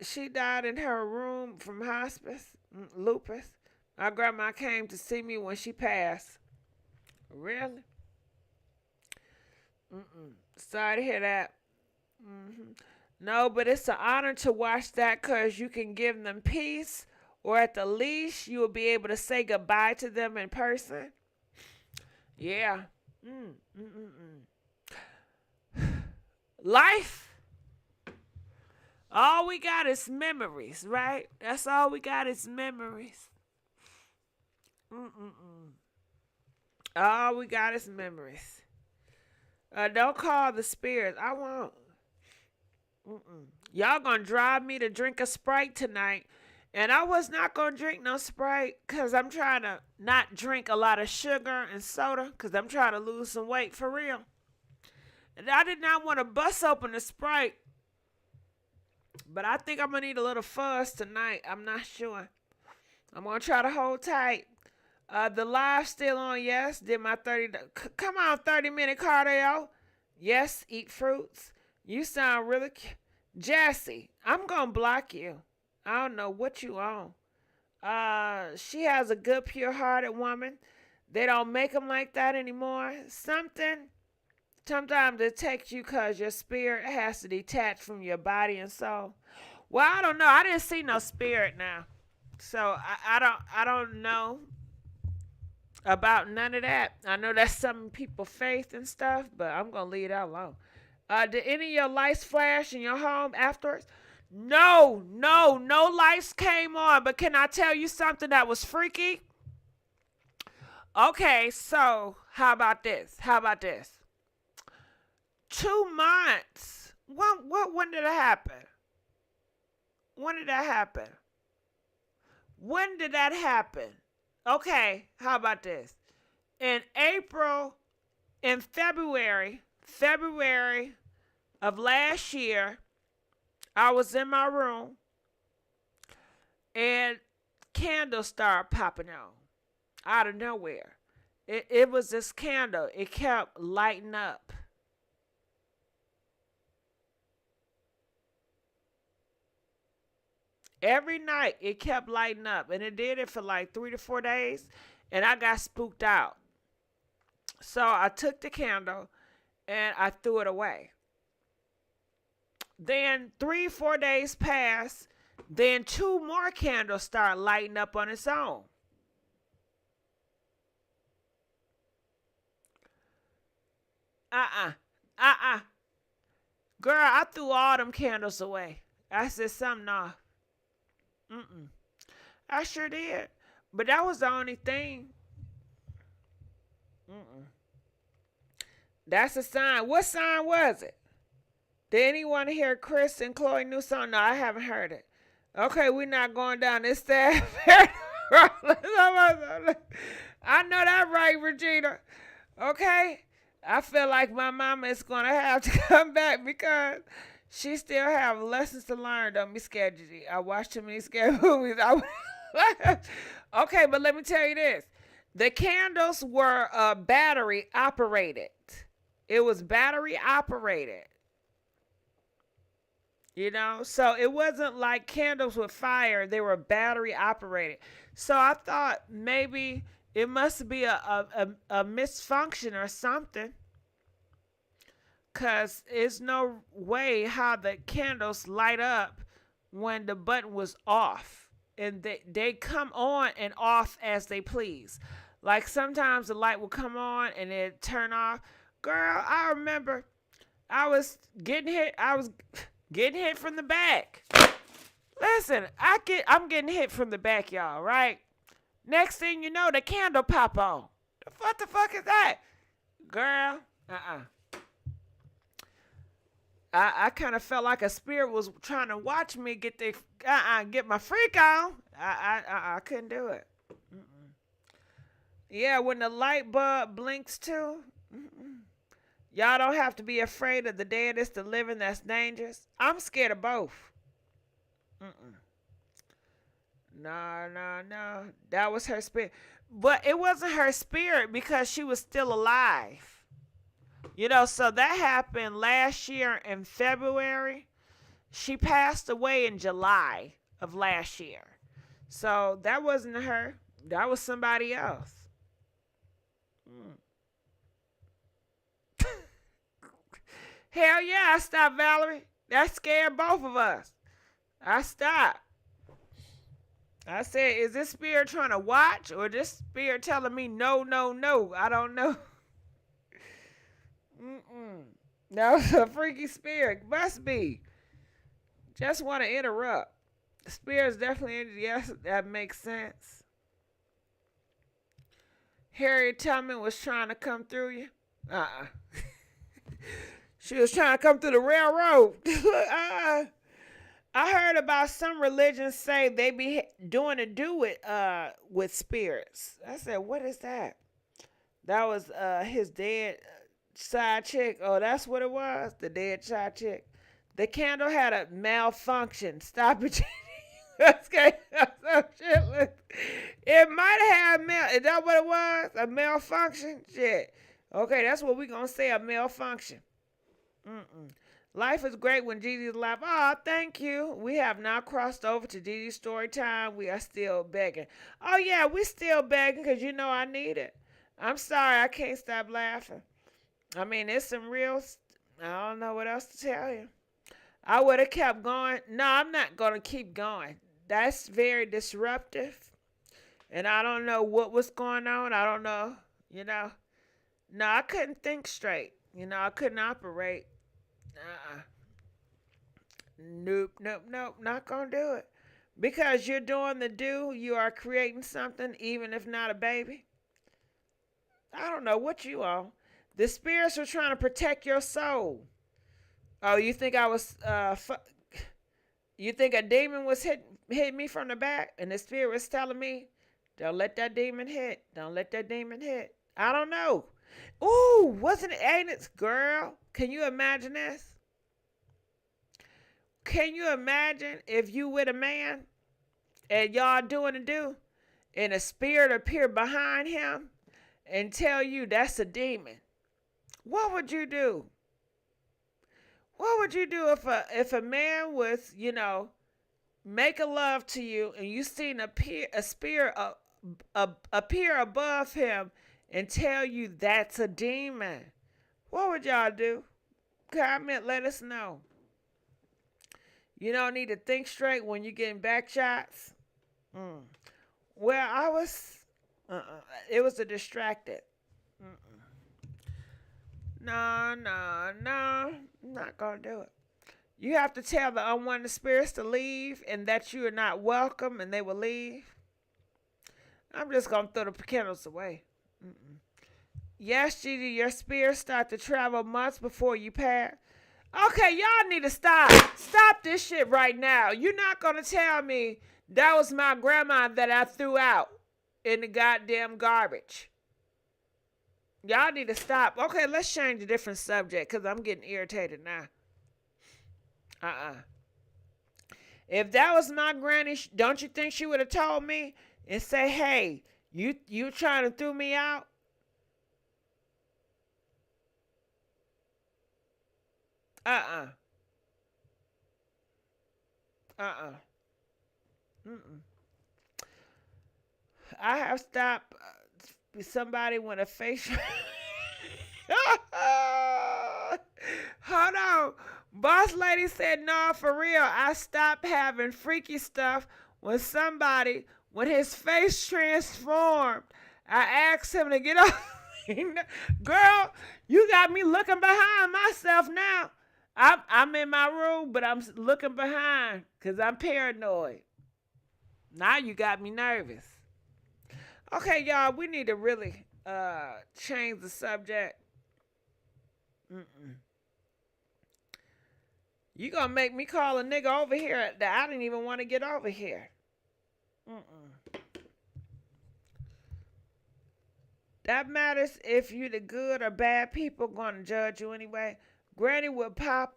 S1: She died in her room from hospice, lupus. My grandma came to see me when she passed. Really? Sorry to hear that. No, but it's an honor to watch that because you can give them peace, or at the least, you will be able to say goodbye to them in person. Yeah. Life. All we got is memories, right? That's all we got is memories. All we got is memories. Don't call the spirits. I won't. Y'all gonna drive me to drink a Sprite tonight. And I was not going to drink no Sprite because I'm trying to not drink a lot of sugar and soda because I'm trying to lose some weight for real. And I did not want to bust open the Sprite. But I think I'm going to need a little fuzz tonight. I'm not sure. I'm going to try to hold tight. The live still on, yes. Did my 30... Come on, 30-minute cardio. Yes, eat fruits. You sound really... Jesse, I'm going to block you. I don't know what you on. She has a good, pure-hearted woman. They don't make them like that anymore. Sometimes it takes you because your spirit has to detach from your body and soul. Well, I don't know. I didn't see no spirit now. So I don't know about none of that. I know that's some people faith and stuff, but I'm going to leave that alone. Did any of your lights flash in your home afterwards? No lights came on, but can I tell you something that was freaky? Okay, so how about this? 2 months. When did it happen? When did that happen? Okay, how about this? In February of last year, I was in my room and candles started popping on out of nowhere. It was this candle. It kept lighting up. Every night it kept lighting up. And it did it for like 3 to 4 days. And I got spooked out. So I took the candle and I threw it away. Then 3, 4 days passed. Then 2 more candles started lighting up on its own. Girl, I threw all them candles away. I said something off. I sure did. But that was the only thing. That's a sign. What sign was it? Did anyone hear Chris and Chloe new song? No, I haven't heard it. Okay, we're not going down this sad. I know that right, Regina. Okay? I feel like my mama is going to have to come back because she still have lessons to learn. Don't be scared, Gigi. I watched too many scary movies. Okay, but let me tell you this. The candles were battery operated. It was battery operated. You know, so it wasn't like candles with fire. They were battery operated. So I thought maybe it must be a misfunction or something. Because there's no way how the candles light up when the button was off. And they come on and off as they please. Like sometimes the light will come on and it turn off. Girl, I remember I was getting hit. I was getting hit from the back. Listen, I'm getting hit from the back, y'all, right? Next thing you know, the candle pop on. What the fuck is that? Girl, I kind of felt like a spirit was trying to watch me get my freak on. I couldn't do it. Yeah, when the light bulb blinks too. Y'all don't have to be afraid of the dead. It's the living that's dangerous. I'm scared of both. No. That was her spirit. But it wasn't her spirit because she was still alive. You know, so that happened last year in February. She passed away in July of last year. So that wasn't her. That was somebody else. Hell yeah, I stopped, Valerie. That scared both of us. I stopped. I said, is this spirit trying to watch or this spirit telling me no? I don't know. That was a freaky spirit. Must be. Just want to interrupt. The spirit's definitely, yes, that makes sense. Harriet Tubman was trying to come through you. She was trying to come through the railroad. I heard about some religions say they be doing a do it with spirits. I said, what is that? That was his dead side chick. Oh, that's what it was? The dead side chick. The candle had a malfunction. Stop it. It might have is that what it was? A malfunction? Shit. Okay, that's what we gonna say, a malfunction. Life is great when Gigi's alive. Oh, thank you. We have now crossed over to Gigi's story time. We are still begging. Oh, yeah, we still begging because you know I need it. I'm sorry, I can't stop laughing. I mean, it's some real, I don't know what else to tell you. I would have kept going. No, I'm not going to keep going. That's very disruptive. And I don't know what was going on. I don't know, you know. No, I couldn't think straight. You know, I couldn't operate. Nope, not gonna do it. Because you're doing the do, you are creating something, even if not a baby. I don't know what you are. The spirits are trying to protect your soul. Oh, you think I was, you think a demon was hitting me from the back, and the spirit was telling me Don't let that demon hit. Don't let that demon hit. I don't know. Ooh, ain't it, girl? Can you imagine this? Can you imagine if you with a man and y'all doing a do and a spirit appear behind him and tell you that's a demon? What would you do? What would you do if a man was, making love to you and you seen a spirit appear above him and tell you that's a demon? What would y'all do? Comment, let us know. You don't need to think straight when you're getting back shots. Well, I was, it was a distracted. No, I'm not going to do it. You have to tell the unwanted spirits to leave and that you are not welcome and they will leave. I'm just going to throw the candles away. Yes, Gigi, your spirits start to travel months before you pass. Okay, y'all need to stop. Stop this shit right now. You're not going to tell me that was my grandma that I threw out in the goddamn garbage. Y'all need to stop. Okay, let's change a different subject because I'm getting irritated now. If that was my granny, don't you think she would have told me and say, hey, you trying to throw me out? I have stopped somebody when a facial. Hold on. Boss lady said, no, for real. I stopped having freaky stuff when his face transformed. I asked him to get off. Girl, you got me looking behind myself now. I'm in my room, but I'm looking behind because I'm paranoid. Now you got me nervous. Okay, y'all, we need to really change the subject. You gonna make me call a nigga over here that I didn't even want to get over here. That matters if you the good or bad people gonna judge you anyway. Granny will pop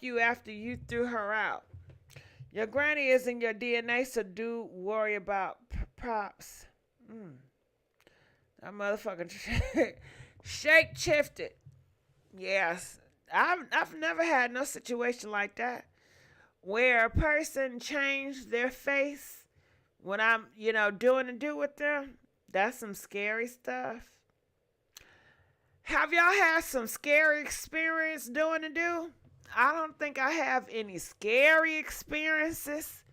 S1: you after you threw her out. Your granny is in your DNA, so do worry about props. That motherfucking shake shifted. Yes. I've never had no situation like that where a person changed their face when I'm, doing a do with them. That's some scary stuff. Have y'all had some scary experience doing a do? I don't think I have any scary experiences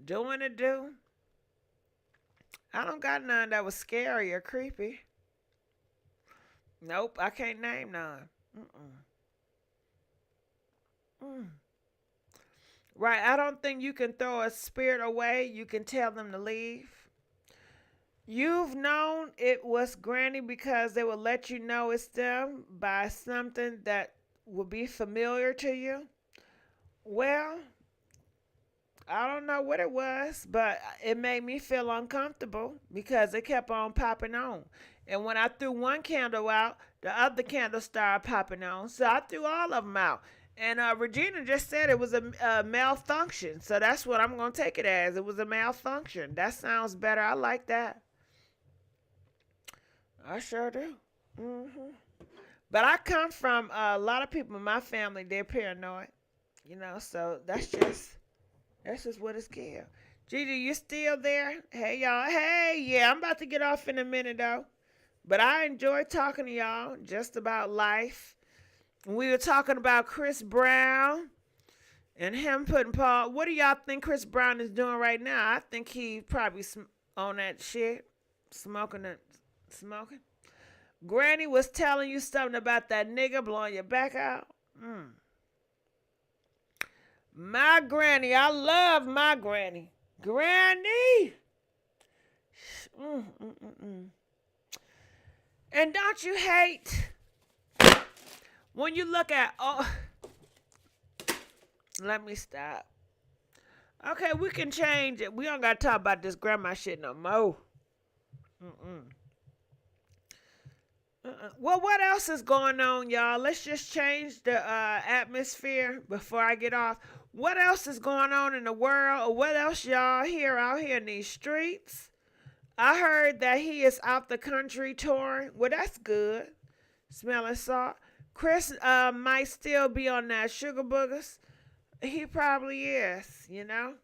S1: doing a do. I don't got none that was scary or creepy. Nope, I can't name none. Right, I don't think you can throw a spirit away. You can tell them to leave. You've known it was Granny because they will let you know it's them by something that will be familiar to you. Well, I don't know what it was, but it made me feel uncomfortable because it kept on popping on. And when I threw one candle out, the other candle started popping on. So I threw all of them out. And Regina just said it was a malfunction. So that's what I'm going to take it as. It was a malfunction. That sounds better. I like that. I sure do. But I come from a lot of people in my family, they're paranoid. So that's just what it's called. Gigi, you still there? Hey, y'all. Hey, yeah, I'm about to get off in a minute, though. But I enjoy talking to y'all just about life. We were talking about Chris Brown and him putting Paul. What do y'all think Chris Brown is doing right now? I think he probably on that shit, smoking. Granny was telling you something about that nigga blowing your back out. My granny, I love my granny. Granny! And don't you hate when you look at, let me stop. Okay, we can change it. We don't got to talk about this grandma shit no more. Mm-mm. Well, what else is going on, y'all? Let's just change the atmosphere before I get off. What else is going on in the world? Or what else y'all hear out here in these streets? I heard that he is out the country touring. Well, that's good. Smelling salt. Chris might still be on that sugar boogers. He probably is, you know.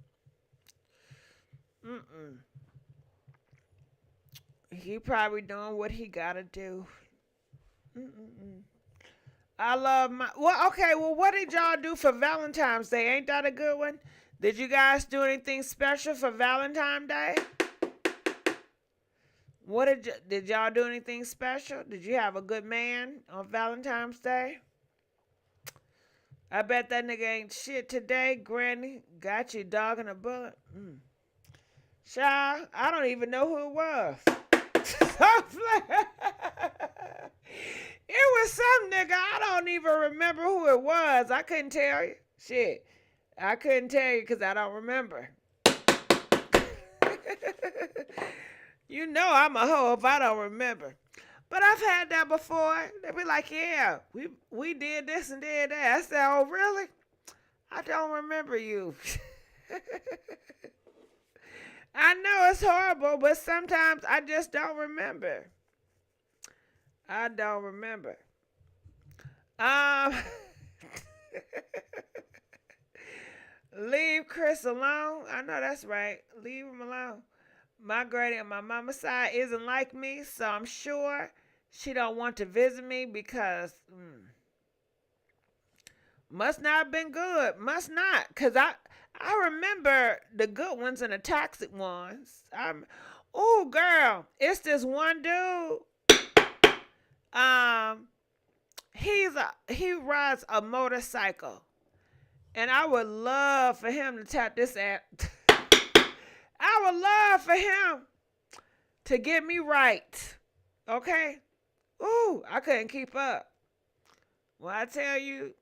S1: He probably doing what he gotta do. I love my. Well, okay. Well, what did y'all do for Valentine's Day? Ain't that a good one? Did you guys do anything special for Valentine's Day? What did y'all do anything special? Did you have a good man on Valentine's Day? I bet that nigga ain't shit today. Granny got you dogging a bullet. Child, I don't even know who it was. It was some nigga. I don't even remember who it was. I couldn't tell you. Shit. I couldn't tell you because I don't remember. You know I'm a hoe if I don't remember. But I've had that before. They be like, yeah, we did this and did that. I said, oh, really? I don't remember you. I know it's horrible, but sometimes I just don't remember. I don't remember. Leave Chris alone. I know that's right. Leave him alone. My granny on my mama's side isn't like me, so I'm sure she don't want to visit me because must not have been good. Must not, because I remember the good ones and the toxic ones. Oh, girl, it's this one dude. He rides a motorcycle, and I would love for him to tap this app. I would love for him to get me right. Okay? Ooh, I couldn't keep up. Well, I tell you,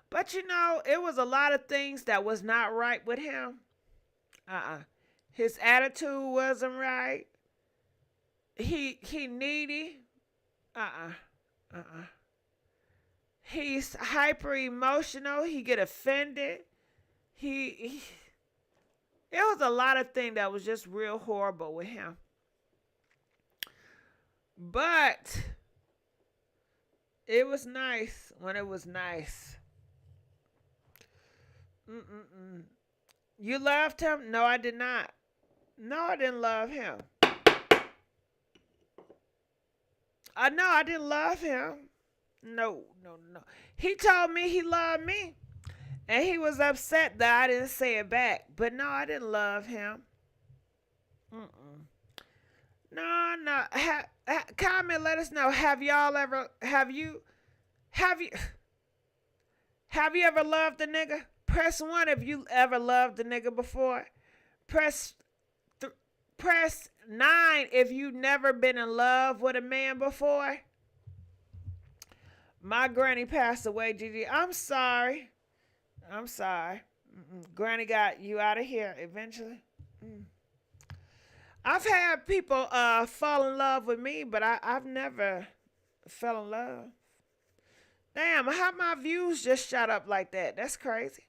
S1: But you know, it was a lot of things that was not right with him. His attitude wasn't right. He needy. He's hyper emotional. He get offended. It was a lot of things that was just real horrible with him. But it was nice when it was nice. You loved him? No, I did not. No, I didn't love him. No, I didn't love him. No. He told me he loved me. And he was upset that I didn't say it back. But no, I didn't love him. No. Comment, let us know. Have you ever loved a nigga? Press 1 if you ever loved a nigga before. Press 9 if you never been in love with a man before. My granny passed away, Gigi. I'm sorry. Granny got you out of here eventually. I've had people fall in love with me, but I've never fell in love. Damn, how my views just shot up like that? That's crazy.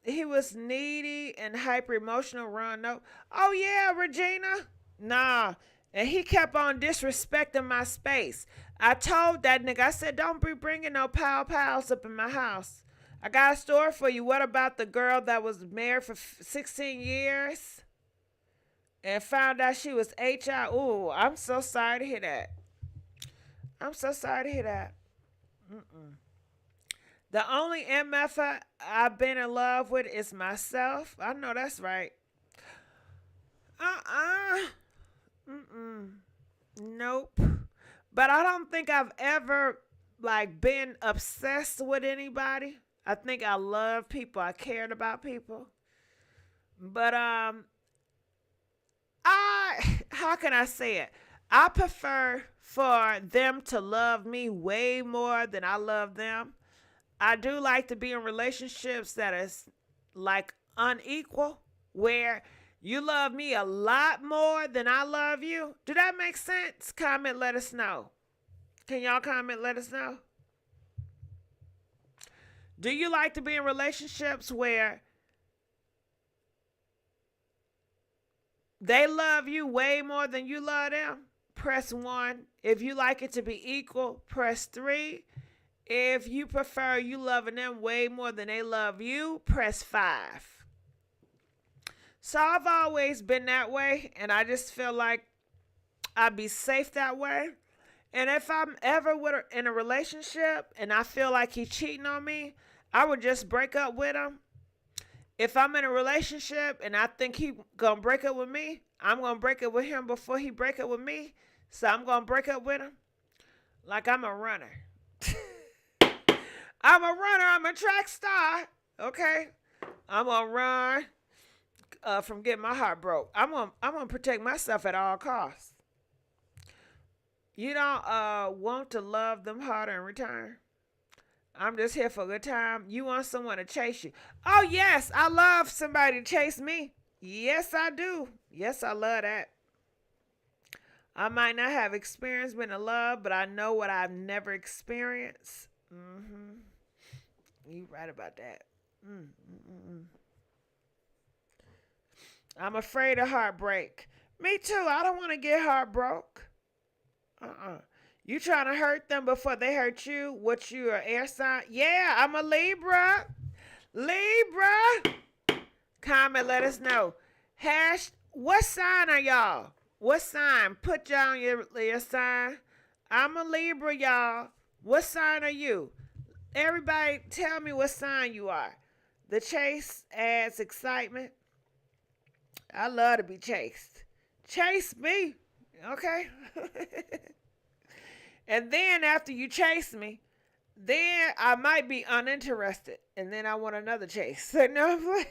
S1: He was needy and hyper emotional. Run, no. Oh yeah, Regina. Nah. And he kept on disrespecting my space. I told that nigga, I said, don't be bringing no pals up in my house. I got a story for you. What about the girl that was married for 16 years and found out she was HIV? Ooh, I'm so sorry to hear that. The only MF I've been in love with is myself. I know that's right. Nope. But I don't think I've ever been obsessed with anybody. I think I loved people. I cared about people. But how can I say it? I prefer for them to love me way more than I love them. I do like to be in relationships that is unequal, where You love me a lot more than I love you. Do that make sense? Comment, let us know. Can y'all comment, let us know? Do you like to be in relationships where they love you way more than you love them? Press 1. If you like it to be equal, press 3. If you prefer you loving them way more than they love you, press 5. So I've always been that way, and I just feel like I'd be safe that way. And if I'm ever in a relationship and I feel like he's cheating on me, I would just break up with him. If I'm in a relationship and I think he's going to break up with me, I'm going to break up with him before he break up with me. So I'm going to break up with him like I'm a runner. I'm a runner. I'm a track star. Okay? I'm going to run from getting my heart broke. I'm gonna protect myself at all costs. You don't want to love them harder in return. I'm just here for a good time. You want someone to chase you. Oh, yes, I love somebody to chase me. Yes, I do. Yes, I love that. I might not have experience being in love, but I know what I've never experienced. You right about that. I'm afraid of heartbreak. Me too. I don't want to get heartbroken. You trying to hurt them before they hurt you? What, you are air sign? Yeah, I'm a Libra. Libra. Comment, let us know. What sign are y'all? What sign? Put y'all on your sign. I'm a Libra, y'all. What sign are you? Everybody tell me what sign you are. The chase adds excitement. I love to be chased. Chase me. Okay? And then after you chase me, then I might be uninterested. And then I want another chase. No,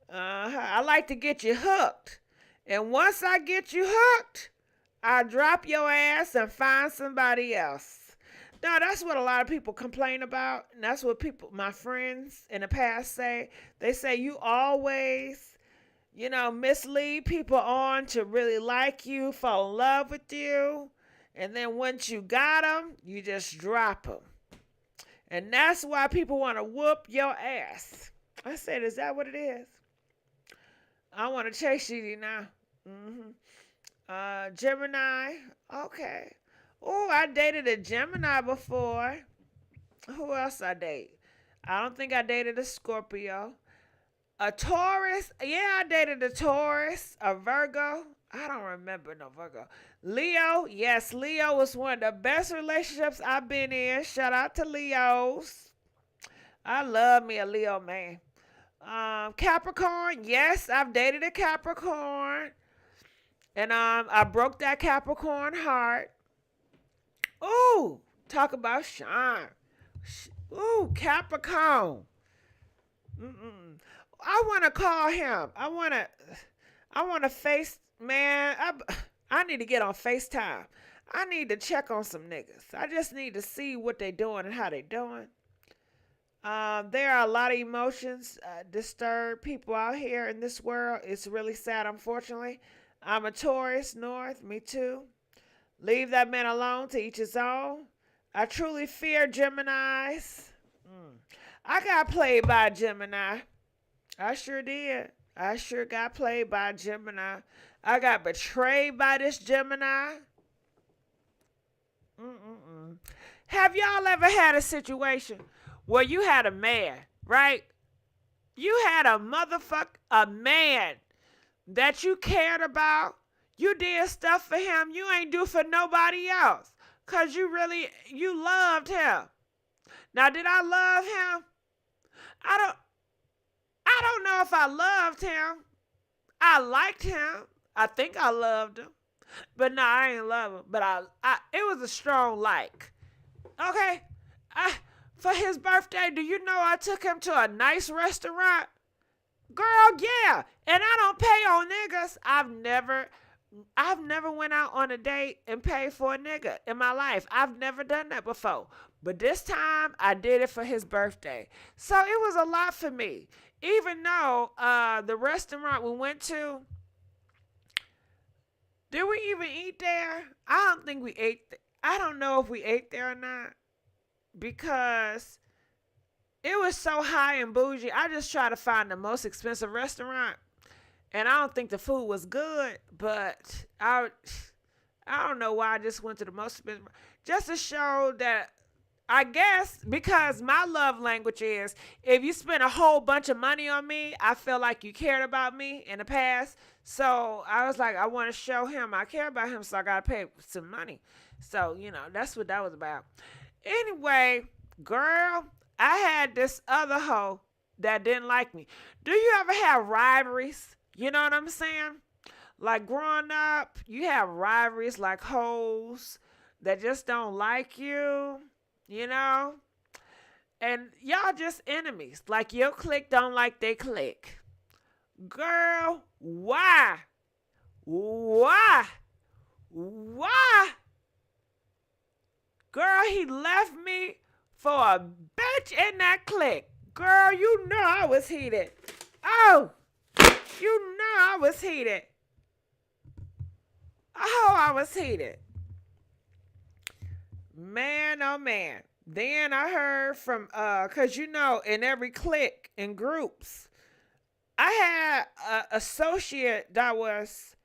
S1: I like to get you hooked. And once I get you hooked, I drop your ass and find somebody else. Now, that's what a lot of people complain about. And that's what my friends in the past say. They say you always, mislead people on to really like you, fall in love with you. And then once you got them, you just drop them. And that's why people want to whoop your ass. I said, is that what it is? I want to chase you now. Gemini. Okay. Oh, I dated a Gemini before. Who else I date? I don't think I dated a Scorpio. A Taurus. Yeah, I dated a Taurus. A Virgo. I don't remember no Virgo. Leo. Yes, Leo was one of the best relationships I've been in. Shout out to Leos. I love me a Leo man. Capricorn. Yes, I've dated a Capricorn. And I broke that Capricorn heart. Ooh, talk about shine. Ooh, Capricorn. I want to call him. I want to face, man. I need to get on FaceTime. I need to check on some niggas. I just need to see what they doing and how they doing. There are a lot of emotions, disturbed people out here in this world. It's really sad, unfortunately. I'm a Taurus North. Me too. Leave that man alone, to each his own. I truly fear Geminis. I got played by a Gemini. I sure did. I sure got played by a Gemini. I got betrayed by this Gemini. Have y'all ever had a situation where you had a man, right? You had a man that you cared about. You did stuff for him you ain't do for nobody else. Because you loved him. Now, did I love him? I don't know if I loved him. I liked him. I think I loved him. But no, I ain't love him. But it was a strong like. Okay? For his birthday, do you know I took him to a nice restaurant? Girl, yeah. And I don't pay on niggas. I've never went out on a date and paid for a nigga in my life. I've never done that before. But this time, I did it for his birthday. So it was a lot for me. even though the restaurant we went to, did we even eat there? I don't think we ate. I don't know if we ate there or not because it was so high and bougie. I just tried to find the most expensive restaurant, and I don't think the food was good. But I don't know why I just went to the most expensive, just to show that. I guess because my love language is if you spend a whole bunch of money on me, I feel like you cared about me in the past. So I was like, I want to show him I care about him, so I got to pay some money. So, that's what that was about. Anyway, girl, I had this other hoe that didn't like me. Do you ever have rivalries? You know what I'm saying? Like growing up, you have rivalries like hoes that just don't like you. And y'all just enemies. Like your clique don't like they clique. Girl, why? Why? Why? Girl, he left me for a bitch in that clique. Girl, you know I was heated. Oh, you know I was heated. Oh, I was heated. Man, oh man. Then I heard from, cause in every clique in groups, I had an associate that was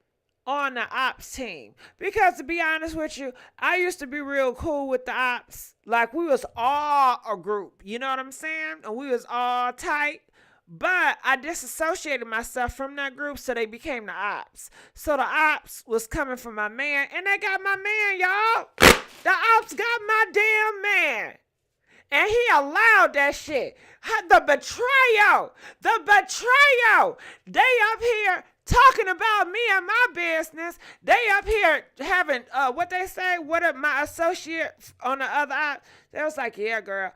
S1: on the ops team. Because to be honest with you, I used to be real cool with the ops. Like we was all a group, you know what I'm saying? And we was all tight. But I disassociated myself from that group, so they became the ops. So the ops was coming from my man, and they got my man, y'all. The ops got my damn man. And he allowed that shit. The betrayal. They up here talking about me and my business. They up here having, what they say, what my associate on the other ops. They was like, yeah, girl.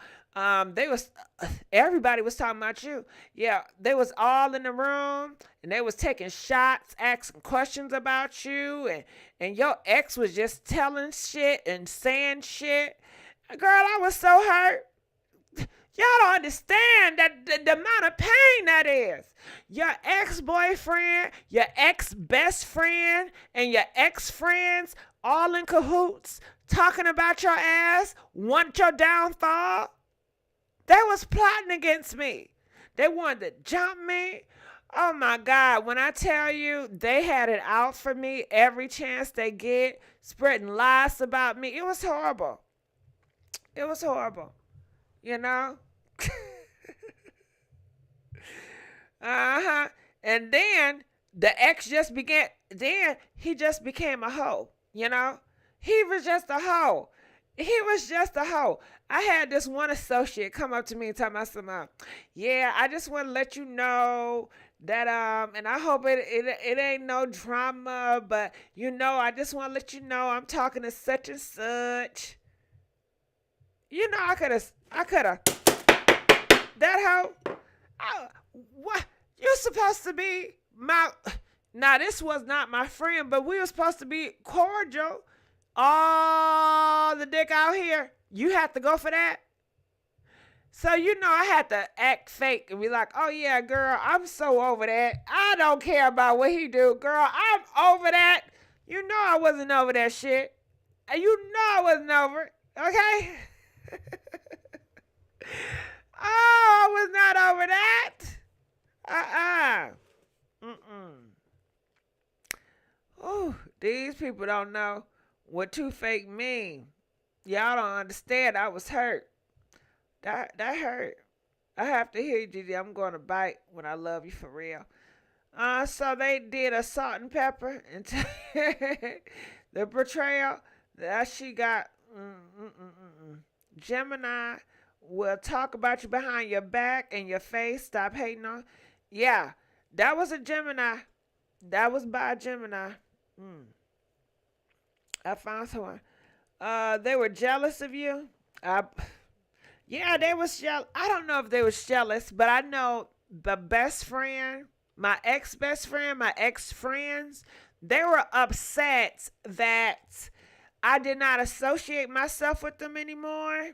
S1: Everybody was talking about you. Yeah, they was all in the room and they was taking shots, asking questions about you, and your ex was just telling shit and saying shit. Girl, I was so hurt. Y'all don't understand that the amount of pain that is. Your ex-boyfriend, your ex-best friend, and your ex-friends all in cahoots talking about your ass, want your downfall. They was plotting against me. They wanted to jump me. Oh my God, when I tell you they had it out for me every chance they get, spreading lies about me, it was horrible. It was horrible. Uh-huh. And then the ex he just became a hoe, He was just a hoe. I had this one associate come up to me and tell me something. Yeah, I just want to let you know that and I hope it ain't no drama, but I just want to let you know I'm talking to such and such. I could have. That hoe. What? You supposed to be my. Now this was not my friend, but we were supposed to be cordial. All the dick out here, you have to go for that. So I had to act fake and be like, oh yeah, girl, I'm so over that. I don't care about what he do, girl. I'm over that. I wasn't over that shit. And I wasn't over it. Okay? Oh, I was not over that. Oh, these people don't know what too fake mean. Y'all don't understand. I was hurt. That hurt. I have to hear you, Gigi. I'm going to bite when I love you for real. So they did a salt and pepper and the betrayal that she got. Gemini will talk about you behind your back and your face. Stop hating on. Yeah, that was a Gemini. That was by a Gemini. I found someone. They were jealous of you. Yeah, they was jealous. I don't know if they was jealous, but I know the best friend, my ex-best friend, my ex-friends, they were upset that I did not associate myself with them anymore.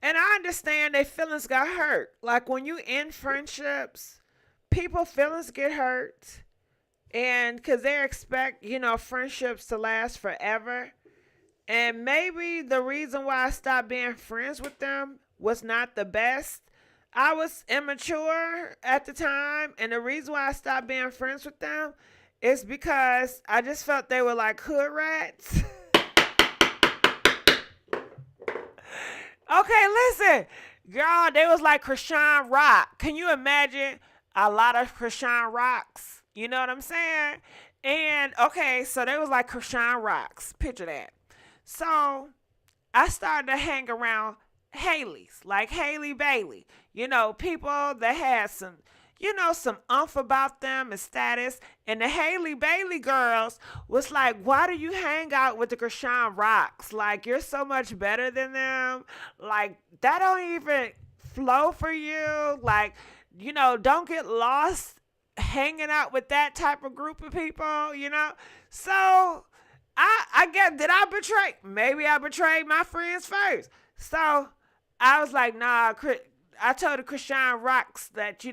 S1: And I understand their feelings got hurt. Like when you end friendships, people feelings get hurt. And because they expect, friendships to last forever. And maybe the reason why I stopped being friends with them was not the best. I was immature at the time. And the reason why I stopped being friends with them is because I just felt they were like hood rats. Okay, listen. Girl, they was like Krishan Rock. Can you imagine a lot of Krishan Rocks? You know what I'm saying? And, okay, so they was like Krishan Rocks. Picture that. So, I started to hang around Haley's, like Haley Bailey. People that had some, some umph about them and status. And the Haley Bailey girls was like, why do you hang out with the Krishan Rocks? Like, you're so much better than them. Like, that don't even flow for you. Like, don't get lost hanging out with that type of group of people, So, I guess, did I betray? Maybe I betrayed my friends first. So, I was like, nah, I told the Krishan Rocks that,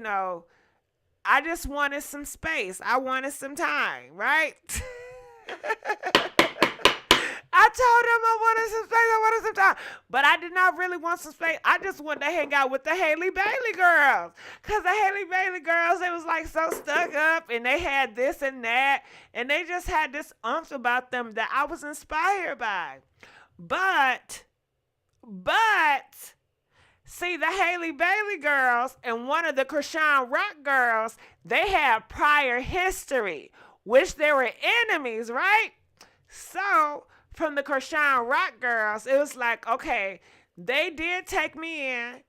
S1: I just wanted some space. I wanted some time, right? I told them I wanted some space. I wanted some time. But I did not really want some space. I just wanted to hang out with the Haley Bailey girls. Because the Haley Bailey girls, they was like so stuck up. And they had this and that. And they just had this umph about them that I was inspired by. But, see, the Haley Bailey girls and one of the Krishan Rock girls, they had prior history, which they were enemies, right? So, from the Krishan Rock girls, it was like, okay, they did take me in,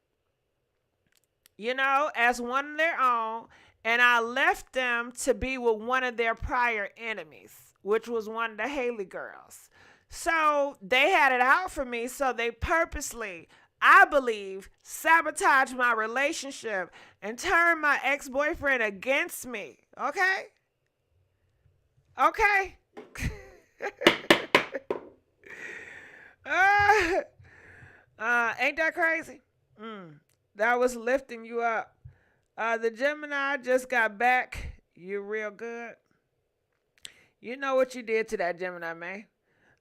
S1: as one of their own, and I left them to be with one of their prior enemies, which was one of the Haley girls. So, they had it out for me, so they purposely, I believe, sabotaged my relationship and turned my ex-boyfriend against me. Okay? Okay? Ain't that crazy? That was lifting you up. The Gemini just got back. You're real good. You know what you did to that Gemini, man.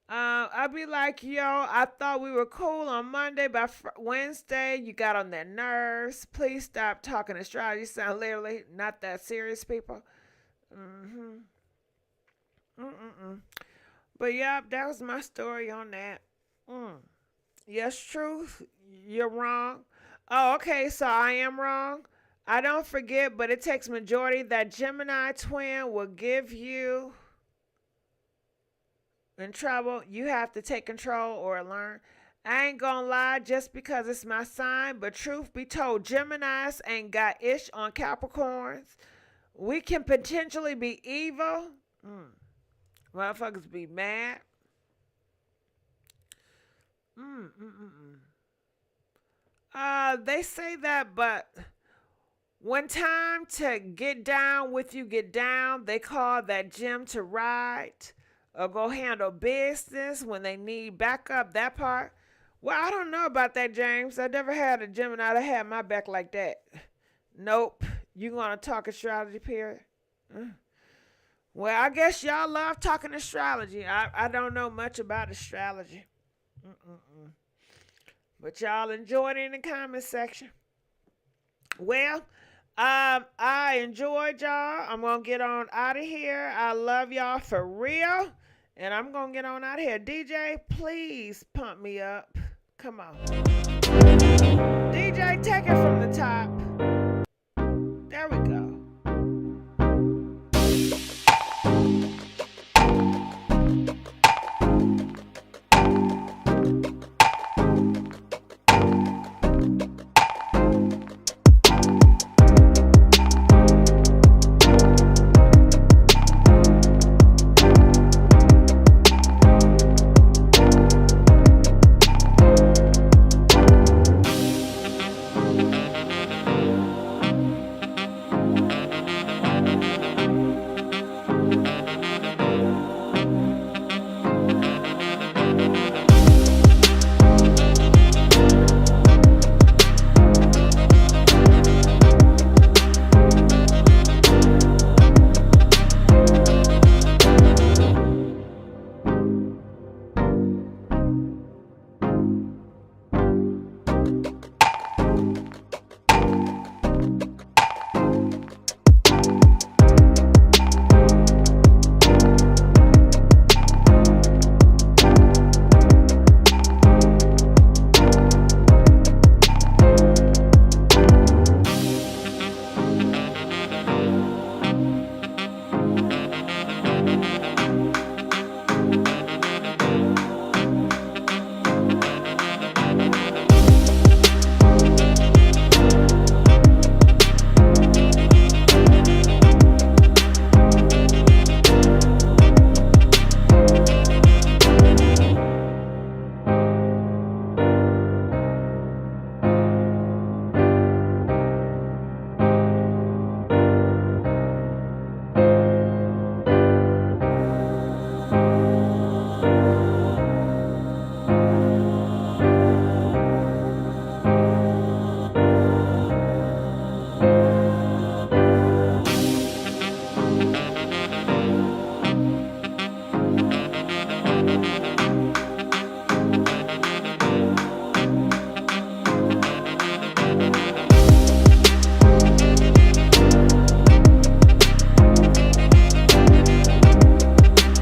S1: I'll be like, yo, I thought we were cool on Monday. By Wednesday, you got on their nerves. Please stop talking astrology. You sound literally not that serious, people. But, yeah, that was my story on that. Yes, truth. You're wrong. Oh, okay, so I am wrong. I don't forget, but it takes majority that Gemini twin will give you in trouble. You have to take control or learn. I ain't gonna lie just because it's my sign, but truth be told, Geminis ain't got ish on Capricorns. We can potentially be evil. Motherfuckers be mad. They say that, but when time to get down with you get down, they call that gym to ride or go handle business when they need backup, that part. Well, I don't know about that, James. I never had a Gemini that had my back like that. Nope. You gonna talk astrology, period? Well, I guess y'all love talking astrology. I don't know much about astrology. But y'all enjoyed it in the comment section. Well, I enjoyed y'all. I'm going to get on out of here. I love y'all for real. And I'm going to get on out of here. DJ, please pump me up. Come on. DJ, take it from the top.